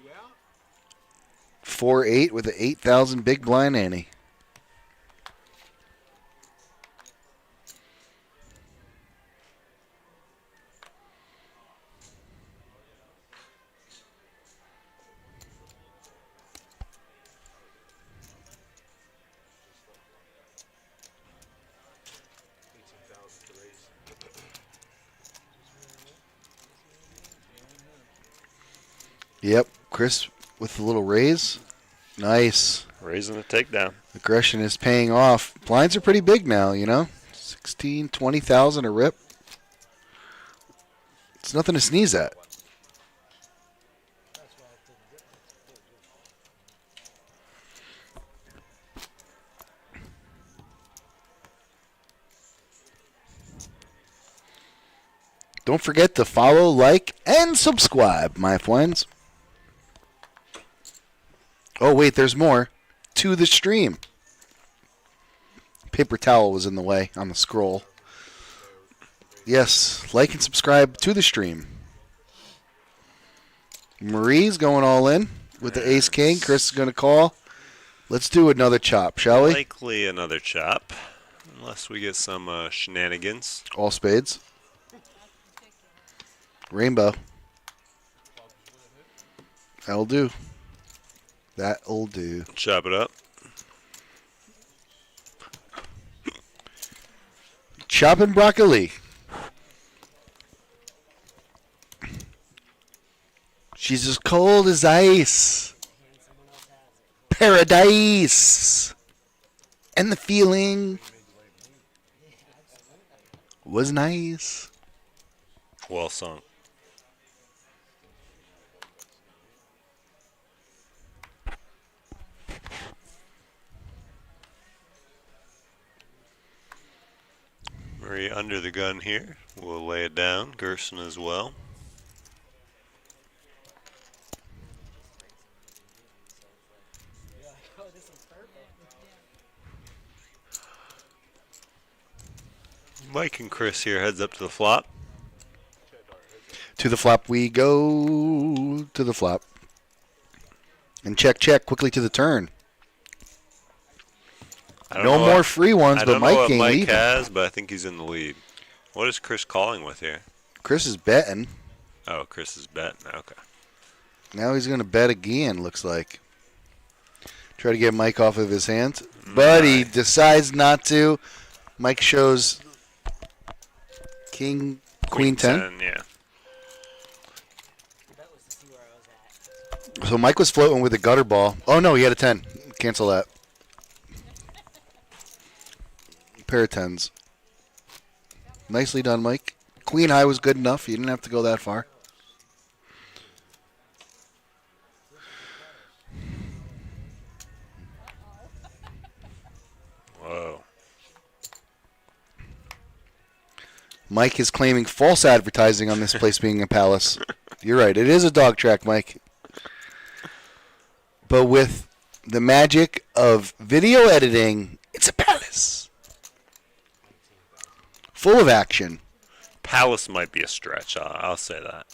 You out? 4-8 with an 8,000 big blind ante. Yep, Chris with the little raise. Nice. Raising the takedown. Aggression is paying off. Blinds are pretty big now, you know. 16, 20,000 a rip. It's nothing to sneeze at. Don't forget to follow, like, and subscribe, my friends. Oh, wait, there's more to the stream. Paper towel was in the way on the scroll. Yes, like and subscribe to the stream. Marie's going all in with the ace king. Chris is going to call. Let's do another chop, shall we? Likely another chop, unless we get some shenanigans. All spades. Rainbow. That'll do. That'll do. Chop it up. Chopping broccoli. She's as cold as ice. Paradise. And the feeling was nice. Well sung. Marie under the gun here. We'll lay it down. Gerson as well. Mike and Chris here heads up to the flop. To the flop we go. To the flop. And check, check. Quickly to the turn. No more free ones, but Mike ain't leaving. I don't know what Mike has, but I think he's in the lead. What is Chris calling with here? Chris is betting. Oh, Chris is betting. Okay. Now he's going to bet again, looks like. Try to get Mike off of his hands. But he decides not to. Mike shows King, Queen 10. Yeah. So Mike was floating with a gutter ball. Oh, no, he had a 10. Cancel that. Pair of 10s. Nicely done, Mike. Queen high was good enough. You didn't have to go that far. Whoa. Mike is claiming false advertising on this place being a palace. You're right. It is a dog track, Mike. But with the magic of video editing, it's a palace. Full of action. Palace might be a stretch. I'll say that.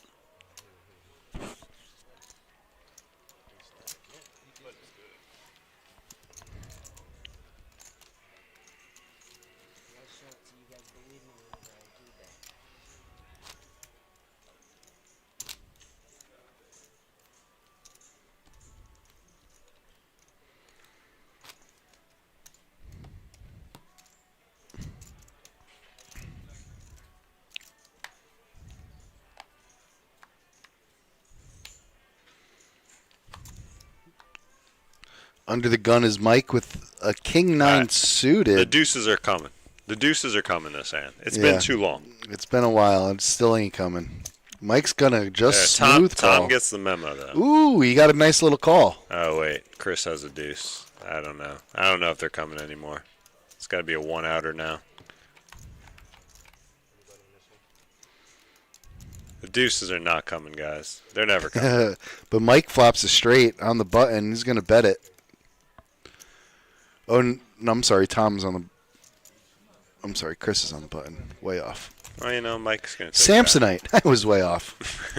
Under the gun is Mike with a king nine suited. The deuces are coming. The deuces are coming this hand. It's been too long. It's been a while. It still ain't coming. Mike's gonna just smooth call. Tom gets the memo though. Ooh, he got a nice little call. Oh wait, Chris has a deuce. I don't know. I don't know if they're coming anymore. It's got to be a one-outer now. The deuces are not coming, guys. They're never coming. But Mike flops a straight on the button. He's gonna bet it. Oh, no, I'm sorry. Tom's on the. I'm sorry. Chris is on the button. Way off. Well, you know, Mike's going to take Samsonite. I was way off.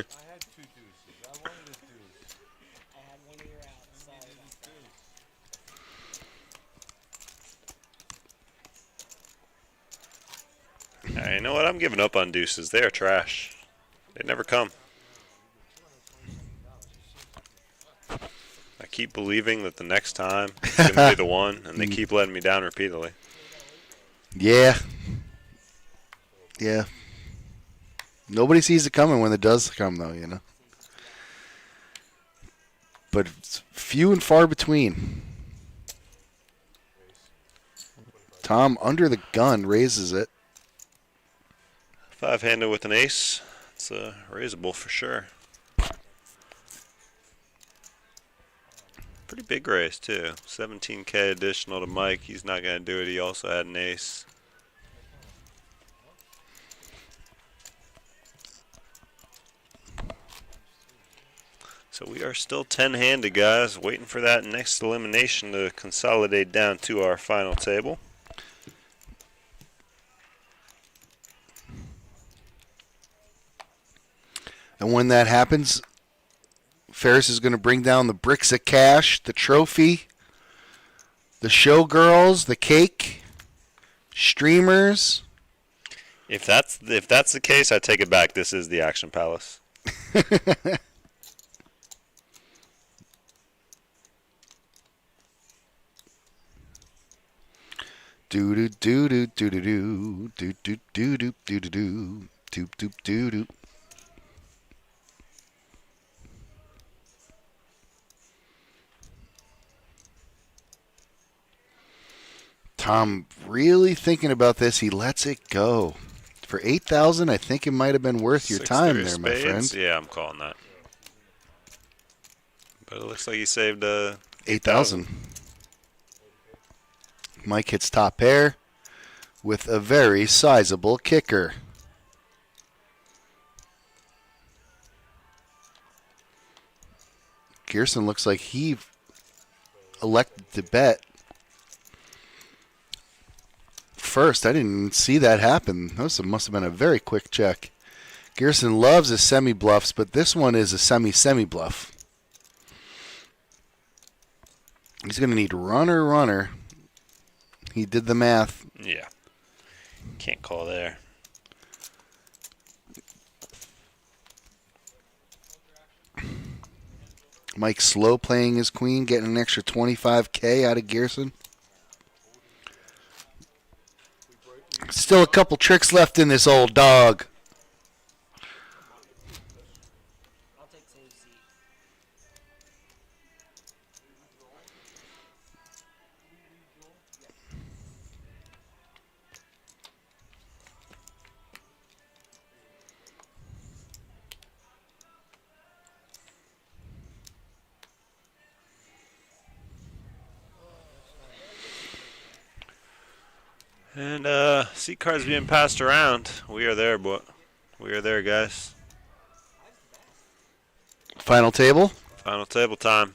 You know what? I'm giving up on deuces. They are trash. They never come. I keep believing that the next time it's going to be the one, and they keep letting me down repeatedly. Yeah. Yeah. Nobody sees it coming when it does come, though, you know. But it's few and far between. Tom, under the gun, raises it. Five-handed with an ace. It's raisable for sure. Pretty big raise, too. 17K additional to Mike. He's not going to do it. He also had an ace. So we are still 10-handed, guys, waiting for that next elimination to consolidate down to our final table. And when that happens, Ferris is going to bring down the bricks of cash, the trophy, the showgirls, the cake, streamers. If that's the case, I take it back. This is the Action Palace. Do do do do do do do do do do do do do do do do do. Tom really thinking about this. He lets it go. For 8,000, I think it might have been worth your time there, my friend. Yeah, I'm calling that. But it looks like he saved 8,000. Mike hits top pair with a very sizable kicker. Gerson looks like he elected to bet first. I didn't see that happen. That must have been a very quick check. Gerson loves his semi-bluffs, but this one is a semi-bluff. He's going to need runner. He did the math. Yeah. Can't call there. Mike slow playing his queen, getting an extra 25K out of Gerson. Still a couple tricks left in this old dog. And seat cards being passed around. We are there, boy. We are there, guys. Final table? Final table time.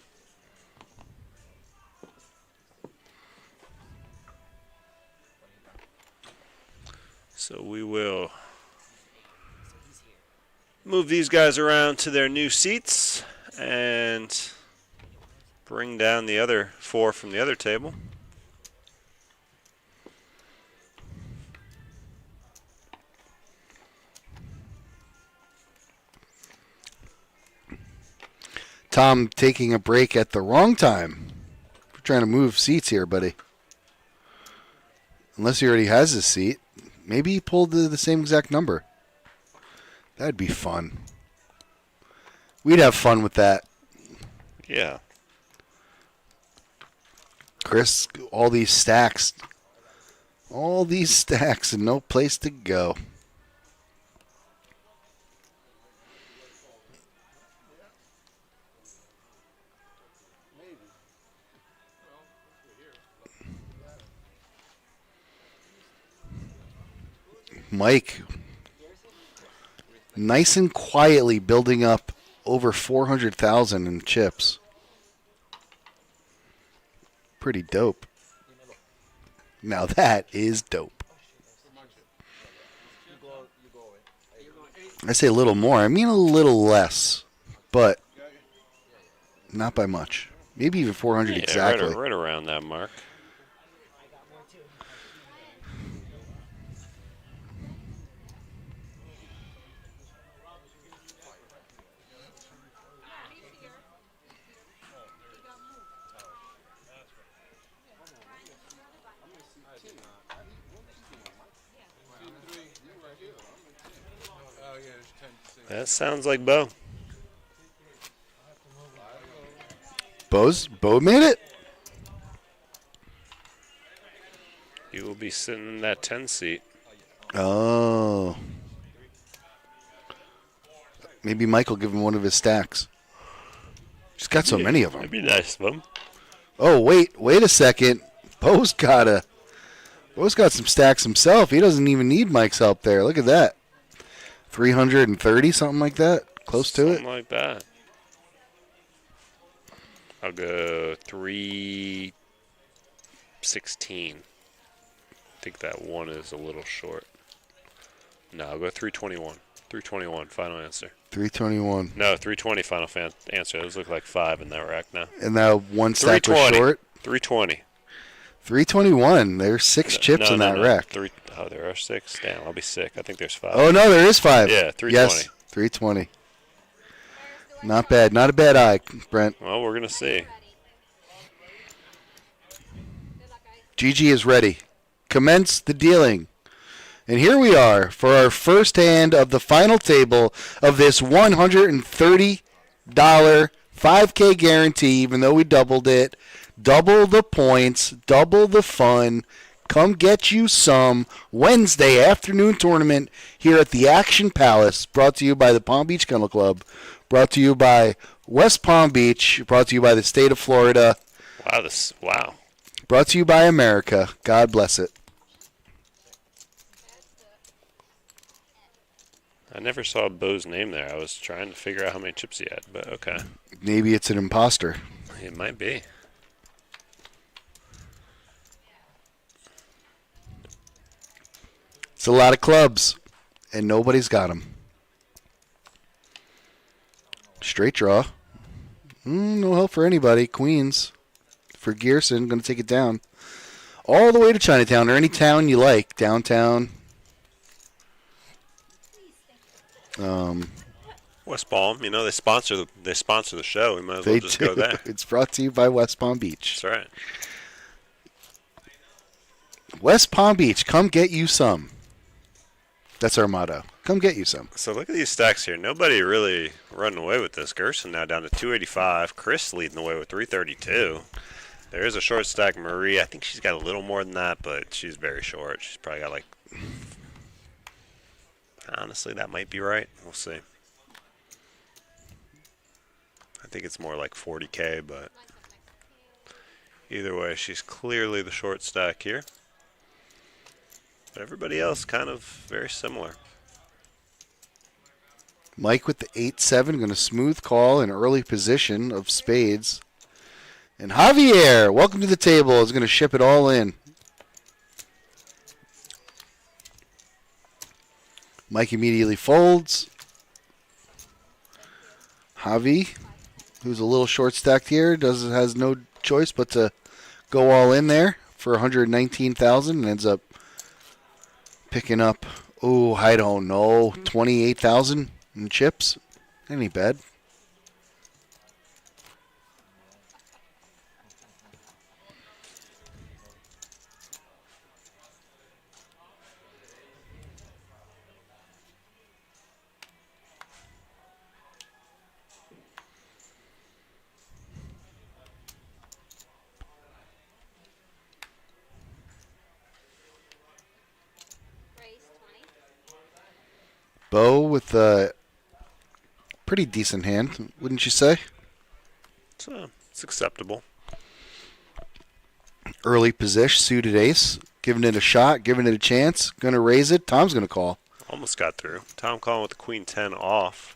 So we will move these guys around to their new seats and bring down the other four from the other table. Tom taking a break at the wrong time. We're trying to move seats here, buddy. Unless he already has his seat. Maybe he pulled the same exact number. That'd be fun. We'd have fun with that. Yeah. Chris, all these stacks. All these stacks and no place to go. Mike, nice and quietly building up over 400,000 in chips. Pretty dope. Now that is dope. I say a little more. I mean a little less, but not by much. Maybe even 400 Yeah, exactly. Right around that mark. That sounds like Bo. Bo made it? You will be sitting in that 10 seat. Oh. Maybe Mike will give him one of his stacks. He's got so many of them. That'd be nice of him. Oh, wait a second. Bo's got some stacks himself. He doesn't even need Mike's help there. Look at that. 330, something like that. Close to it. Something like that. I'll go 316. I think that one is a little short. No, I'll go 321. 321, final answer. 321. No, 320, final answer. Those look like 5 in that rack now. And that one stack was short? 320. 321. There's 6 chips in that rack. There are 6? Damn, I'll be sick. I think there's 5. Oh, no, there is 5. Yeah, 320. Yes, 320. Not bad. Not a bad eye, Brent. Well, we're going to see. GG is ready. Commence the dealing. And here we are for our first hand of the final table of this $130 5K guarantee, even though we doubled it. Double the points, double the fun. Come get you some Wednesday afternoon tournament here at the Action Palace, brought to you by the Palm Beach Kennel Club, brought to you by West Palm Beach, brought to you by the state of Florida. Wow. Brought to you by America. God bless it. I never saw Bo's name there. I was trying to figure out how many chips he had, but okay. Maybe it's an imposter. It might be. It's a lot of clubs, and nobody's got them. Straight draw. No help for anybody. Queens for Gerson. Going to take it down. All the way to Chinatown, or any town you like. Downtown. West Palm, they sponsor the show. We might as well just go there. It's brought to you by West Palm Beach. That's right. West Palm Beach, come get you some. That's our motto. Come get you some. So look at these stacks here. Nobody really running away with this. Gerson now down to 285. Chris leading the way with 332. There is a short stack, Marie. I think she's got a little more than that, but she's very short. She's probably got honestly, that might be right. We'll see. I think it's more like 40K, but either way, she's clearly the short stack here. But everybody else kind of very similar. Mike with the 8-7, going to smooth call in early position of spades. And Javier, welcome to the table, is going to ship it all in. Mike immediately folds. Javi, who's a little short stacked here, has no choice but to go all in there for 119,000 and ends up picking up, I don't know, 28,000 in chips. Ain't bad. Bo with a pretty decent hand, wouldn't you say? It's acceptable. Early position, suited ace, giving it a shot, giving it a chance. Going to raise it. Tom's going to call. Almost got through. Tom calling with the queen 10 off.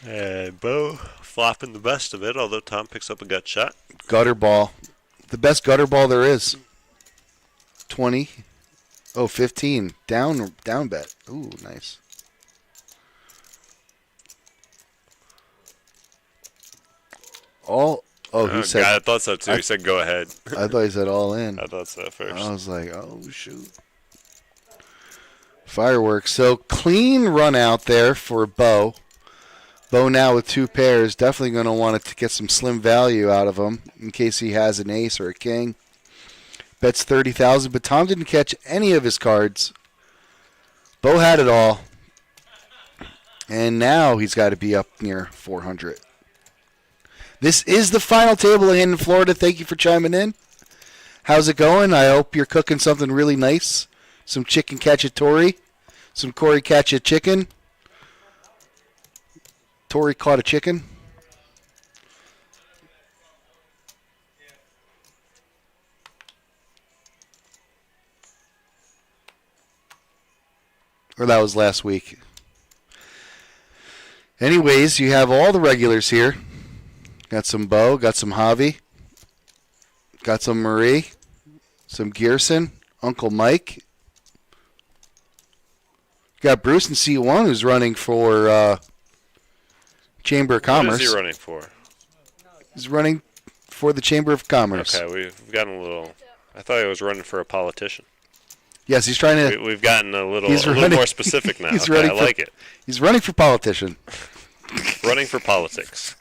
And Bo flopping the best of it, although Tom picks up a gut shot. Gutter ball. The best gutter ball there is. 20. Oh, 15. Down bet. Ooh, nice. All. Oh, he said. I thought so too. He said go ahead. I thought he said all in. I thought so first. I was like, oh, shoot. Fireworks. So clean run out there for Bo. Bo now with 2 pairs. Definitely going to want to get some slim value out of him in case he has an ace or a king. Bets 30,000, but Tom didn't catch any of his cards. Bo had it all. And now he's got to be up near 400. This is the final table in Florida. Thank you for chiming in. How's it going? I hope you're cooking something really nice. Some chicken cacciatore. Some Corey catch a chicken. Tori caught a chicken. Or that was last week. Anyways, you have all the regulars here. Got some Bo, got some Javi, got some Marie, some Gerson, Uncle Mike. Got Bruce in C1 who's running for Chamber of Commerce. What is he running for? He's running for the Chamber of Commerce. Okay, we've gotten a little. I thought he was running for a politician. Yes, he's trying to. We've gotten a little more specific now. Okay, I like it. He's running for politician. Running for politics.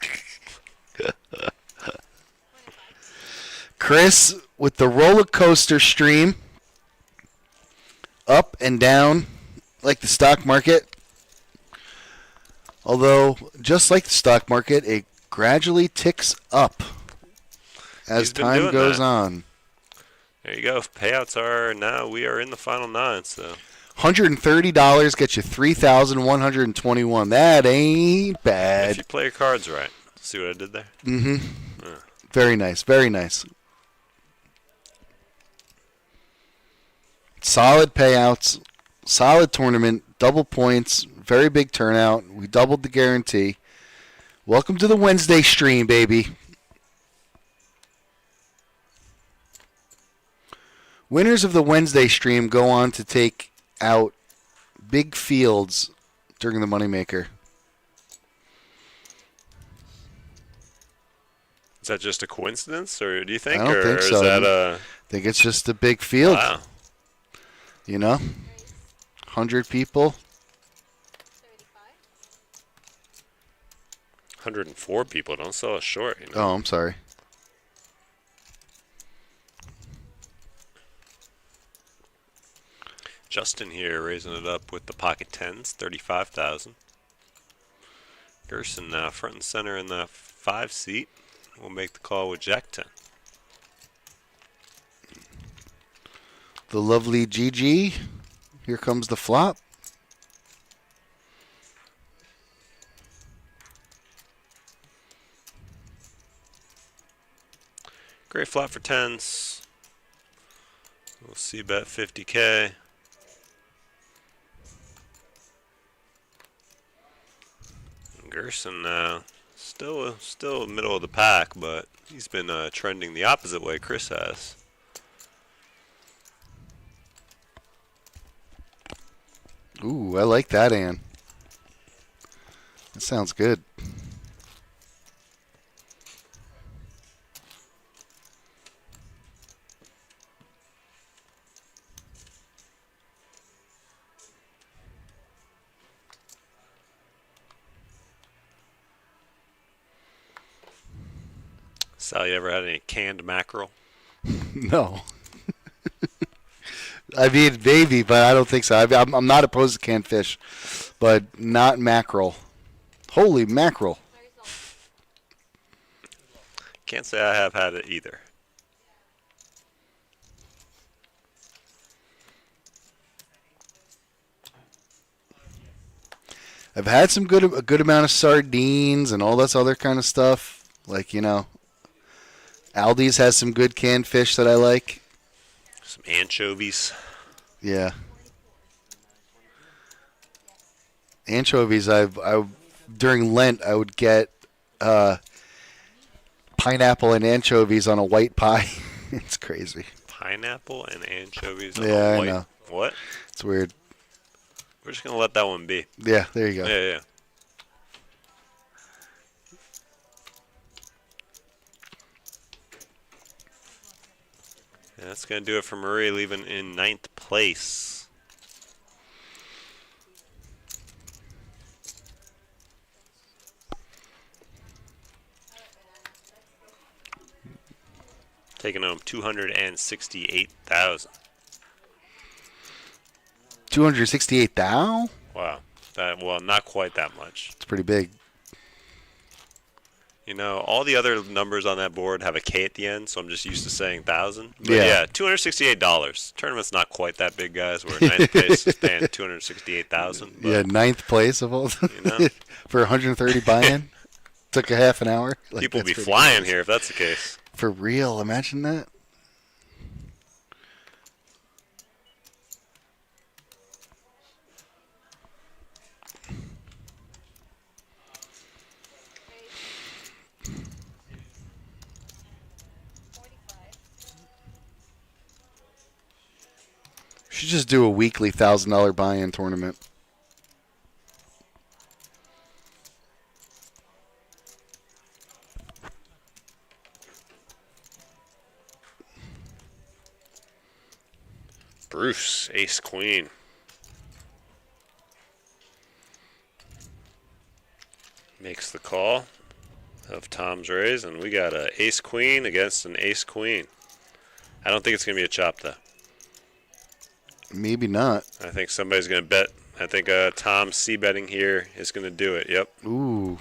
Chris with the roller coaster stream. Up and down like the stock market. Although, just like the stock market, it gradually ticks up as time goes on. There you go. Payouts are now, we are in the final 9. So $130 gets you $3,121. That ain't bad. if you play your cards right. See what I did there? Mm-hmm. Yeah. Very nice. Very nice. Solid payouts. Solid tournament. Double points. Very big turnout. We doubled the guarantee. Welcome to the Wednesday stream, baby. Winners of the Wednesday stream go on to take out big fields during the Moneymaker. Is that just a coincidence, or do you think? I don't think so. Is that I think it's just a big field. Wow. You know? 100 people. 104 people. Don't sell us short. You know? Oh, I'm sorry. Justin here raising it up with the pocket 10s, 35,000. Gerson now front and center in the 5 seat. We'll make the call with Jack 10. The lovely GG. Here comes the flop. Great flop for 10s. We'll see bet 50K. Gerson now still middle of the pack, but he's been trending the opposite way Chris has. Ooh, I like that, Ann. That sounds good. Sal, you ever had any canned mackerel? No. I mean, maybe, but I don't think so. I'm not opposed to canned fish, but not mackerel. Holy mackerel. Can't say I have had it either. I've had a good amount of sardines and all this other kind of stuff. Like, you know, Aldi's has some good canned fish that I like. Some anchovies. Yeah. Anchovies, I during Lent I would get pineapple and anchovies on a white pie. It's crazy. Pineapple and anchovies on Yeah, a I white. know. What? It's weird. We're just going to let that one be. Yeah, there you go. Yeah. That's going to do it for Marie, leaving in 9th place. Taking home 268,000. 268,000? Wow. Well, not quite that much. It's pretty big. You know, all the other numbers on that board have a K at the end, so I'm just used to saying 1,000. But Yeah. $268. Tournament's not quite that big, guys. We're in 9th place, is paying $268,000. Yeah, 9th place of all. You know? For 130 buy-in. Took a half an hour. Like, People that's be pretty flying crazy. here if that's the case. For real, imagine that. Should just do a weekly $1,000 buy-in tournament. Bruce, ace queen. Makes the call of Tom's raise, and we got a ace queen against an ace queen. I don't think it's going to be a chop, though. Maybe not. I think somebody's going to bet. I think Tom c-betting here is going to do it. Yep. Ooh.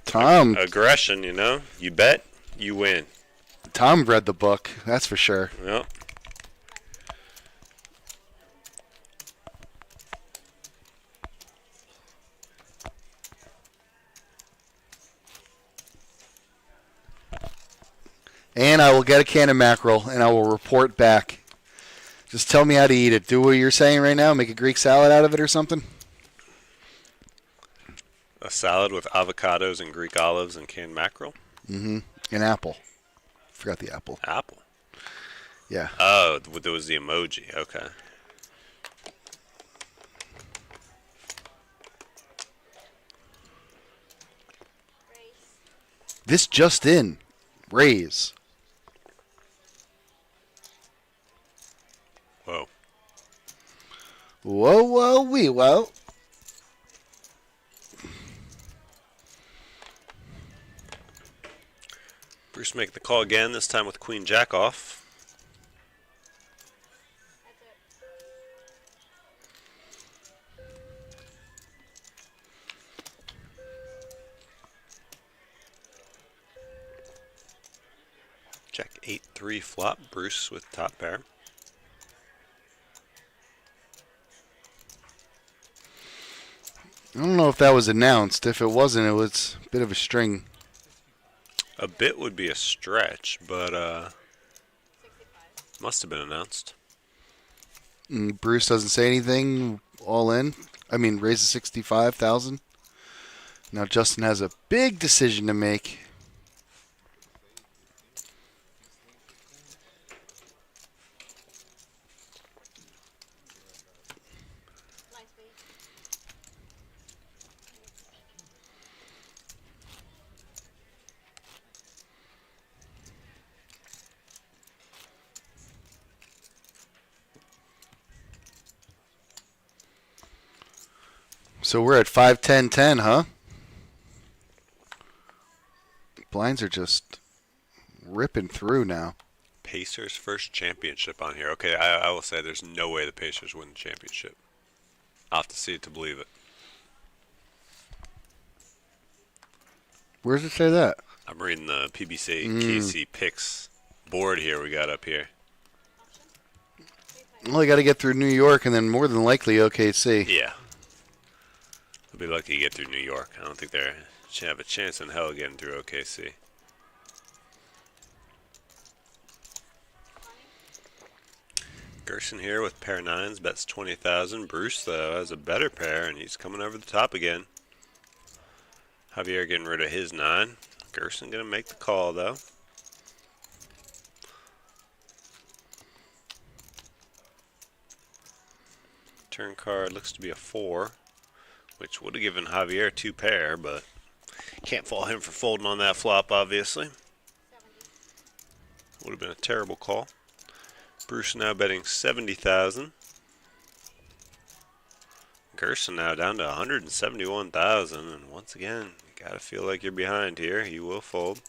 Tom. Aggression, you know. You bet, you win. Tom read the book, that's for sure. Yep. And I will get a can of mackerel, and I will report back. Just tell me how to eat it. Do what you're saying right now. Make a Greek salad out of it or something. A salad with avocados and Greek olives and canned mackerel. Mm-hmm. An apple. Forgot the apple. Apple? Yeah. Oh, there was the emoji. Okay. This just in. Raise. Whoa. Whoa, whoa, wee, whoa. Bruce make the call again, this time with Queen Jack off. Jack 8-3 flop, Bruce with top pair. I don't know if that was announced. If it wasn't, it was a bit of a string. A bit would be a stretch, but must have been announced. Bruce doesn't say anything. All in. I mean, raises 65,000. Now Justin has a big decision to make. So we're at 5-10-10, huh? Blinds are just ripping through now. Pacers first championship on here. Okay, I will say there's no way the Pacers win the championship. I'll have to see it to believe it. Where does it say that? I'm reading the PBKC picks board here we got up here. Well, you got to get through New York and then more than likely OKC. Yeah. There'll be lucky to get through New York. I don't think they have a chance in hell getting through OKC. Gerson here with pair nines, bets 20,000. Bruce, though, has a better pair, and he's coming over the top again. Javier getting rid of his 9. Gerson going to make the call, though. Turn card looks to be a 4, which would have given Javier 2 pair, but can't fault him for folding on that flop, obviously. Would have been a terrible call. Bruce now betting 70,000. Gerson now down to 171,000, and once again, you gotta feel like you're behind here. He will fold.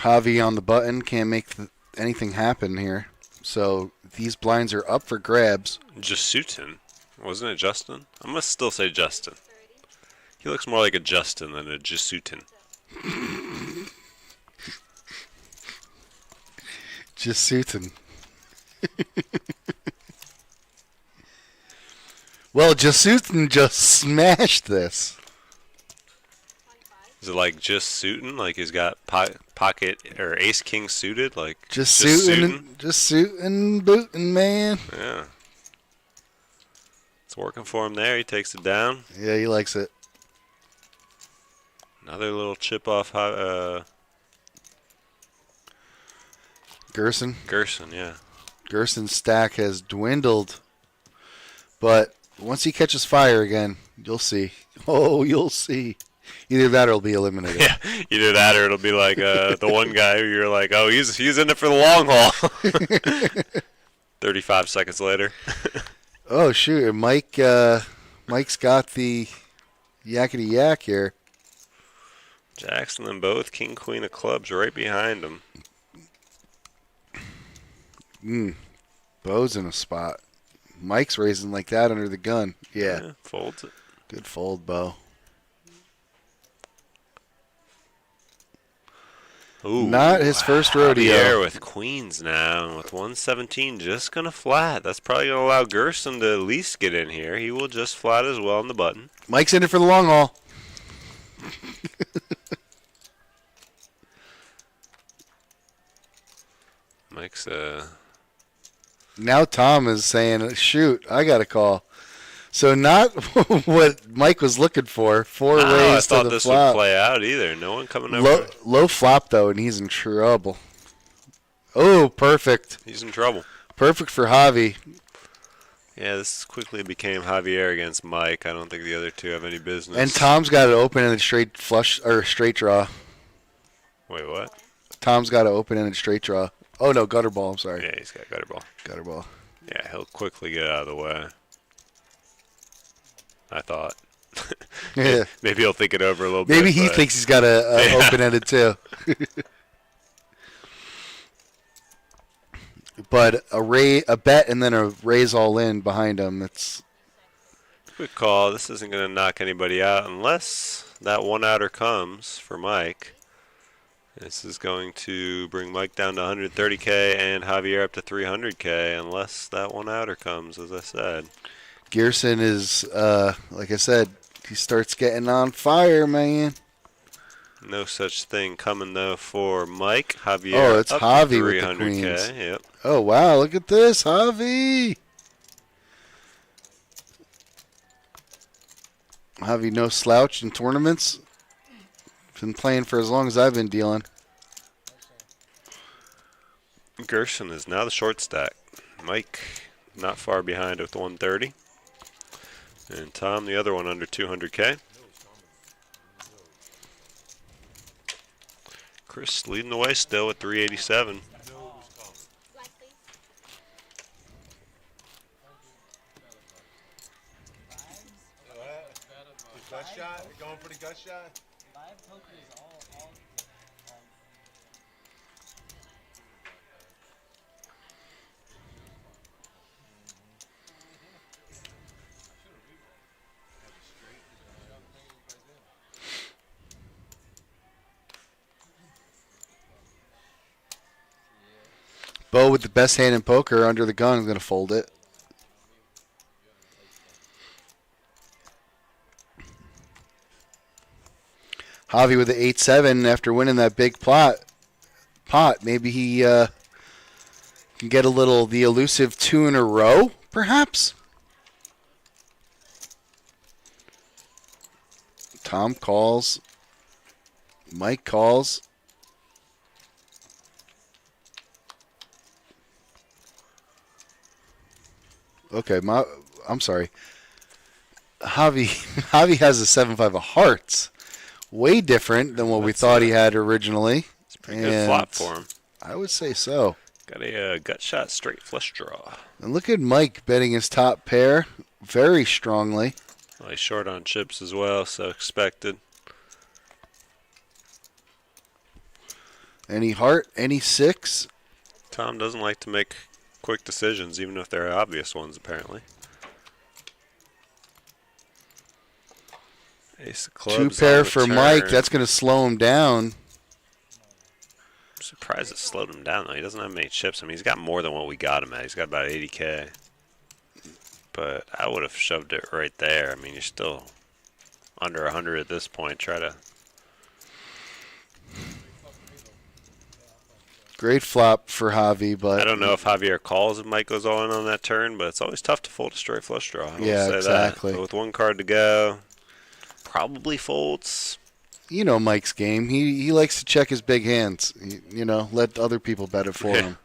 Javi on the button, can't make anything happen here. So these blinds are up for grabs. Justin. Wasn't it Justin? I must still say Justin. He looks more like a Justin than a Justin. Justin. Well, Justin just smashed this. Is it like just suiting? Like he's got pocket or ace king suited? Like just suiting, booting, man. Yeah. It's working for him there. He takes it down. Yeah, he likes it. Another little chip off Gerson. Gerson, yeah. Gerson's stack has dwindled. But once he catches fire again, you'll see. Oh, you'll see. Either that or he'll be eliminated. Yeah, either that or it'll be like the one guy who you're like, oh, he's in it for the long haul. 35 seconds later. Oh, shoot. Mike's got the yakety yak here. Jackson and both. King, queen of clubs right behind him. Bo's in a spot. Mike's raising like that under the gun. Yeah. Folds it. Good fold, Bo. Ooh, not his first rodeo. Javier with queens now, and with 117 just going to flat. That's probably going to allow Gerson to at least get in here. He will just flat as well on the button. Mike's in it for the long haul. Mike's Now Tom is saying, shoot, I got a call. So not what Mike was looking for. Four ways to the flop. I thought this would play out either. No one coming over. Low flop, though, and he's in trouble. Oh, perfect. He's in trouble. Perfect for Javi. Yeah, this quickly became Javier against Mike. I don't think the other two have any business. And Tom's got to open in a straight flush or straight draw. Wait, what? Tom's got to open in a straight draw. Oh, no, gutter ball. I'm sorry. Yeah, he's got gutter ball. Gutter ball. Yeah, he'll quickly get out of the way. I thought. Yeah. Maybe he'll think it over a little bit. Maybe he thinks he's got a open-ended too. But a bet and then a raise all in behind him. It's good call. This isn't going to knock anybody out unless that one outer comes for Mike. This is going to bring Mike down to 130K and Javier up to 300K unless that one outer comes, as I said. Gerson is, like I said, he starts getting on fire, man. No such thing coming, though, for Mike. Javier oh, it's up Javi to 300K. with the queens. Yep. Oh, wow, look at this, Javi. Javi, no slouch in tournaments. Been playing for as long as I've been dealing. Gerson is now the short stack. Mike not far behind with 130. And Tom, the other one, under 200K. Chris leading the way still with 387. Gut shot? You're going for the gut shot? Live poker is all Bo with the best hand in poker under the gun is going to fold it. Javi with the 8-7 after winning that big pot. Maybe he can get the elusive 2 in a row, perhaps. Tom calls. Mike calls. Okay, I'm sorry. Javi has a 7-5 of hearts. Way different than what we thought he had originally. It's a pretty good flop for him. I would say so. Got a gut shot straight flush draw. And look at Mike betting his top pair very strongly. Well, he's short on chips as well, so expected. Any heart, any 6. Tom doesn't like to make quick decisions, even if they're obvious ones, apparently. Ace of clubs. 2 pair for Mike. That's going to slow him down. I'm surprised it slowed him down, though. He doesn't have many chips. I mean, he's got more than what we got him at. He's got about 80K. But I would have shoved it right there. I mean, you're still under 100 at this point. Try to... Great flop for Javi, but... I don't know if Javier calls if Mike goes all in on that turn, but it's always tough to fold a straight flush draw. I will say exactly. That. But with 1 card to go, probably folds. You know Mike's game. He likes to check his big hands. You know, let other people bet it for him.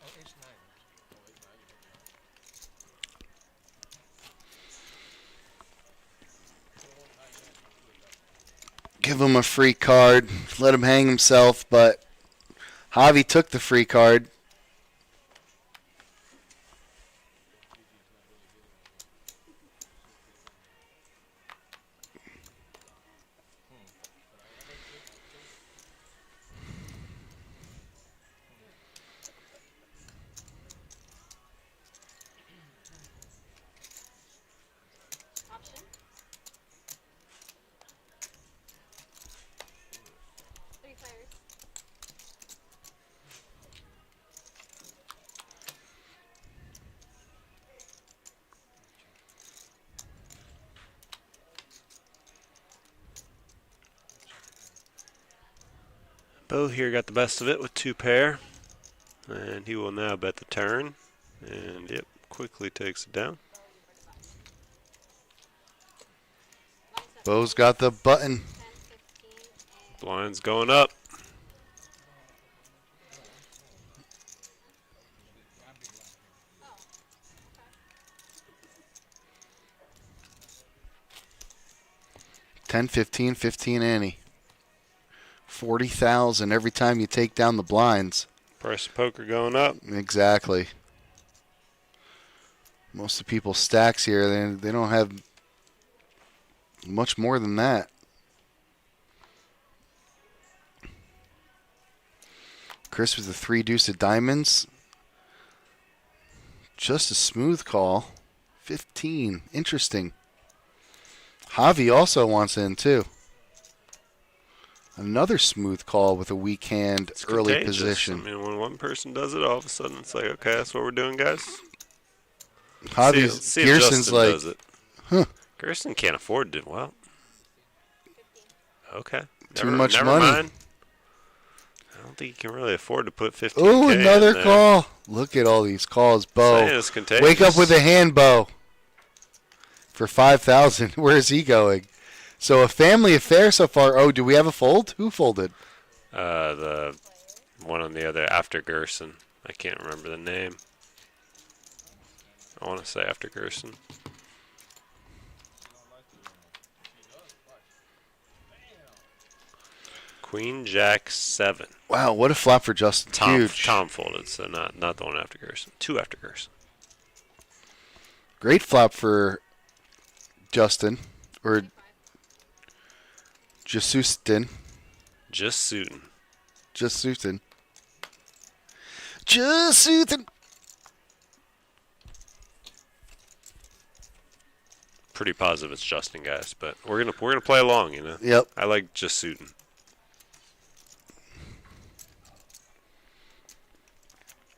Give him a free card. Let him hang himself, but Javi took the free card. Bo here got the best of it with 2 pair. And he will now bet the turn. And, yep, quickly takes it down. Bo's got the button. Blinds going up. $10, $15, $15 ante. 40,000 every time you take down the blinds. Price of poker going up. Exactly. Most of the people's stacks here, they don't have much more than that. Chris with the 3 deuce of diamonds. Just a smooth call. 15. Interesting. Javi also wants in too. Another smooth call with a weak hand, It's early contagious. position. I mean, when one person does it, all of a sudden it's like, okay, that's what we're doing, guys. Javi's, see if Gerson's Justin like, does it. huh. Gerson can't afford to. Well, okay. Too much never money. Mind. I don't think you can really afford to put 15K Oh, another in there. call. Look at all these calls, Bo. Saying it's contagious. Wake up with a hand, Bo. For 5,000. Where is he going? So a family affair so far. Oh, do we have a fold? Who folded? The one on the other after Gerson. I can't remember the name. I want to say after Gerson. Queen Jack 7. Wow, what a flop for Justin. Huge. Tom folded, so not the one after Gerson. 2 after Gerson. Great flop for Justin. Or Jesustin. Just suiting. Jesustin. Jesustin. Pretty positive it's Justin, guys, but we're gonna play along, you know. Yep. I like just suiting.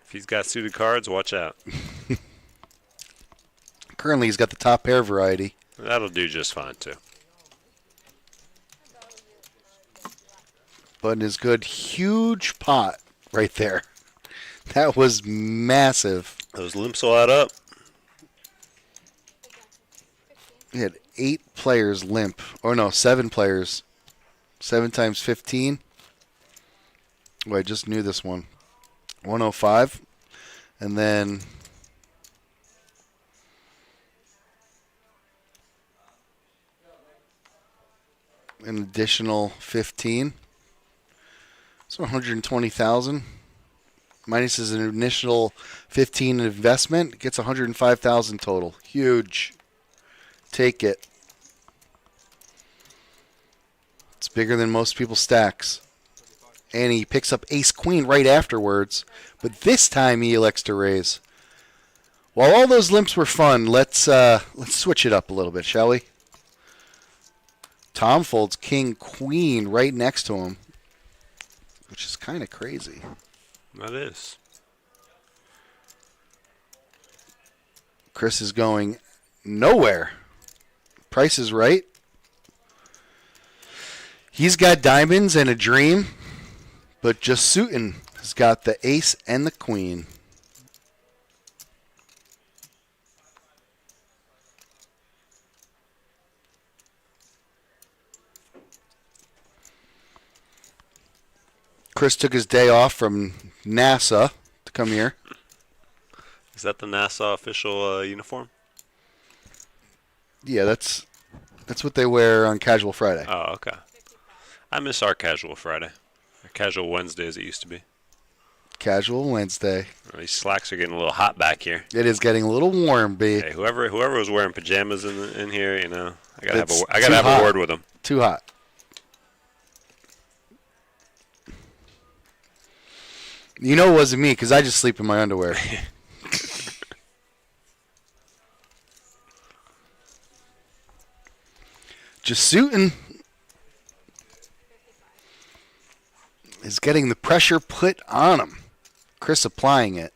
If he's got suited cards, watch out. Currently, he's got the top pair variety. That'll do just fine, too. Button is good. Huge pot right there. That was massive. Those limps will add up. We had 8 players limp. Oh, no, 7 players. 7 times 15. Oh, I just knew this one. 105. And then an additional 15. So 120,000. Minus his initial 15 investment gets 105,000 total. Huge. Take it. It's bigger than most people's stacks. And he picks up ace-queen right afterwards. But this time he elects to raise. While all those limps were fun, let's switch it up a little bit, shall we? Tom folds king-queen right next to him. Which is kind of crazy. That is. Chris is going nowhere. Price is right. He's got diamonds and a dream. But just suiting has got the ace and the queen. Chris took his day off from NASA to come here. Is that the NASA official uniform? Yeah, that's what they wear on Casual Friday. Oh, okay. I miss our Casual Friday. Or Casual Wednesday, as it used to be. Casual Wednesday. Oh, these slacks are getting a little hot back here. It is getting a little warm, B. Hey, whoever was wearing pajamas in here, you know, I gotta have a word with them. Too hot. You know it wasn't me because I just sleep in my underwear. Just suiting is getting the pressure put on him. Chris applying it.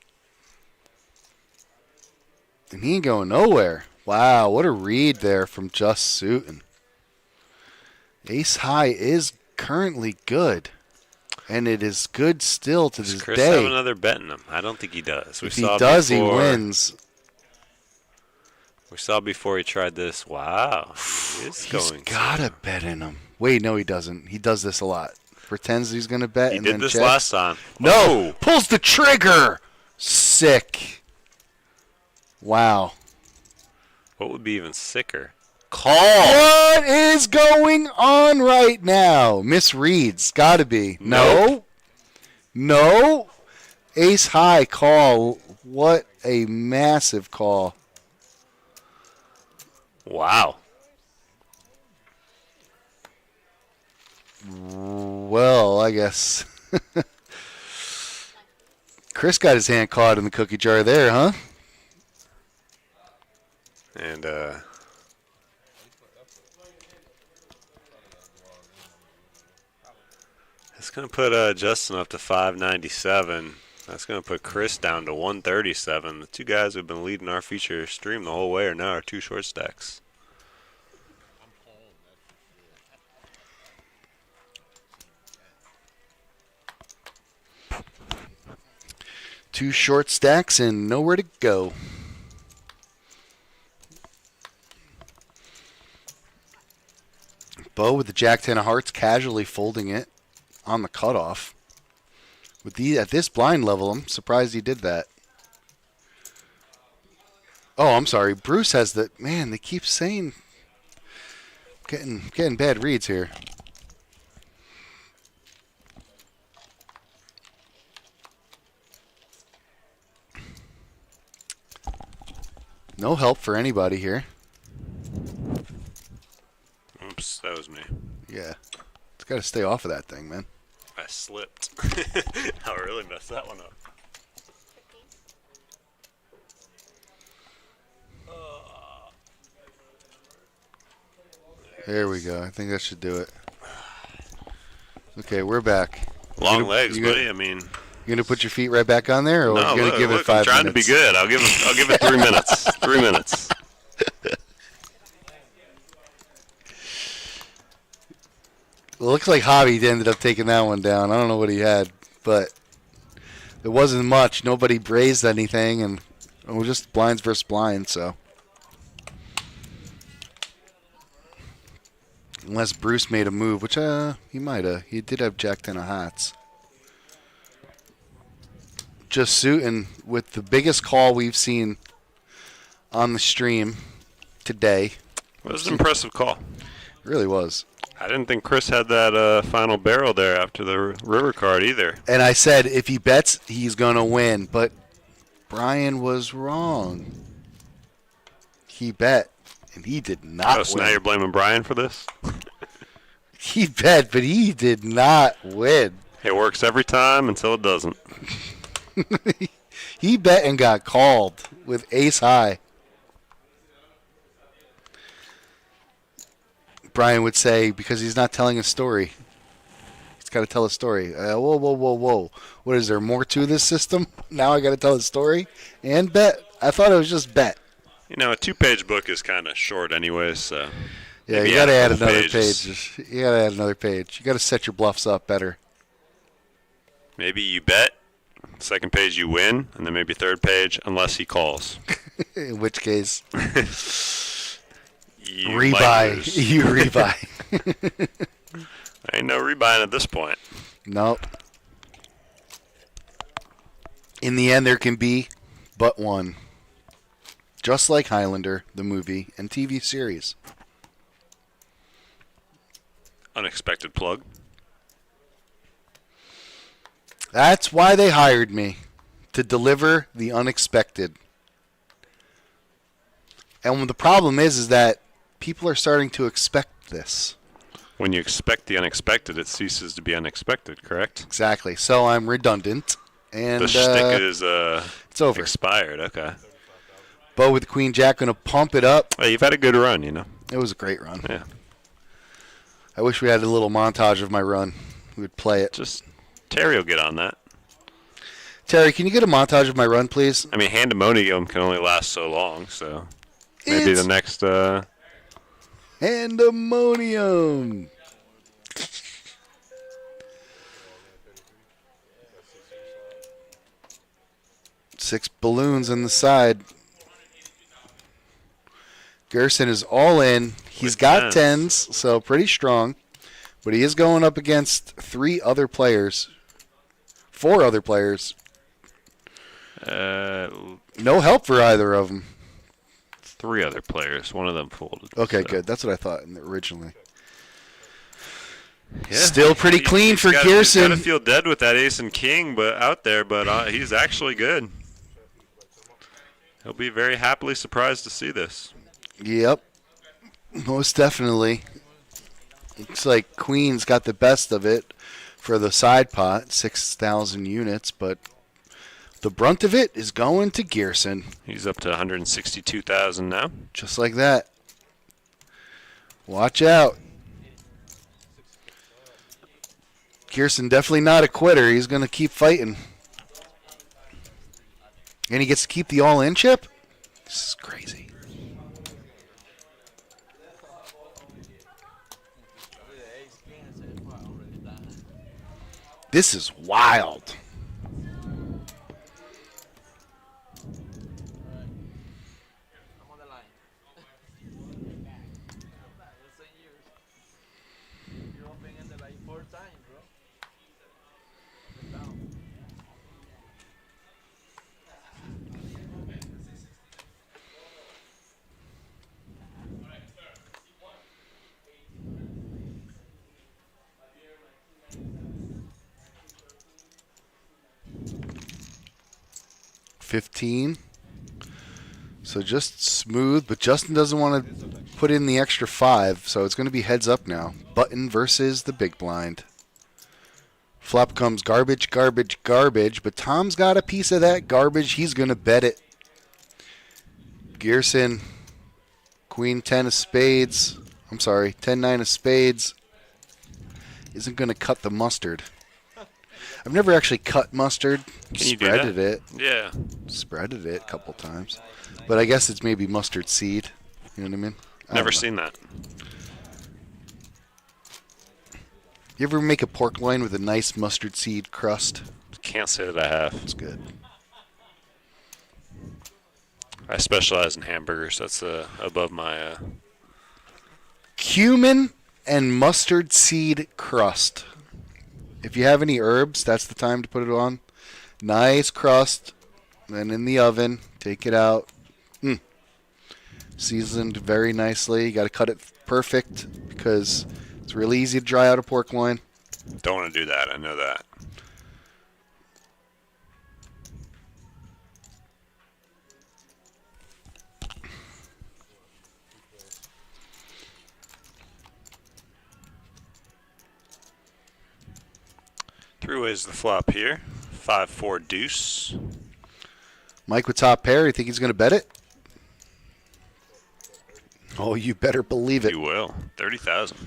And he ain't going nowhere. Wow, what a read there from Just Suiting. Ace high is currently good. And it is good still to this Does Chris day. have another bet in him? I don't think he does. If he does, he wins. We saw before he tried this. Wow. He's got a bet in him. Wait, no, he doesn't. He does this a lot. Pretends he's going to bet He and did then this checks. last time. No! Oh. Pulls the trigger! Sick. Wow. What would be even sicker? Call! What is going on right now? Misreads. Gotta be. Nope. No. Ace high call. What a massive call. Wow. Well, I guess. Chris got his hand caught in the cookie jar there, huh? And, it's going to put Justin up to 597. That's going to put Chris down to 137. The two guys who've been leading our feature stream the whole way are now our two short stacks. Two short stacks and nowhere to go. Bo with the Jack 10 of hearts, casually folding it on the cutoff. With at this blind level, I'm surprised he did that. Oh, I'm sorry. Bruce has the... Man, they keep saying... Getting bad reads here. No help for anybody here. Oops, that was me. Yeah. It's got to stay off of that thing, man. I slipped. I really messed that one up. There we go. I think that should do it. Okay, we're back. Long legs, buddy. I mean, you gonna put your feet right back on there, or no, are you gonna give it 5 I'm trying minutes? to be good. I'll give it 3 minutes. 3 minutes. Well, it looks like Hobby ended up taking that one down. I don't know what he had, but there wasn't much. Nobody brazed anything, and it was just blinds versus blinds, so. Unless Bruce made a move, which he might have. He did have Jack 10 of hearts. Just suiting with the biggest call we've seen on the stream today. It was an impressive call. It really was. I didn't think Chris had that final barrel there after the river card either. And I said if he bets, he's going to win. But Brian was wrong. He bet, and he did not Oh, so win. now you're blaming Brian for this? He bet, but he did not win. It works every time until it doesn't. He bet and got called with ace high. Brian would say, because he's not telling a story. He's got to tell a story. Whoa, whoa, whoa, whoa. What is there more to this system? Now I got to tell a story and bet? I thought it was just bet. You know, a 2-page book is kind of short anyway, so. Yeah, you got to add another page. You got to add another page. You got to set your bluffs up better. Maybe you bet, second page you win, and then maybe third page unless he calls. In which case, you rebuy. You rebuy. Ain't no rebuying at this point. Nope. In the end, there can be but one. Just like Highlander, the movie and TV series. Unexpected plug. That's why they hired me, to deliver the unexpected. And the problem is that people are starting to expect this. When you expect the unexpected, it ceases to be unexpected, correct? Exactly. So I'm redundant. And the shtick is it's over. Expired, okay. Bo with Queen Jack going to pump it up. Well, you've had a good run, you know. It was a great run. Yeah. I wish we had a little montage of my run. We would play it. Just Terry will get on that. Terry, can you get a montage of my run, please? I mean, Handemonium can only last so long, so maybe the next... Handemonium. Six balloons on the side. Gerson is all in. He's got tens, so pretty strong. But he is going up against 4 other players. No help for either of them. 3 other players. One of them folded. Okay, so. good. That's what I thought originally. Yeah. Still pretty clean for Gerson. He's got to feel dead with that ace and king out there, but he's actually good. He'll be very happily surprised to see this. Yep. Most definitely. Looks like Queen's got the best of it for the side pot, 6,000 units, but the brunt of it is going to Gerson. He's up to 162,000 now. Just like that. Watch out. Gerson definitely not a quitter. He's going to keep fighting. And he gets to keep the all-in chip? This is crazy. This is wild. 15. So just smooth, but Justin doesn't want to put in the extra 5, so it's going to be heads up now. Button versus the big blind. Flop comes garbage, garbage, garbage, but Tom's got a piece of that garbage. He's going to bet it. Gerson, queen 10 of spades. I'm sorry, 10-9 of spades. Isn't going to cut the mustard. I've never actually cut mustard. Can you do that? Spreaded it. Yeah. Spreaded it a couple times. But I guess it's maybe mustard seed. You know what I mean? Never seen that. You ever make a pork loin with a nice mustard seed crust? Can't say that I have. It's good. I specialize in hamburgers. That's above my... Cumin and mustard seed crust. If you have any herbs, that's the time to put it on. Nice crust. Then in the oven. Take it out. Seasoned very nicely. You got to cut it perfect because it's really easy to dry out a pork loin. Don't want to do that. I know that. Three ways the flop here. 5-4 deuce. Mike with top pair. You think he's going to bet it? Oh, you better believe it. You will. 30,000.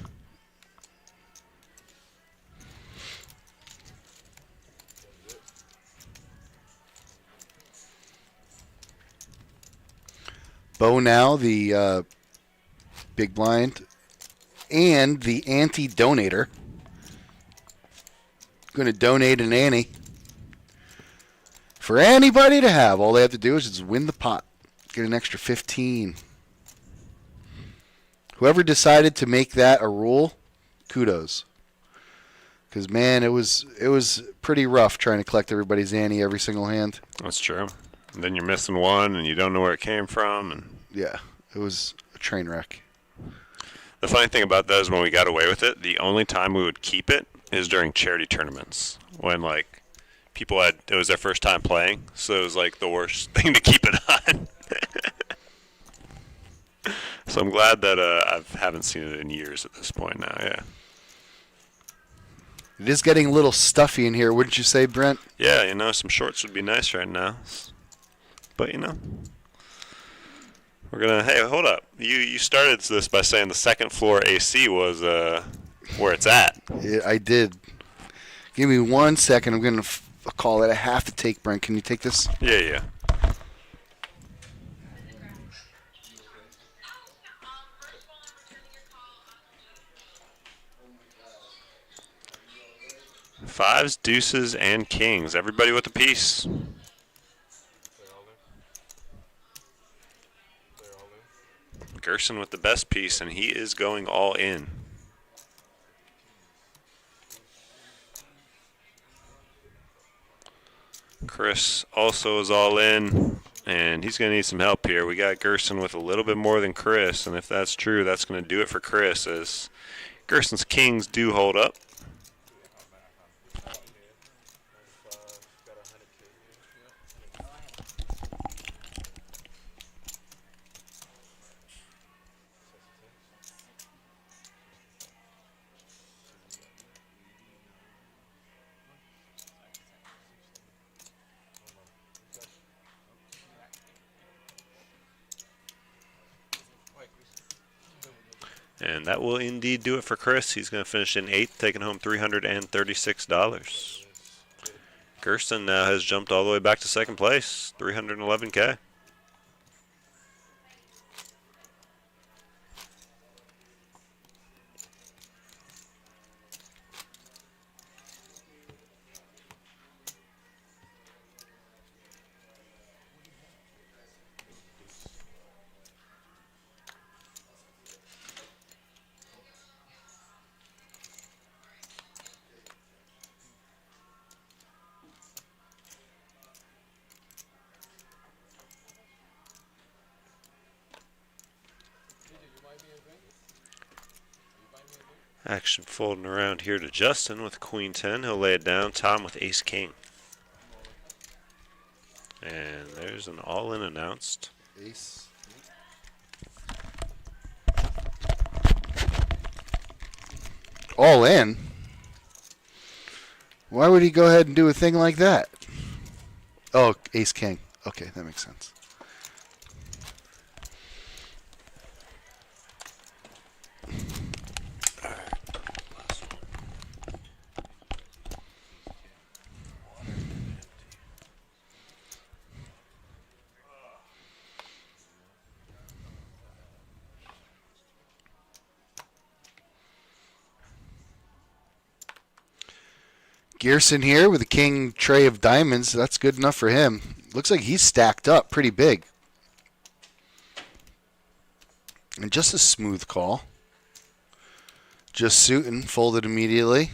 Bo now, the big blind, and the anti-donator. Going to donate an ante for anybody to have. All they have to do is just win the pot. Get an extra 15. Whoever decided to make that a rule, kudos. Because, man, it was pretty rough trying to collect everybody's ante every single hand. That's true. And then you're missing one, and you don't know where it came from. And yeah, it was a train wreck. The funny thing about that is when we got away with it, the only time we would keep it is during charity tournaments. When, like, people it was their first time playing, so it was, like, the worst thing to keep it on. So I'm glad that I haven't seen it in years at this point now, yeah. It is getting a little stuffy in here, wouldn't you say, Brent? Yeah, some shorts would be nice right now. But, we're going to, hey, hold up. You started this by saying the second floor AC was where it's at. Yeah, I did. Give me 1 second. I'm going to call it. I have to take, Brent. Can you take this? Yeah. Fives, deuces, and kings. Everybody with a piece. Gerson with the best piece, and he is going all in. Chris also is all in, and he's going to need some help here. We got Gerson with a little bit more than Chris, and if that's true, that's going to do it for Chris, as Gerson's kings do hold up. And that will indeed do it for Chris. He's going to finish in 8th, taking home $336. Gerson now has jumped all the way back to second place, $311K. Action folding around here to Justin with Queen 10. He'll lay it down. Tom with Ace King. And there's an all-in announced. Ace. All in? Why would he go ahead and do a thing like that? Oh, ace king. Okay, that makes sense. Gerson here with a king tray of diamonds. That's good enough for him. Looks like he's stacked up pretty big. And just a smooth call. Just suiting, folded immediately.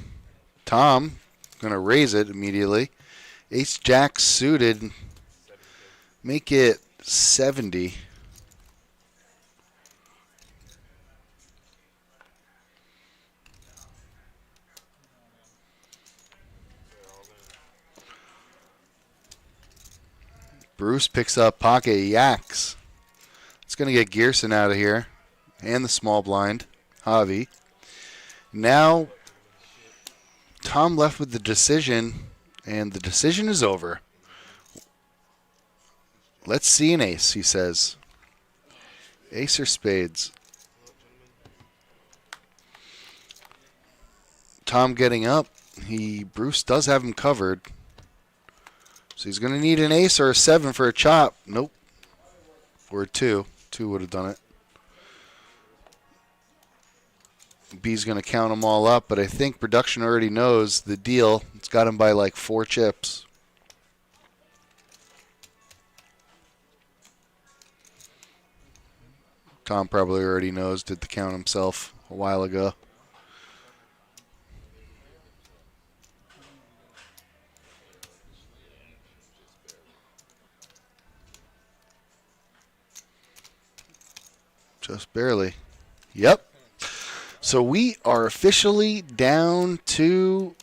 Tom, going to raise it immediately. Ace Jack suited. Make it 70. Bruce picks up pocket yaks. It's going to get Gerson out of here. And the small blind. Javi. Now, Tom left with the decision. And the decision is over. Let's see an ace, he says. Ace or spades? Tom getting up. Bruce does have him covered. So he's going to need an ace or a 7 for a chop. Nope. Or a 2. 2 would have done it. B's going to count them all up, but I think production already knows the deal. It's got him by like 4 chips. Tom probably already knows, did the count himself a while ago. Just barely. Yep. So we are officially down to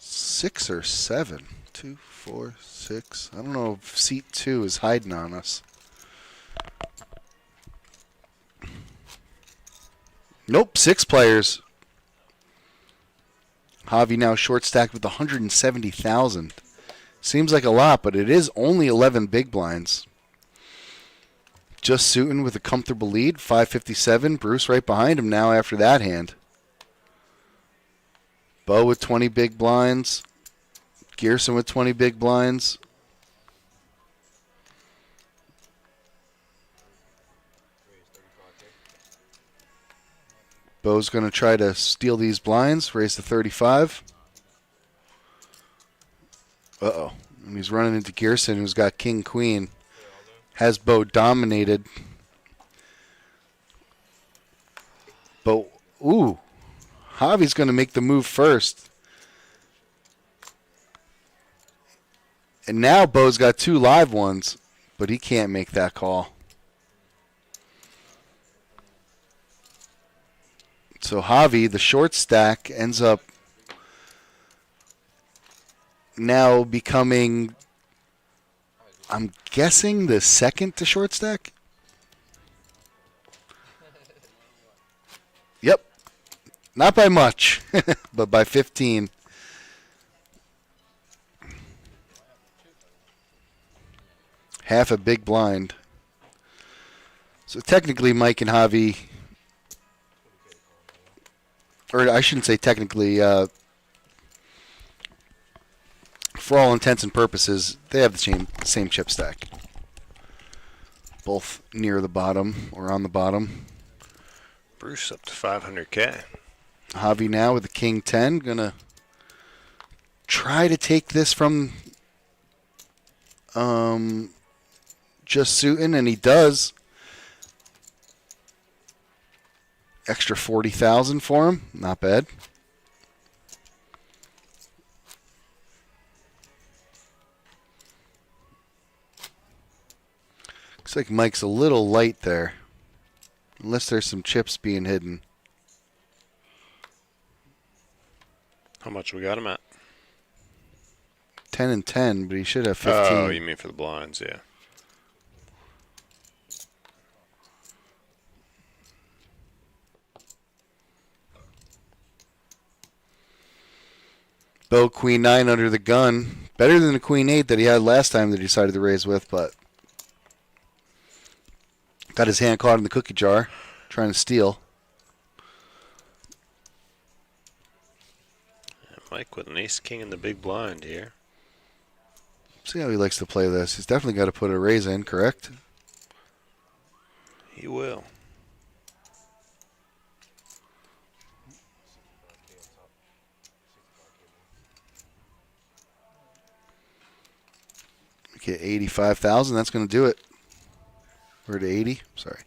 6 or 7. 2, 4, 6. I don't know if seat 2 is hiding on us. Nope, 6 players. Javi now short stacked with 170,000. Seems like a lot, but it is only 11 big blinds. Just suiting with a comfortable lead, 557. Bruce right behind him now after that hand. Bo with 20 big blinds. Gerson with 20 big blinds. Bo's going to try to steal these blinds, raise to 35. Uh-oh. And he's running into Gerson, who's got king-queen. Has Bo dominated. Bo, ooh. Javi's going to make the move first. And now Bo's got 2 live ones, but he can't make that call. So Javi, the short stack, ends up now becoming, I'm guessing, the second to short stack? Yep. Not by much, but by 15. Half a big blind. So technically Mike and Javi, or I shouldn't say technically, for all intents and purposes, they have the same chip stack. Both near the bottom or on the bottom. Bruce up to 500K. Javi now with the king 10. Going to try to take this from just suiting, and he does. Extra 40,000 for him. Not bad. Looks like Mike's a little light there. Unless there's some chips being hidden. How much we got him at? 10 and 10, but he should have 15. Oh, you mean for the blinds, yeah. Bo Queen 9 under the gun. Better than the Queen 8 that he had last time that he decided to raise with, but got his hand caught in the cookie jar, trying to steal. Mike with an ace-king in the big blind here. See how he likes to play this. He's definitely got to put a raise in, correct? He will. Get 85,000. That's going to do it. Or to 80. Sorry.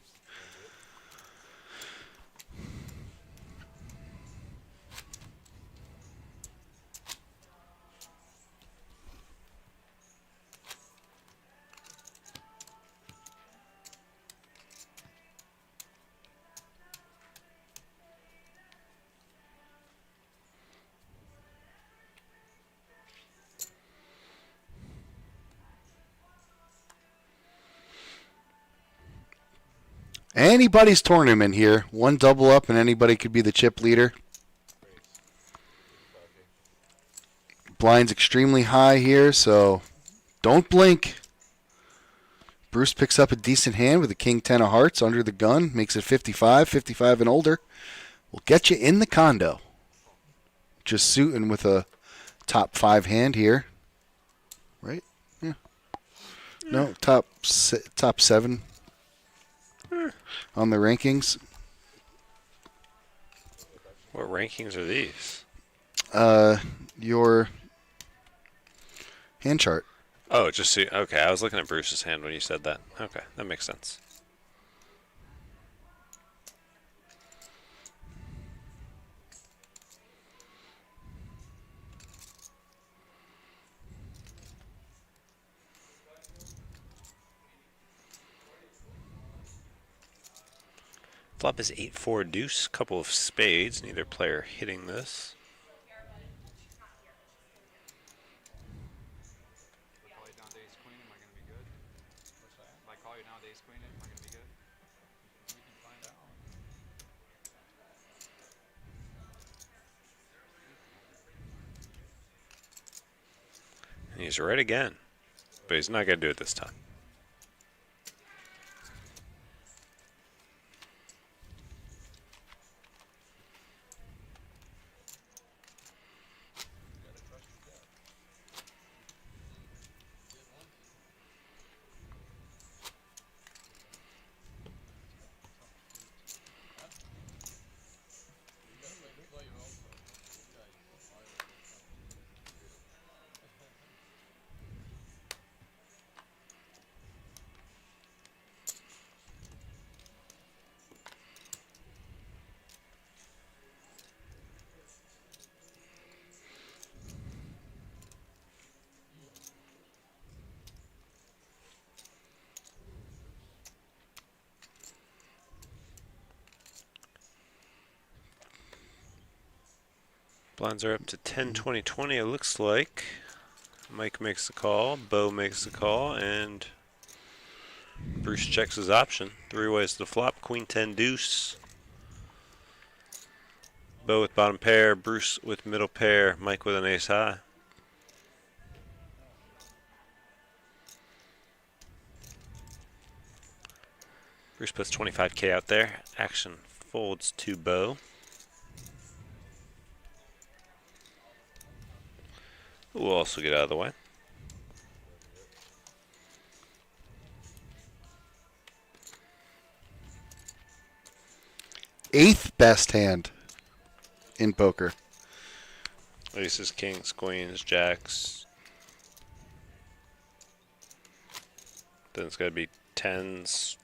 Anybody's tournament here. One double up and anybody could be the chip leader. Blind's extremely high here, so don't blink. Bruce picks up a decent hand with a king 10 of hearts under the gun. Makes it 55, 55 and older. Will get you in the condo. Just suiting with a top 5 hand here. Right? Yeah. No, top 7. On the rankings. What rankings are these? Your hand chart. Oh, just see. Okay, I was looking at Bruce's hand when you said that. Okay, that makes sense. Flop is 8-4 deuce, couple of spades, neither player hitting this. And he's right again, but he's not going to do it this time. Blinds are up to 10, 20, 20, it looks like. Mike makes the call, Bo makes the call, and Bruce checks his option. 3 ways to the flop, Queen 10 deuce. Bo with bottom pair, Bruce with middle pair, Mike with an ace high. Bruce puts 25K out there. Action folds to Bo. We'll also get out of the way. Eighth best hand in poker. Aces, kings, queens, jacks. Then it's got to be 10s,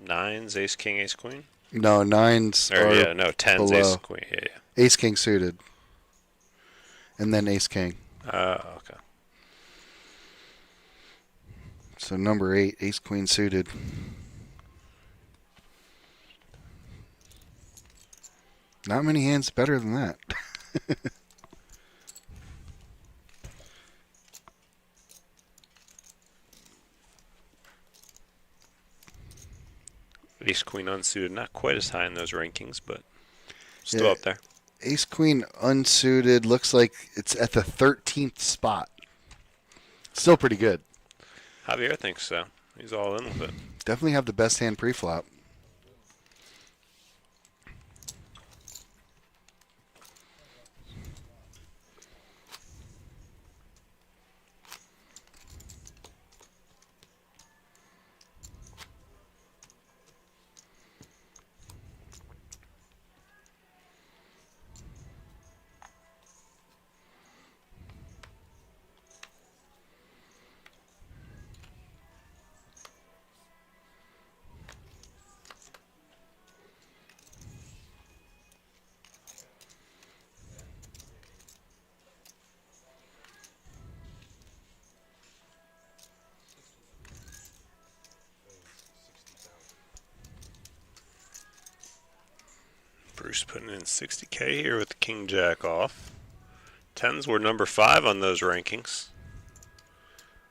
9s, ace, king, ace, queen. No, 9s. Or are yeah, no, 10s, below. ace, queen. Yeah, yeah. Ace, king suited. And then ace, king. Okay. So number 8, ace, queen suited. Not many hands better than that. Ace Queen unsuited, not quite as high in those rankings, but still Yeah. up there. Ace Queen unsuited looks like it's at the 13th spot. Still pretty good. Javier thinks so. He's all in with it. Definitely have the best hand pre-flop. Bruce putting in 60K here with the King Jack off. 10s were number 5 on those rankings.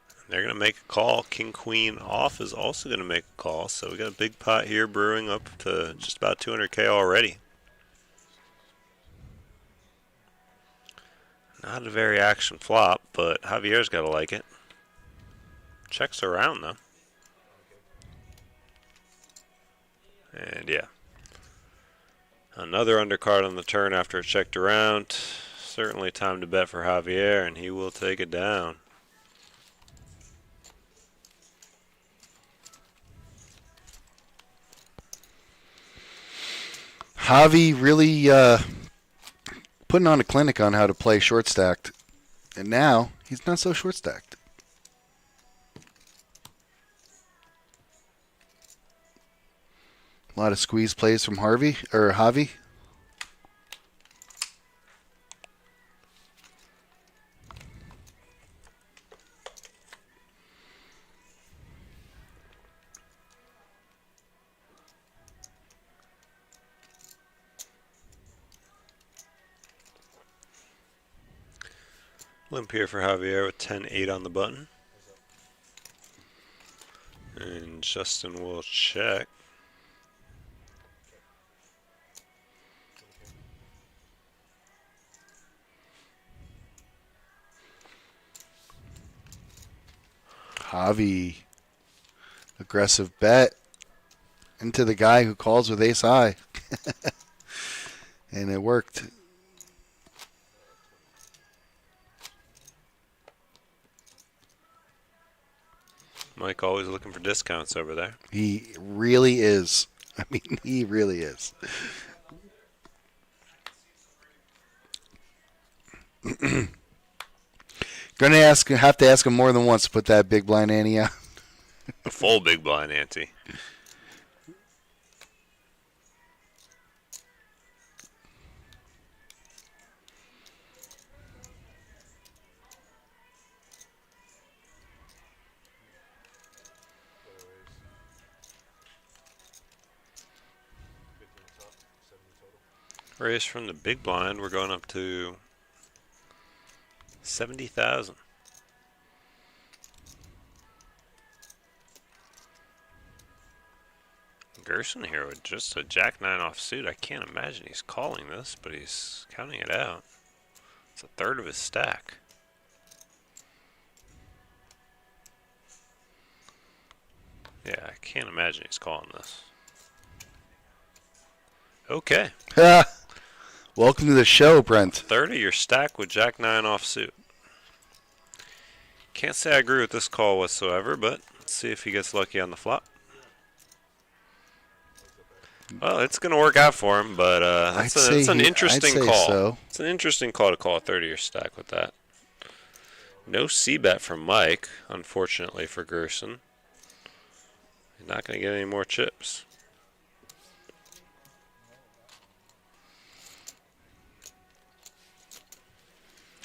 And they're going to make a call. King Queen off is also going to make a call. So we got a big pot here brewing up to just about 200K already. Not a very action flop, but Javier's got to like it. Checks around though. And yeah. Another undercard on the turn after it checked around. Certainly time to bet for Javier, and he will take it down. Javi really putting on a clinic on how to play short stacked, and now he's not so short stacked. A lot of squeeze plays from Javi. Limp here for Javier with 10-8 on the button. And Justin will check. Javi, aggressive bet into the guy who calls with ace high. And it worked. Mike always looking for discounts over there. He really is. I mean, he really is. Have to ask him more than once to put that big blind ante out. A full big blind ante. Raise from the big blind, we're going up to 70,000. Gerson here with just a jack 9 offsuit. I can't imagine he's calling this, but he's counting it out. It's a third of his stack. Yeah, I can't imagine he's calling this. Okay. Welcome to the show, Brent. Third of your stack with jack 9 offsuit. Can't say I agree with this call whatsoever, but let's see if he gets lucky on the flop. Well, it's going to work out for him, but that's an interesting call. So. It's an interesting call to call a third of your stack with that. No C-bet from Mike, unfortunately for Gerson. He's not going to get any more chips.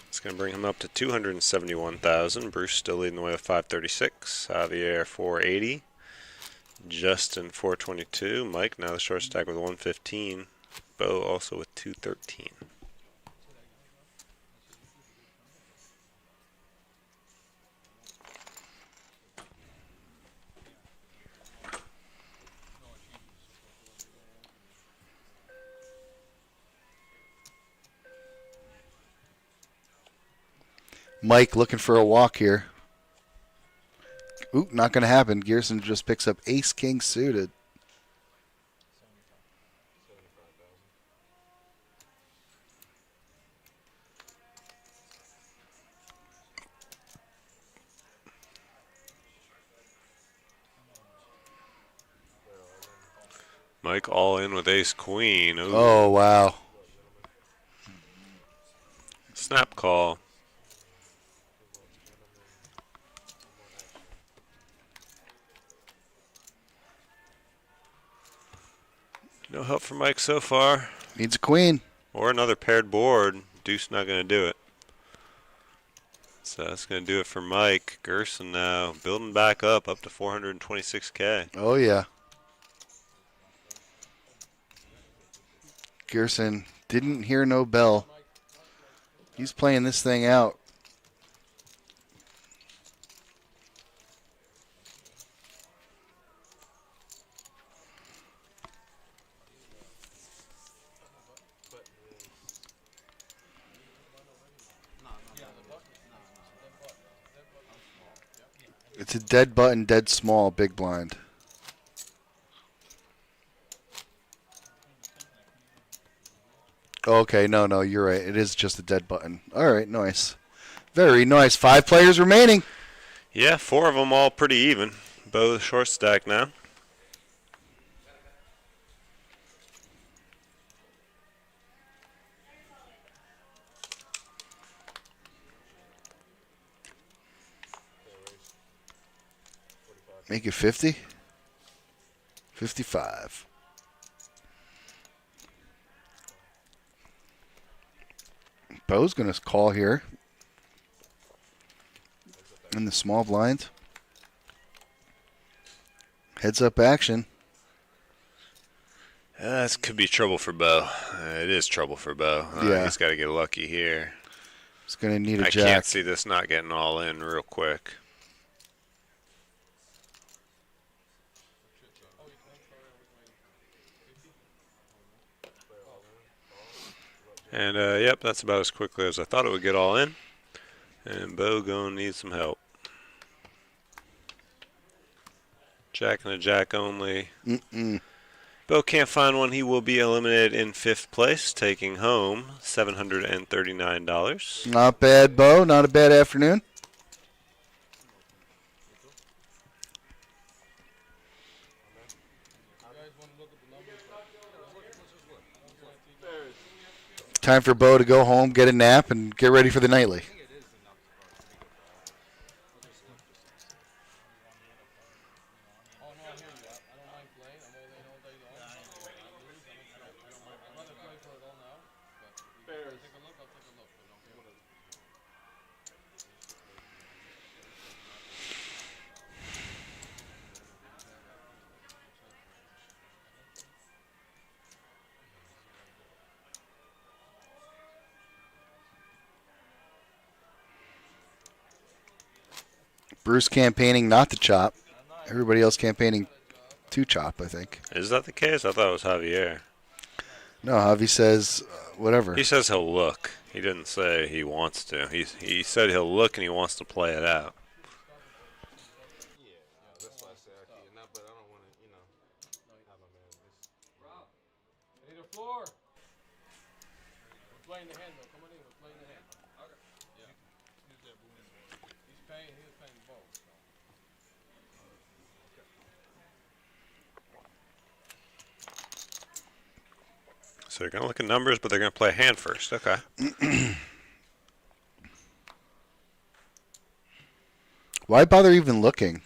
It's going to bring him up to 271,000. Bruce still leading the way with 536. Javier 480. Justin 422. Mike now the short stack with 115. Bo also with 213. Mike looking for a walk here. Ooh, not going to happen. Gerson just picks up ace king suited. Mike all in with ace queen. Ooh. Oh, wow. Snap call. No help from Mike so far. Needs a queen. Or another paired board. Deuce not going to do it. So that's going to do it for Mike. Gerson now building back up to 426K. Oh, yeah. Gerson didn't hear no bell. He's playing this thing out. It's a dead button, dead small, big blind. Okay, no, you're right. It is just a dead button. All right, nice. Very nice. 5 players remaining. Yeah, 4 of them all pretty even. Bo short stack now. Make it 50. 55. Bo's going to call here in the small blind. Heads up action. This could be trouble for Bo. It is trouble for Bo. Yeah. He's got to get lucky here. He's going to need a I jack. can't see this not getting all in real quick. And, yep, that's about as quickly as I thought it would get all in. And Bo going to need some help. Jack and a jack only. Bo can't find one. He will be eliminated in 5th place, taking home $739. Not bad, Bo. Not a bad afternoon. Time for Bo to go home, get a nap, and get ready for the nightly. Bruce campaigning not to chop. Everybody else campaigning to chop, I think. Is that the case? I thought it was Javier. No, Javi says whatever. He says he'll look. He didn't say he wants to. He said he'll look and he wants to play it out. So they're going to look at numbers, but they're going to play a hand first. Okay. Why bother even looking?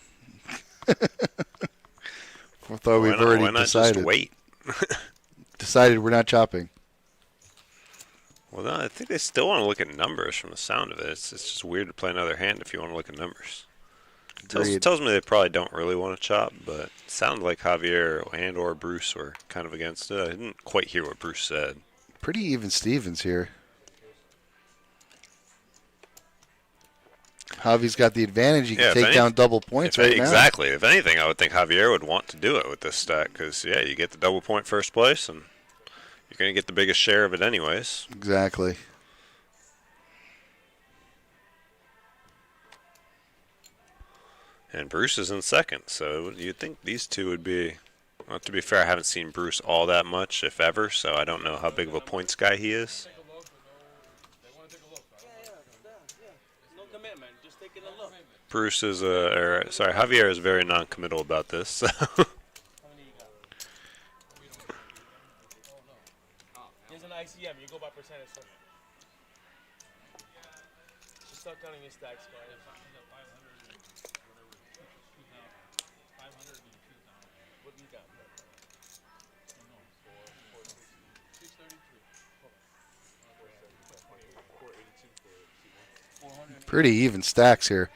I thought we've already why not decided. just wait? Decided we're not chopping. Well, no, I think they still want to look at numbers from the sound of it. It's just weird to play another hand if you want to look at numbers. Tells me they probably don't really want to chop, but it sounded like Javier and or Bruce were kind of against it. I didn't quite hear what Bruce said. Pretty even Stevens here. Javi's got the advantage. He can take down double points right now. Exactly. If anything, I would think Javier would want to do it with this stack because, yeah, you get the double point first place, and you're going to get the biggest share of it anyways. Exactly. And Bruce is in second, so you'd think these two would be. Well, to be fair, I haven't seen Bruce all that much, if ever, so I don't know how big of a points guy he is. No commitment, just taking a look. Bruce is sorry, Javier is very non-committal about this. So. Here's an ICM. You go by percentage. Just start counting your stacks, guys. What do you got? Pretty even stacks here.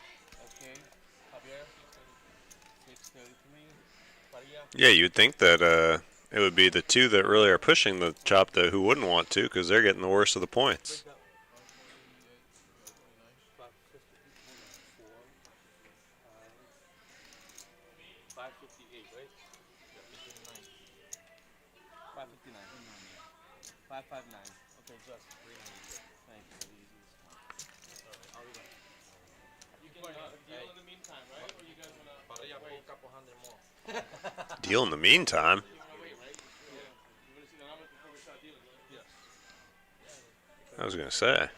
Yeah, you'd think that it would be the two that really are pushing the chop that who wouldn't want to, because they're getting the worst of the points. Deal in the meantime. I was gonna say.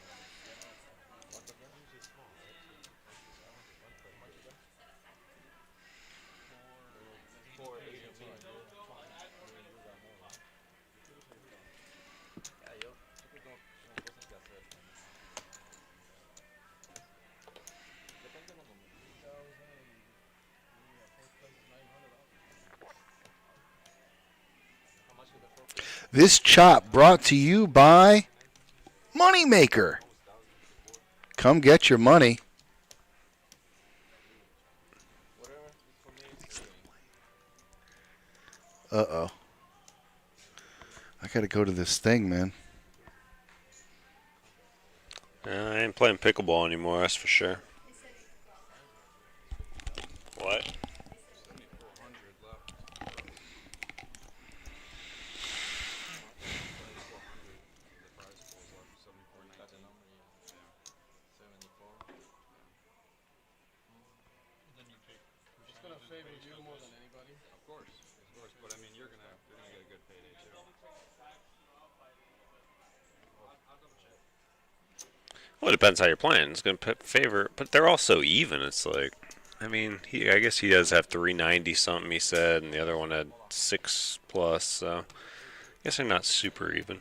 This chop brought to you by Moneymaker. Come get your money. Uh-oh. I got to go to this thing, man. I ain't playing pickleball anymore, that's for sure. What? Well, it depends how you're playing. It's going to favor, but they're all so even. It's like, I mean, I guess he does have 390 something, he said, and the other one had 6+, so I guess they're not super even.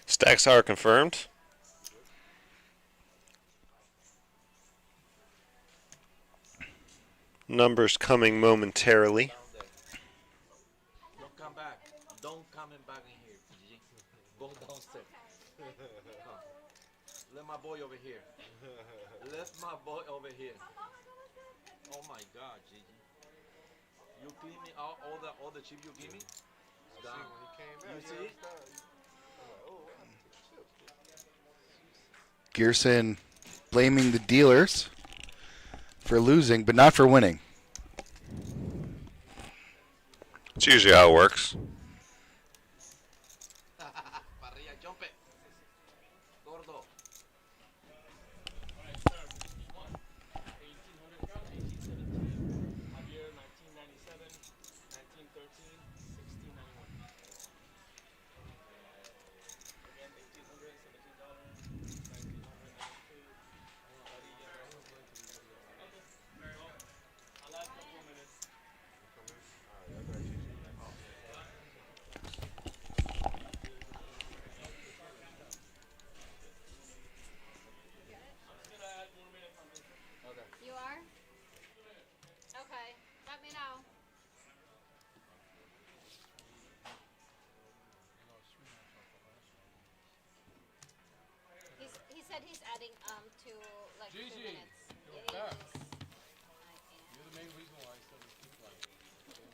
Stacks are confirmed. Numbers coming momentarily. Don't come back. Don't come back in here, Gigi. Go downstairs. Let my boy over here. Let my boy over here. Oh my God, Gigi. You clean me out all the chips you give me? It's done. You see? Gerson blaming the dealers for losing, but not for winning. It's usually how it works.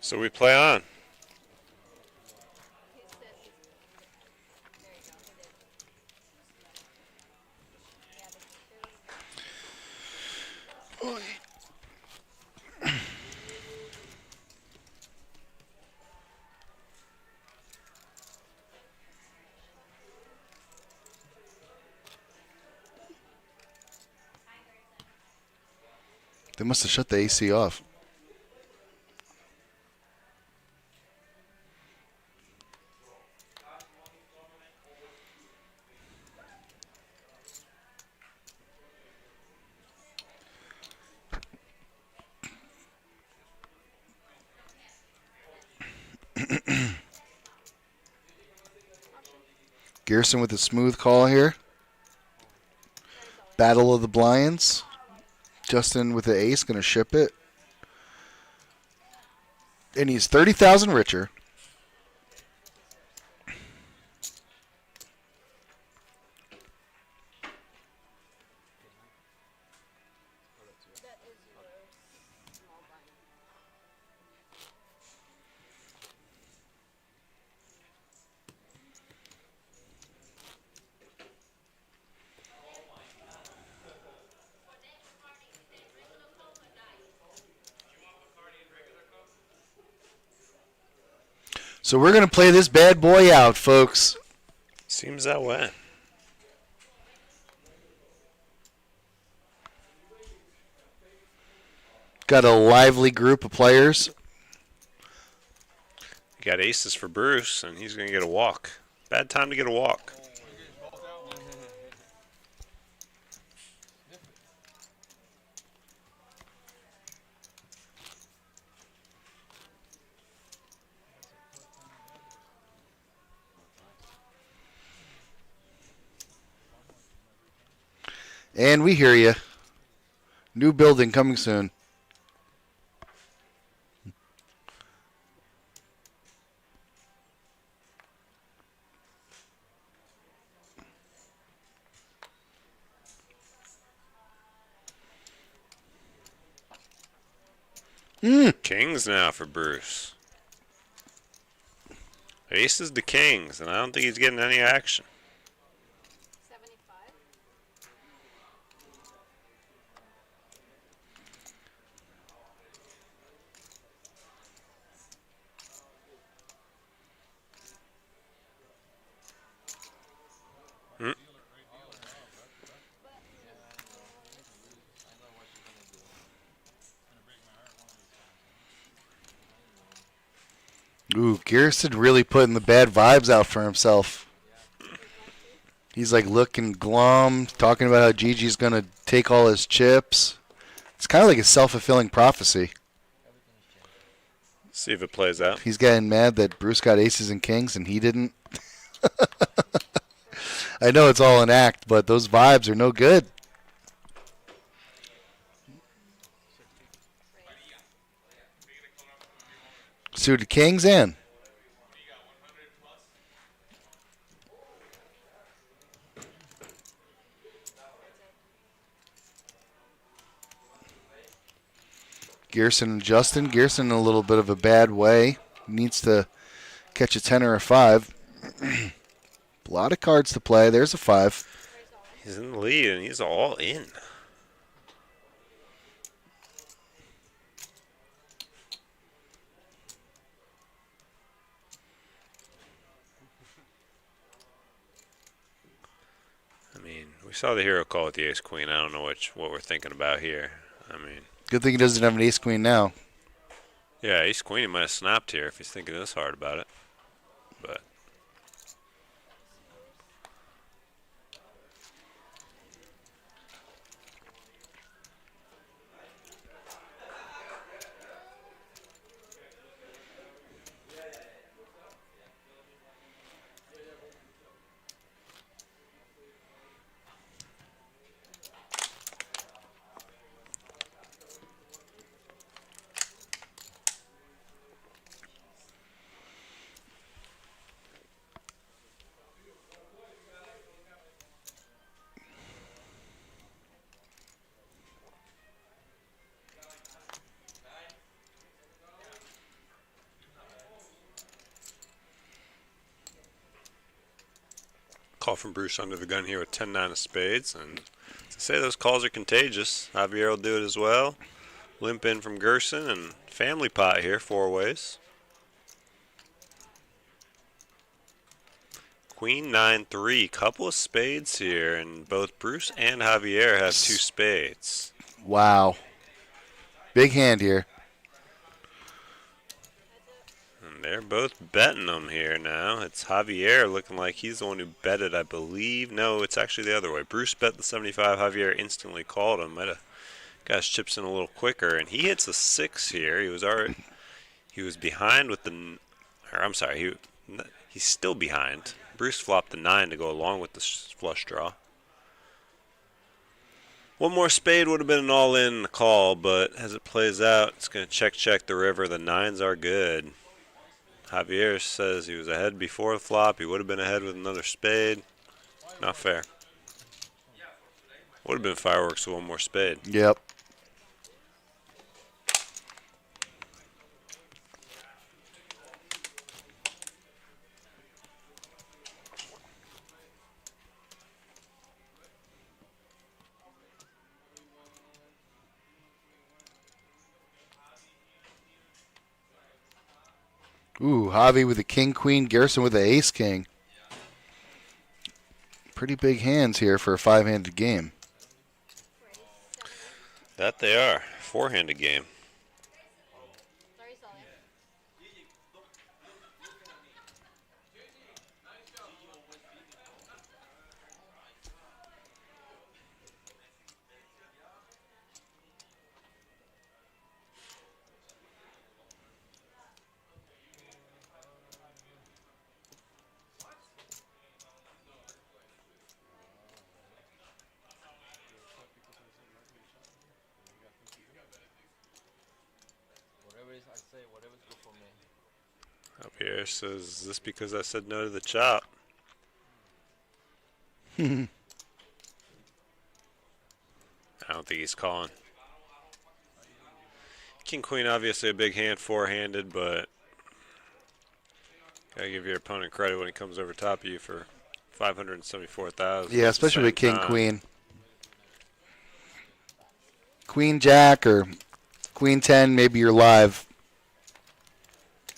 So we play on. They must have shut the AC off. Gerson with a smooth call here. Battle of the Blinds. Justin with the ace, going to ship it. And he's 30,000 richer. So we're going to play this bad boy out, folks. Seems that way. Got a lively group of players. You got aces for Bruce, and he's going to get a walk. Bad time to get a walk. And we hear you. New building coming soon. Kings now for Bruce. Aces to kings, and I don't think he's getting any action. Ooh, Gerson really putting the bad vibes out for himself. He's like looking glum, talking about how Gigi's going to take all his chips. It's kind of like a self-fulfilling prophecy. See if it plays out. He's getting mad that Bruce got aces and kings and he didn't. I know it's all an act, but those vibes are no good. Suited kings in. Gerson and Justin. Gerson in a little bit of a bad way. Needs to catch a 10 or a 5. A lot of cards to play. There's a 5. He's in the lead, and he's all in. I mean, we saw the hero call with the ace-queen. I don't know what we're thinking about here. I mean, good thing he doesn't have an ace-queen now. Yeah, ace-queen, he might have snapped here if he's thinking this hard about it. But Call from Bruce under the gun here with 10-9 of spades. And to say those calls are contagious, Javier will do it as well. Limp in from Gerson and family pot here, 4 ways. Queen 9-3, couple of spades here, and both Bruce and Javier have 2 spades. Wow. Big hand here. And they're both betting them here now. It's Javier looking like he's the one who betted, I believe. No, it's actually the other way. Bruce bet the 75. Javier instantly called him. Might have got his chips in a little quicker, and he hits a 6 here. He was behind with the, or I'm sorry, he's still behind. Bruce flopped the 9 to go along with the flush draw. One more spade would have been an all-in call, but as it plays out, it's going to check the river. The 9s are good. Javier says he was ahead before the flop. He would have been ahead with another spade. Not fair. Would have been fireworks with one more spade. Yep. Ooh, Javi with a king-queen, Gerson with the ace-king. Pretty big hands here for a 5-handed game. That they are. 4-handed game. Javier says, is this because I said no to the chop? I don't think he's calling. King Queen, obviously a big hand, 4-handed, but gotta give your opponent credit when he comes over top of you for 574,000. Yeah, especially with King Queen. Queen Jack or Queen 10, maybe you're live.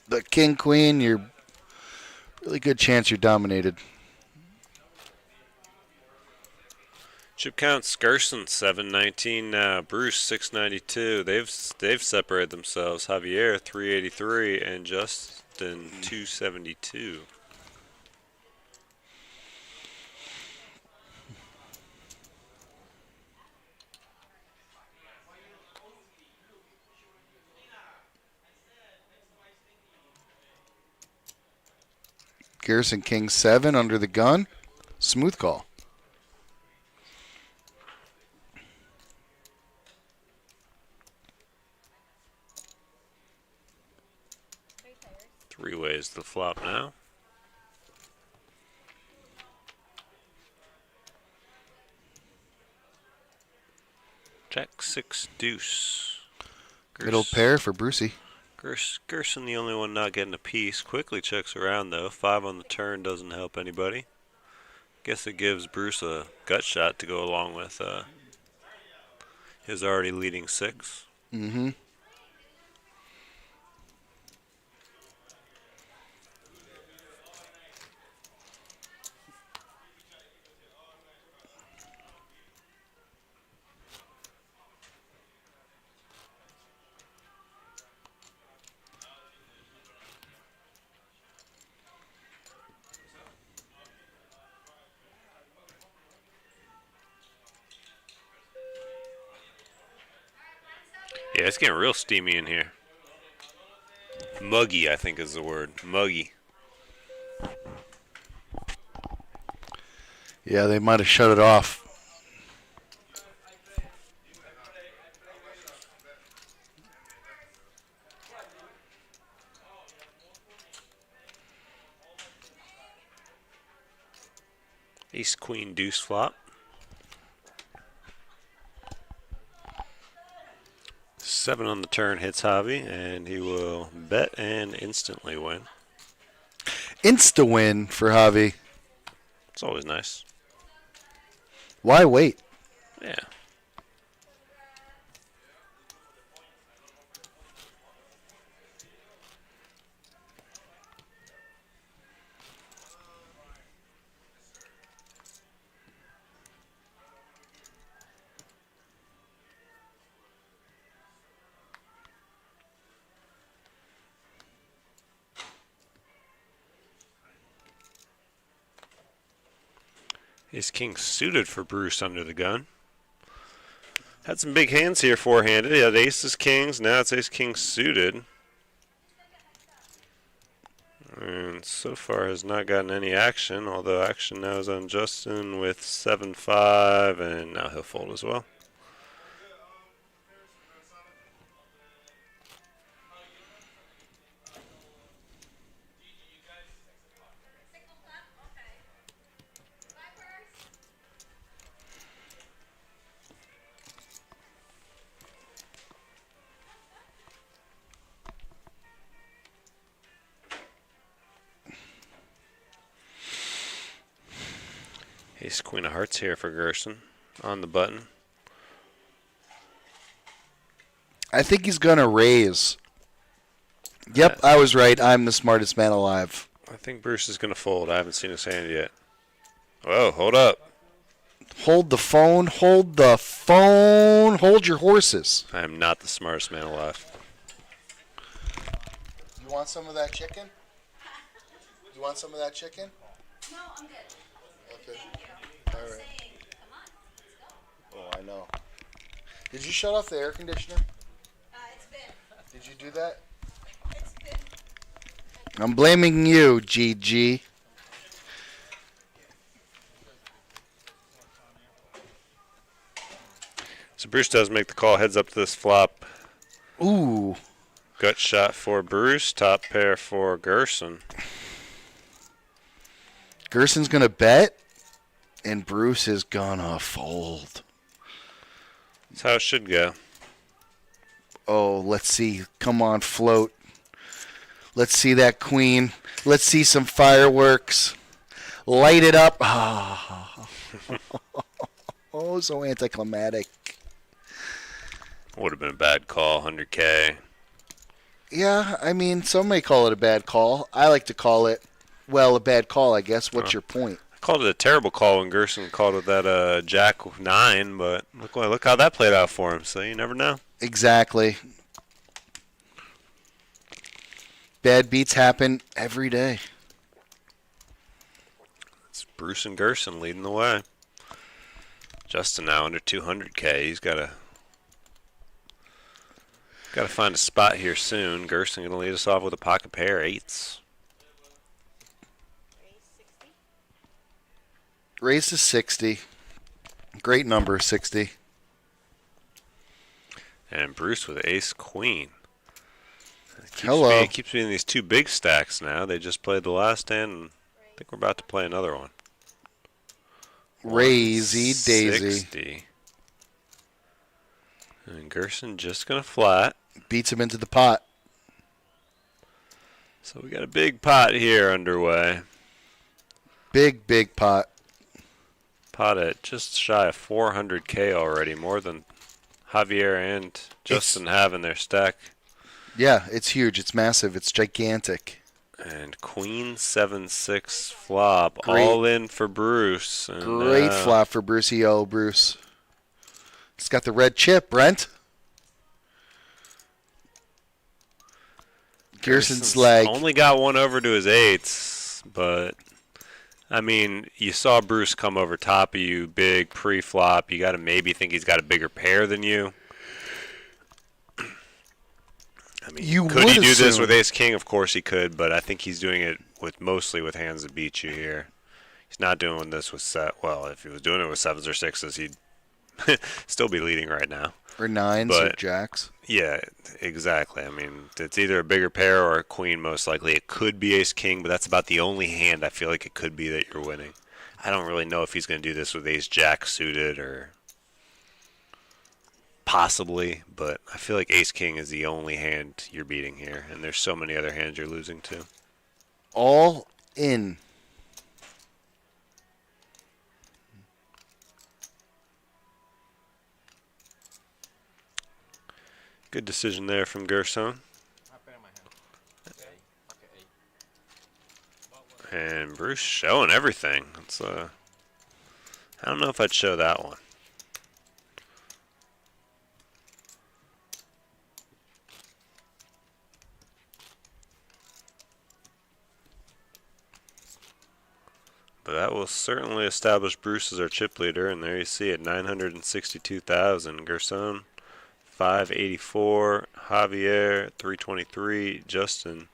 The King Queen, you're really good chance you're dominated. Chip counts Gerson 719 now. Bruce 692. They've separated themselves. Javier 383 and Justin 272. Gerson King 7 under the gun. Smooth call. Three ways to flop now. Jack 6 deuce. Middle pair for Brucey. Gerson, the only one not getting a piece. Quickly checks around, though. 5 on the turn doesn't help anybody. Guess it gives Bruce a gut shot to go along with his already leading 6. Mm-hmm. Yeah, it's getting real steamy in here. Muggy, I think is the word. Muggy. Yeah, they might have shut it off. Ace, queen, deuce flop. 7 on the turn hits Javi, and he will bet and instantly win. Insta win for Javi. It's always nice. Why wait? Yeah. Ace King suited for Bruce under the gun. Had some big hands here four-handed. He had aces, kings. Now it's Ace King suited. And so far has not gotten any action, although action now is on Justin with 7-5, and now he'll fold as well. Ace Queen of Hearts here for Gerson on the button. I think he's going to raise. Yep, I was right. I'm the smartest man alive. I think Bruce is going to fold. I haven't seen his hand yet. Whoa, hold up. Hold the phone. Hold the phone. Hold your horses. I am not the smartest man alive. You want some of that chicken? You want some of that chicken? No, I'm good. Okay. All right. Oh, I know. Did you shut off the air conditioner? It's been. Did you do that? It's been. I'm blaming you, GG. So Bruce does make the call, heads up to this flop. Ooh. Gut shot for Bruce, top pair for Gerson. Gerson's going to bet, and Bruce is going to fold. That's how it should go. Oh, let's see. Come on, float. Let's see that queen. Let's see some fireworks. Light it up. Oh, so anticlimactic. Would have been a bad call, 100K. Yeah, I mean, some may call it a bad call. I like to call it, well, a bad call, I guess. What's your point? I called it a terrible call when Gerson called it that Jack 9, but look how that played out for him. So you never know. Exactly. Bad beats happen every day. It's Bruce and Gerson leading the way. Justin now under 200K. He's got to find a spot here soon. Gerson going to lead us off with a pocket pair, eights. Raise to 60. Great number, 60. And Bruce with ace queen. Hello. Keeps being these two big stacks now. They just played the last hand, and I think we're about to play another one. Raisey daisy. 60. And Gerson just going to flat. Beats him into the pot. So we got a big pot here underway. Big pot. Pot at just shy of 400K already, more than Javier and Justin have in their stack. Yeah, it's huge. It's massive. It's gigantic. And Queen 7-6 flop, Great. all in for Bruce. And, Great flop for Brucey. Oh, Bruce. He's got the red chip, Brent. Gerson's leg. Only got one over to his eights, but I mean, you saw Bruce come over top of you, big pre-flop. You got to maybe think he's got a bigger pair than you. I mean, could he do this with ace king? Of course he could, but I think he's doing it with mostly with hands that beat you here. He's not doing this with well, if he was doing it with sevens or sixes, he'd still be leading right now. Or nines or jacks. Yeah, exactly. I mean, it's either a bigger pair or a queen most likely. It could be ace king, but that's about the only hand I feel like it could be that you're winning. I don't really know if he's going to do this with ace jack suited or possibly, but I feel like ace king is the only hand you're beating here, and there's so many other hands you're losing to. All in. Good decision there from Gerson. And Bruce showing everything. It's I don't know if I'd show that one. But that will certainly establish Bruce as our chip leader, and there you see it, 962,000. Gerson, 584. Javier, 323. Justin,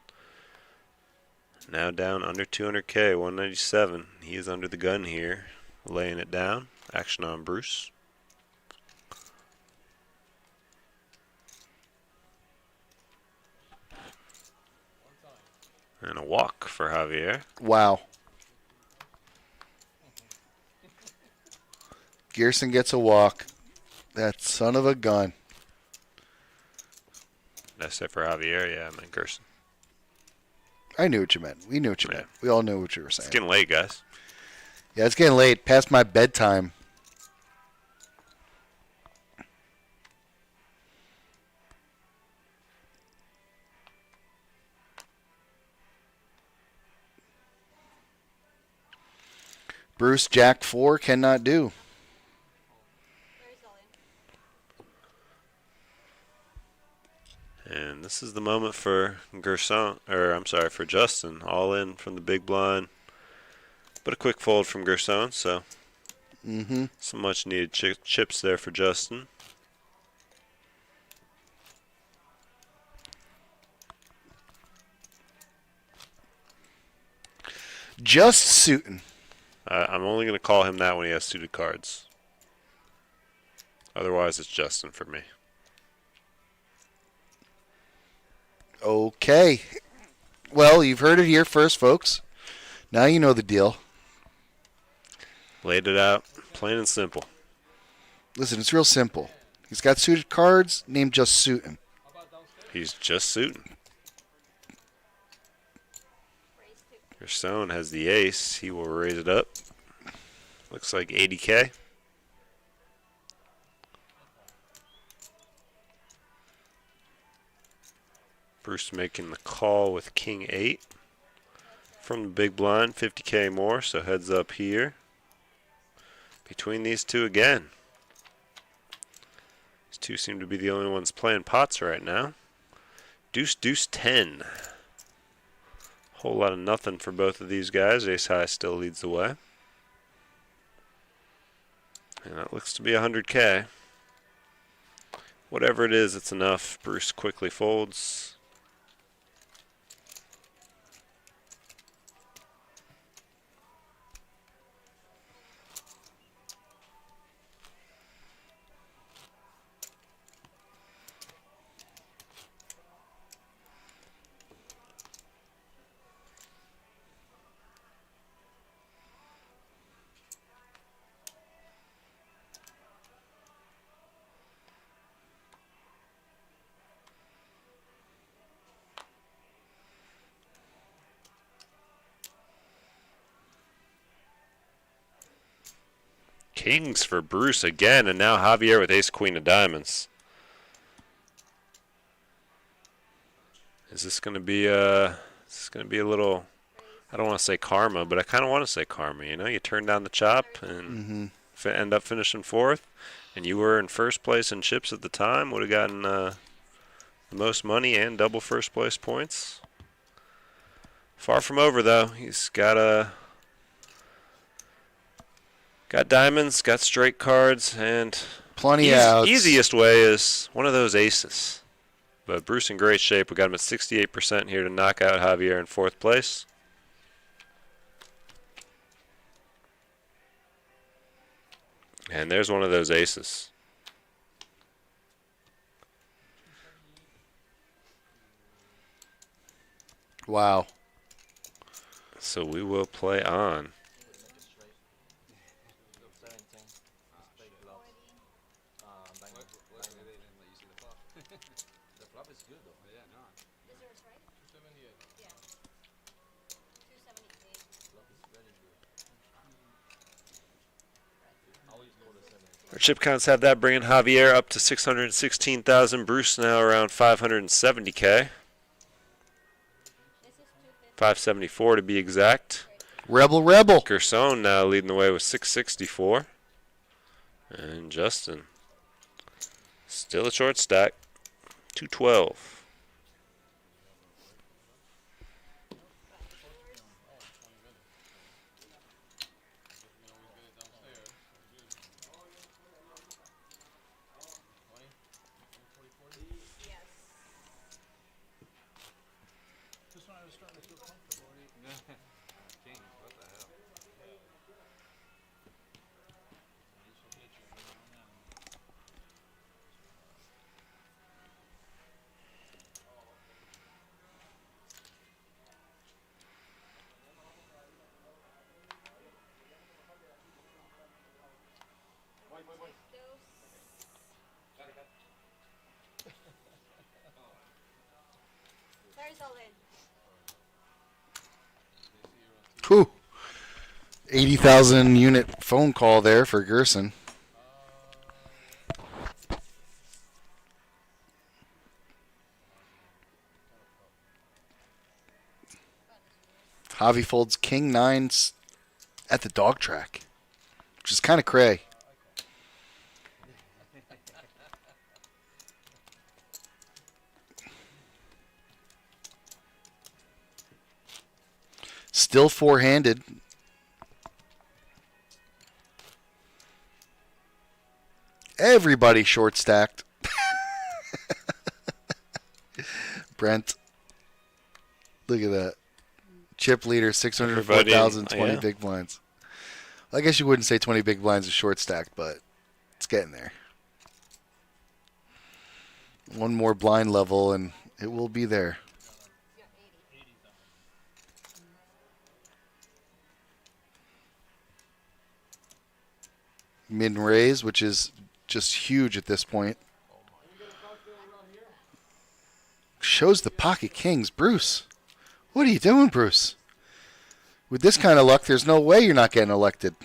now down under 200K, 197. He is under the gun here, laying it down. Action on Bruce. And a walk for Javier. Wow. Gerson gets a walk. That son of a gun. That's it for Javier. Yeah, I meant Gerson. I knew what you meant. We knew what you meant. We all knew what you were saying. It's getting late, guys. Yeah, it's getting late. Past my bedtime. Bruce, Jack 4 cannot do. And this is the moment for Gerson, or I'm sorry, for Justin. All in from the big blind. But a quick fold from Gerson, so some much needed chips there for Justin. Just suiting. I'm only going to call him that when he has suited cards. Otherwise, it's Justin for me. Okay. Well, you've heard it here first, folks. Now you know the deal. Laid it out, plain and simple. Listen, it's real simple. He's got suited cards named Just Suiting. He's just suiting. Gerson has the ace. He will raise it up. Looks like 80K. Bruce making the call with King 8. From the big blind, 50K more, so heads up here. Between these two again. These two seem to be the only ones playing pots right now. Deuce, deuce, 10. Whole lot of nothing for both of these guys. Ace high still leads the way. And that looks to be 100K. Whatever it is, it's enough. Bruce quickly folds. Kings for Bruce again, and now Javier with ace queen of diamonds. Is this going to be a little, I don't want to say karma, but I kind of want to say karma. You know, you turn down the chop and end up finishing fourth, and you were in first place in chips at the time, would have gotten the most money and double first place points. Far from over though. He's got diamonds, got straight cards, and plenty of outs. Easiest way is one of those aces. But Bruce in great shape. We got him at 68% here to knock out Javier in fourth place. And there's one of those aces. Wow. So we will play on. Our chip counts have that bringing Javier up to 616,000. Bruce now around 570K. 574 to be exact. Rebel. Gerson now leading the way with 664. And Justin still a short stack, 212. Whew. 80,000 unit phone call there for Gerson. Javi folds king nines at the dog track, which is kind of cray. Still four-handed. Everybody short stacked. Brent. Look at that. Chip leader, 604,000, 20 big blinds. I guess you wouldn't say 20 big blinds is short stacked, but it's getting there. One more blind level, and it will be there. Mid raise, which is just huge at this point. Shows the pocket kings. Bruce, what are you doing, Bruce? With this kind of luck, there's no way you're not getting elected.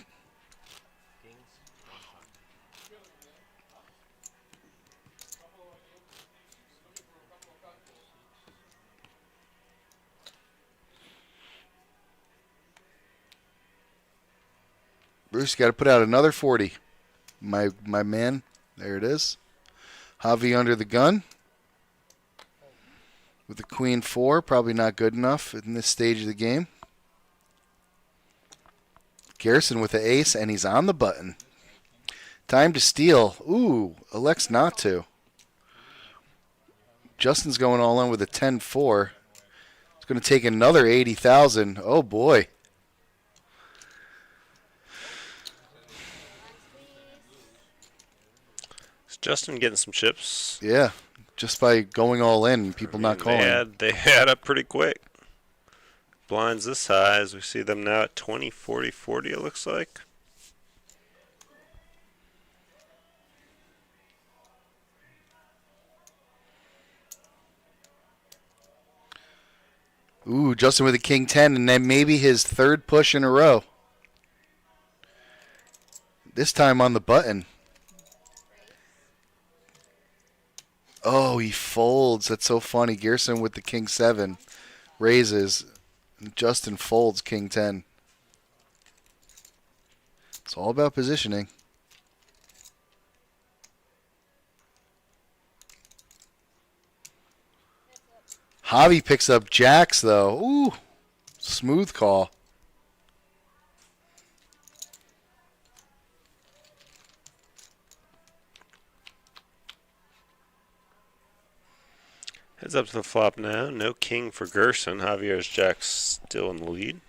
Bruce, got to put out another 40. My man, there it is. Javi under the gun. With the queen 4, probably not good enough in this stage of the game. Gerson with the ace, and he's on the button. Time to steal. Ooh, elects not to. Justin's going all in with a 10-4. It's going to take another 80,000. Oh, boy. Justin getting some chips. Yeah, just by going all in, people not calling. They add up pretty quick. Blinds this high as we see them now at 20, 40, 40 it looks like. Ooh, Justin with a king 10, and then maybe his third push in a row. This time on the button. Oh, he folds. That's so funny. Gerson with the king 7 raises. Justin folds king 10. It's all about positioning. Javi picks up jacks, though. Ooh, smooth call. Heads up to the flop now. No king for Gerson. Javier's jack's still in the lead.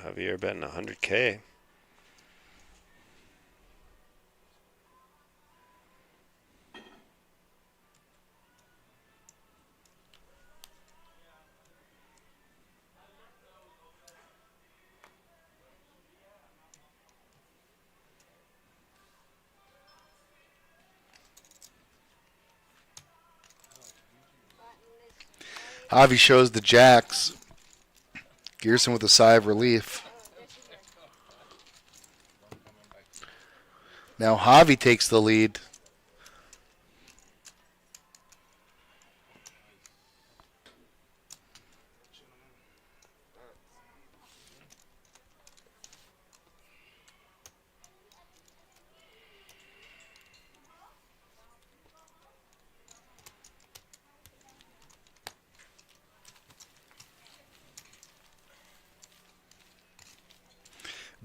Javier betting 100K. Javi shows the jacks. Gerson with a sigh of relief. Now Javi takes the lead.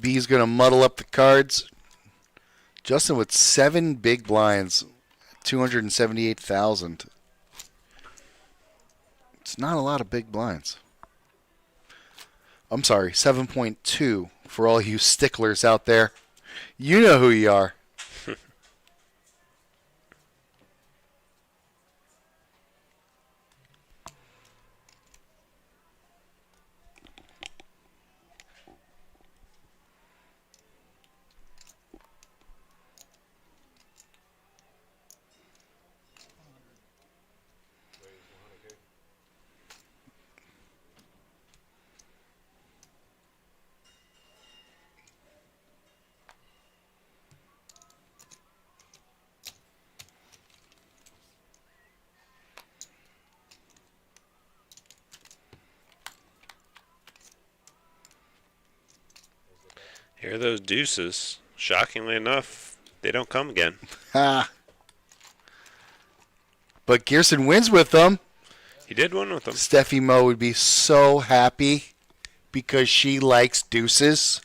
B's going to muddle up the cards. Justin with 7 big blinds, 278,000. It's not a lot of big blinds. I'm sorry, 7.2 for all you sticklers out there. You know who you are. Here are those deuces. Shockingly enough, they don't come again. Ha! But Gerson wins with them. He did win with them. Steffi Mo would be so happy because she likes deuces.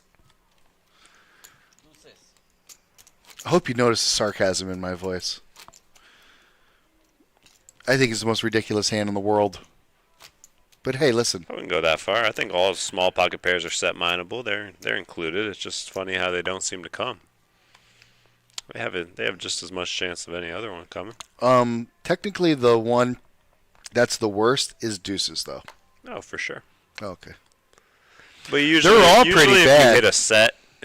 I hope you notice the sarcasm in my voice. I think it's the most ridiculous hand in the world. But hey, listen. I wouldn't go that far. I think all small pocket pairs are set mineable. They're included. It's just funny how they don't seem to come. They have just as much chance of any other one coming. Technically, the one that's the worst is deuces, though. Oh, for sure. Okay. But usually, they're all usually pretty if bad. you hit a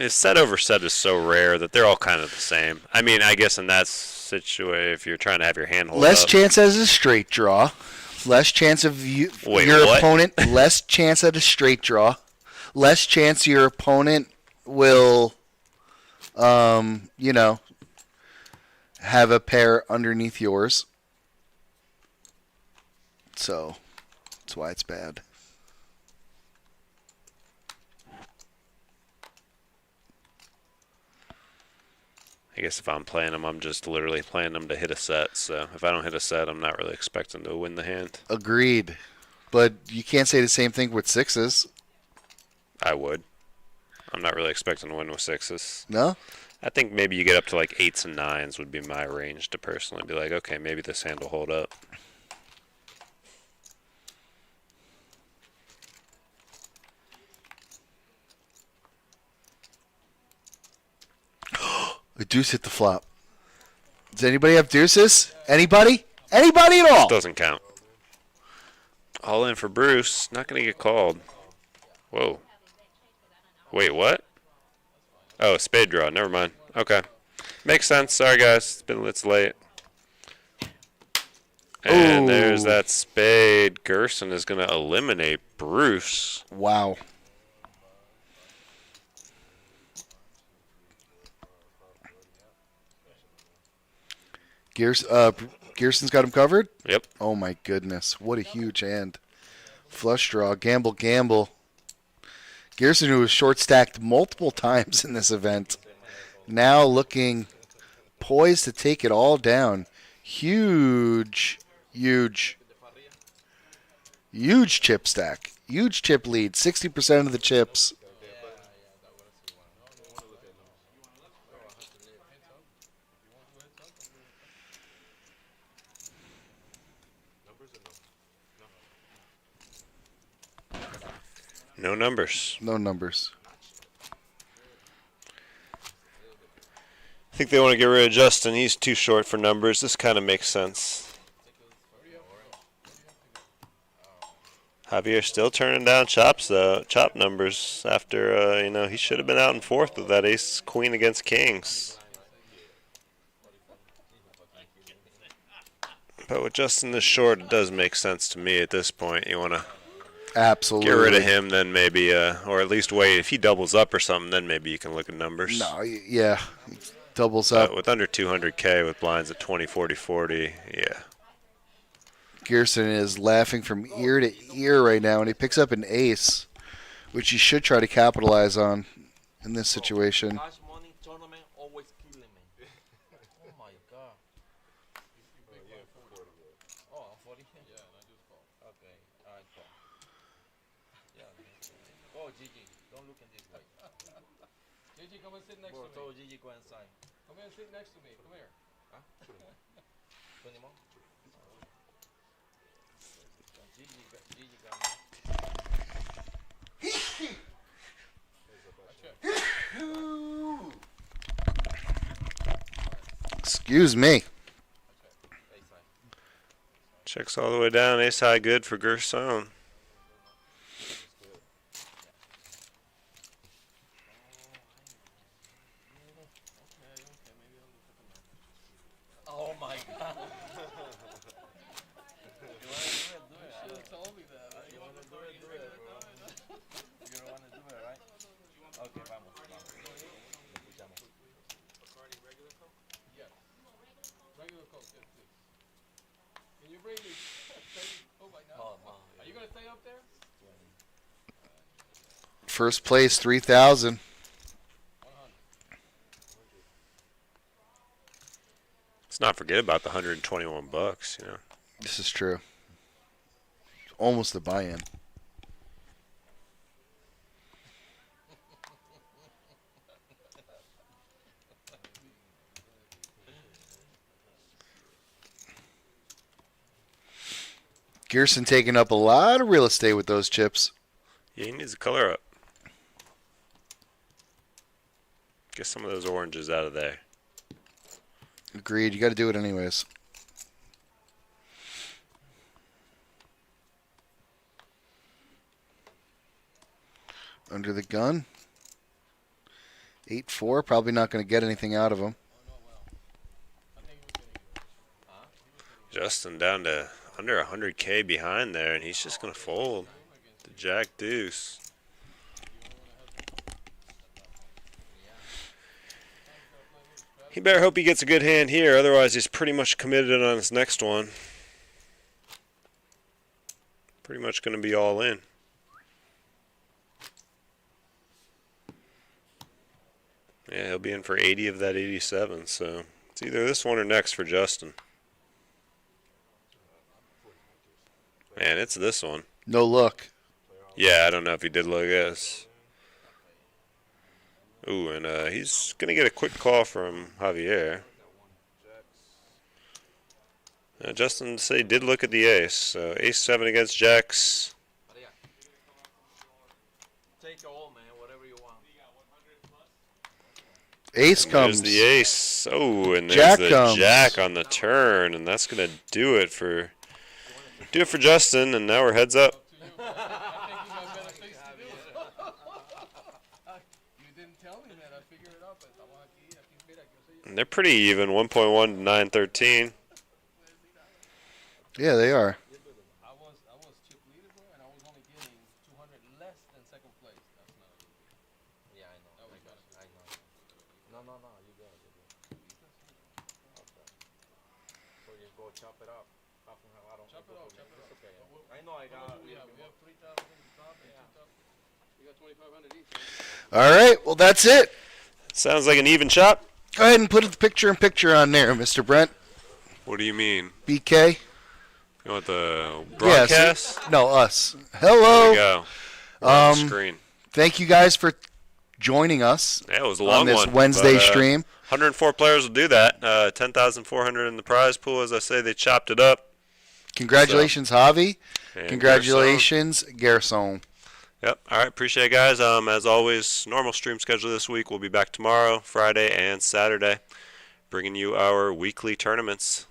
set over set is so rare that they're all kind of the same. I mean, I guess in that situation, if you're trying to have your hand hold Less up. chance as a straight draw. Less chance of your what? opponent. Less chance at a straight draw. Less chance your opponent will, have a pair underneath yours. So that's why it's bad. I guess if I'm playing them, I'm just literally playing them to hit a set. So if I don't hit a set, I'm not really expecting to win the hand. Agreed. But you can't say the same thing with sixes. I would. I'm not really expecting to win with sixes. No? I think maybe you get up to like 8s and 9s would be my range to personally be like, okay, maybe this hand will hold up. A deuce hit the flop. Does anybody have deuces? Anybody? Anybody at all? Doesn't count. All in for Bruce. Not going to get called. Whoa. Wait, what? Oh, spade draw. Never mind. Okay. Makes sense. Sorry, guys. It's late. And there's that spade. Gerson is going to eliminate Bruce. Wow. Gerson's got him covered? Yep. Oh, my goodness. What a huge hand. Flush draw. Gamble, gamble. Gerson, who was short-stacked multiple times in this event, now looking poised to take it all down. Huge, huge, huge chip stack. Huge chip lead. 60% of the chips. No numbers. No numbers. I think they want to get rid of Justin. He's too short for numbers. This kind of makes sense. Javier still turning down chop numbers after, he should have been out in fourth with that ace-queen against kings. But with Justin this short, it does make sense to me at this point. You want to absolutely get rid of him, then maybe, or at least wait. If he doubles up or something, then maybe you can look at numbers. No, yeah, doubles But up. with under 200K with blinds at 20, 40, 40, yeah. Gerson is laughing from ear to ear right now, and he picks up an ace, which he should try to capitalize on in this situation. Cash money tournament always killing me. Oh my god. Oh, I'm 40? Yeah, I just call. Okay, alright, call. Yeah. Oh, Gigi, don't look in this way. Gigi, come and sit next to me. So Gigi, go inside. Come and sit next to me. Come here. Huh? 20 more? Gigi got me. Excuse me. Checks all the way down. Ace high good for Gerson. Oh my god. Okay, vamos. Regular Coke, yes, please. Can you bring me? Oh my god. Oh, no. Are you gonna stay up there? First place, 3,000. Let's not forget about the $121, you know. This is true. Almost a buy-in. Gerson taking up a lot of real estate with those chips. Yeah, he needs to color up. Get some of those oranges out of there. Agreed. You got to do it anyways. Under the gun. 8-4. Probably not going to get anything out of him. Justin down to under 100K behind there, and he's just going to fold the Jack Deuce. He better hope he gets a good hand here, otherwise he's pretty much committed on his next one. Pretty much going to be all in. Yeah, he'll be in for 80 of that 87, so it's either this one or next for Justin. Man, it's this one. No look. Yeah, I don't know if he did look at this. Ooh, and he's going to get a quick call from Javier. Justin said he did look at the ace. So ace-7 against jacks. Take all, man, whatever you want. Ace And comes. There's the ace. Oh, and there's Jack the comes. jack on the turn, and that's going to do it for Justin, and now we're heads up. And they're pretty even, 1.1 to 913. Yeah, they are. I was chip leader, bro, and I was only getting 200 less than second place. That's not good. Yeah, I know. I know. No, you go. Okay. So you go chop it up. I don't Chop it off. It's okay. I know I got. We have 3,000 in the top and 2,000. We got 2,500 each. All right, well, that's it. Sounds like an even chop. Go ahead and put the picture-in-picture on there, Mr. Brent. What do you mean? BK? You want the broadcast? Yes. No, us. Hello. There we go. We're on the screen. Thank you guys for joining us. Yeah, it was a long on this one, Wednesday but, stream. 104 players will do that. 10,400 in the prize pool. As I say, they chopped it up. Congratulations, Javi. And Congratulations, Gerson. Yep. All right. Appreciate it, guys. As always, normal stream schedule this week. We'll be back tomorrow, Friday, and Saturday, bringing you our weekly tournaments.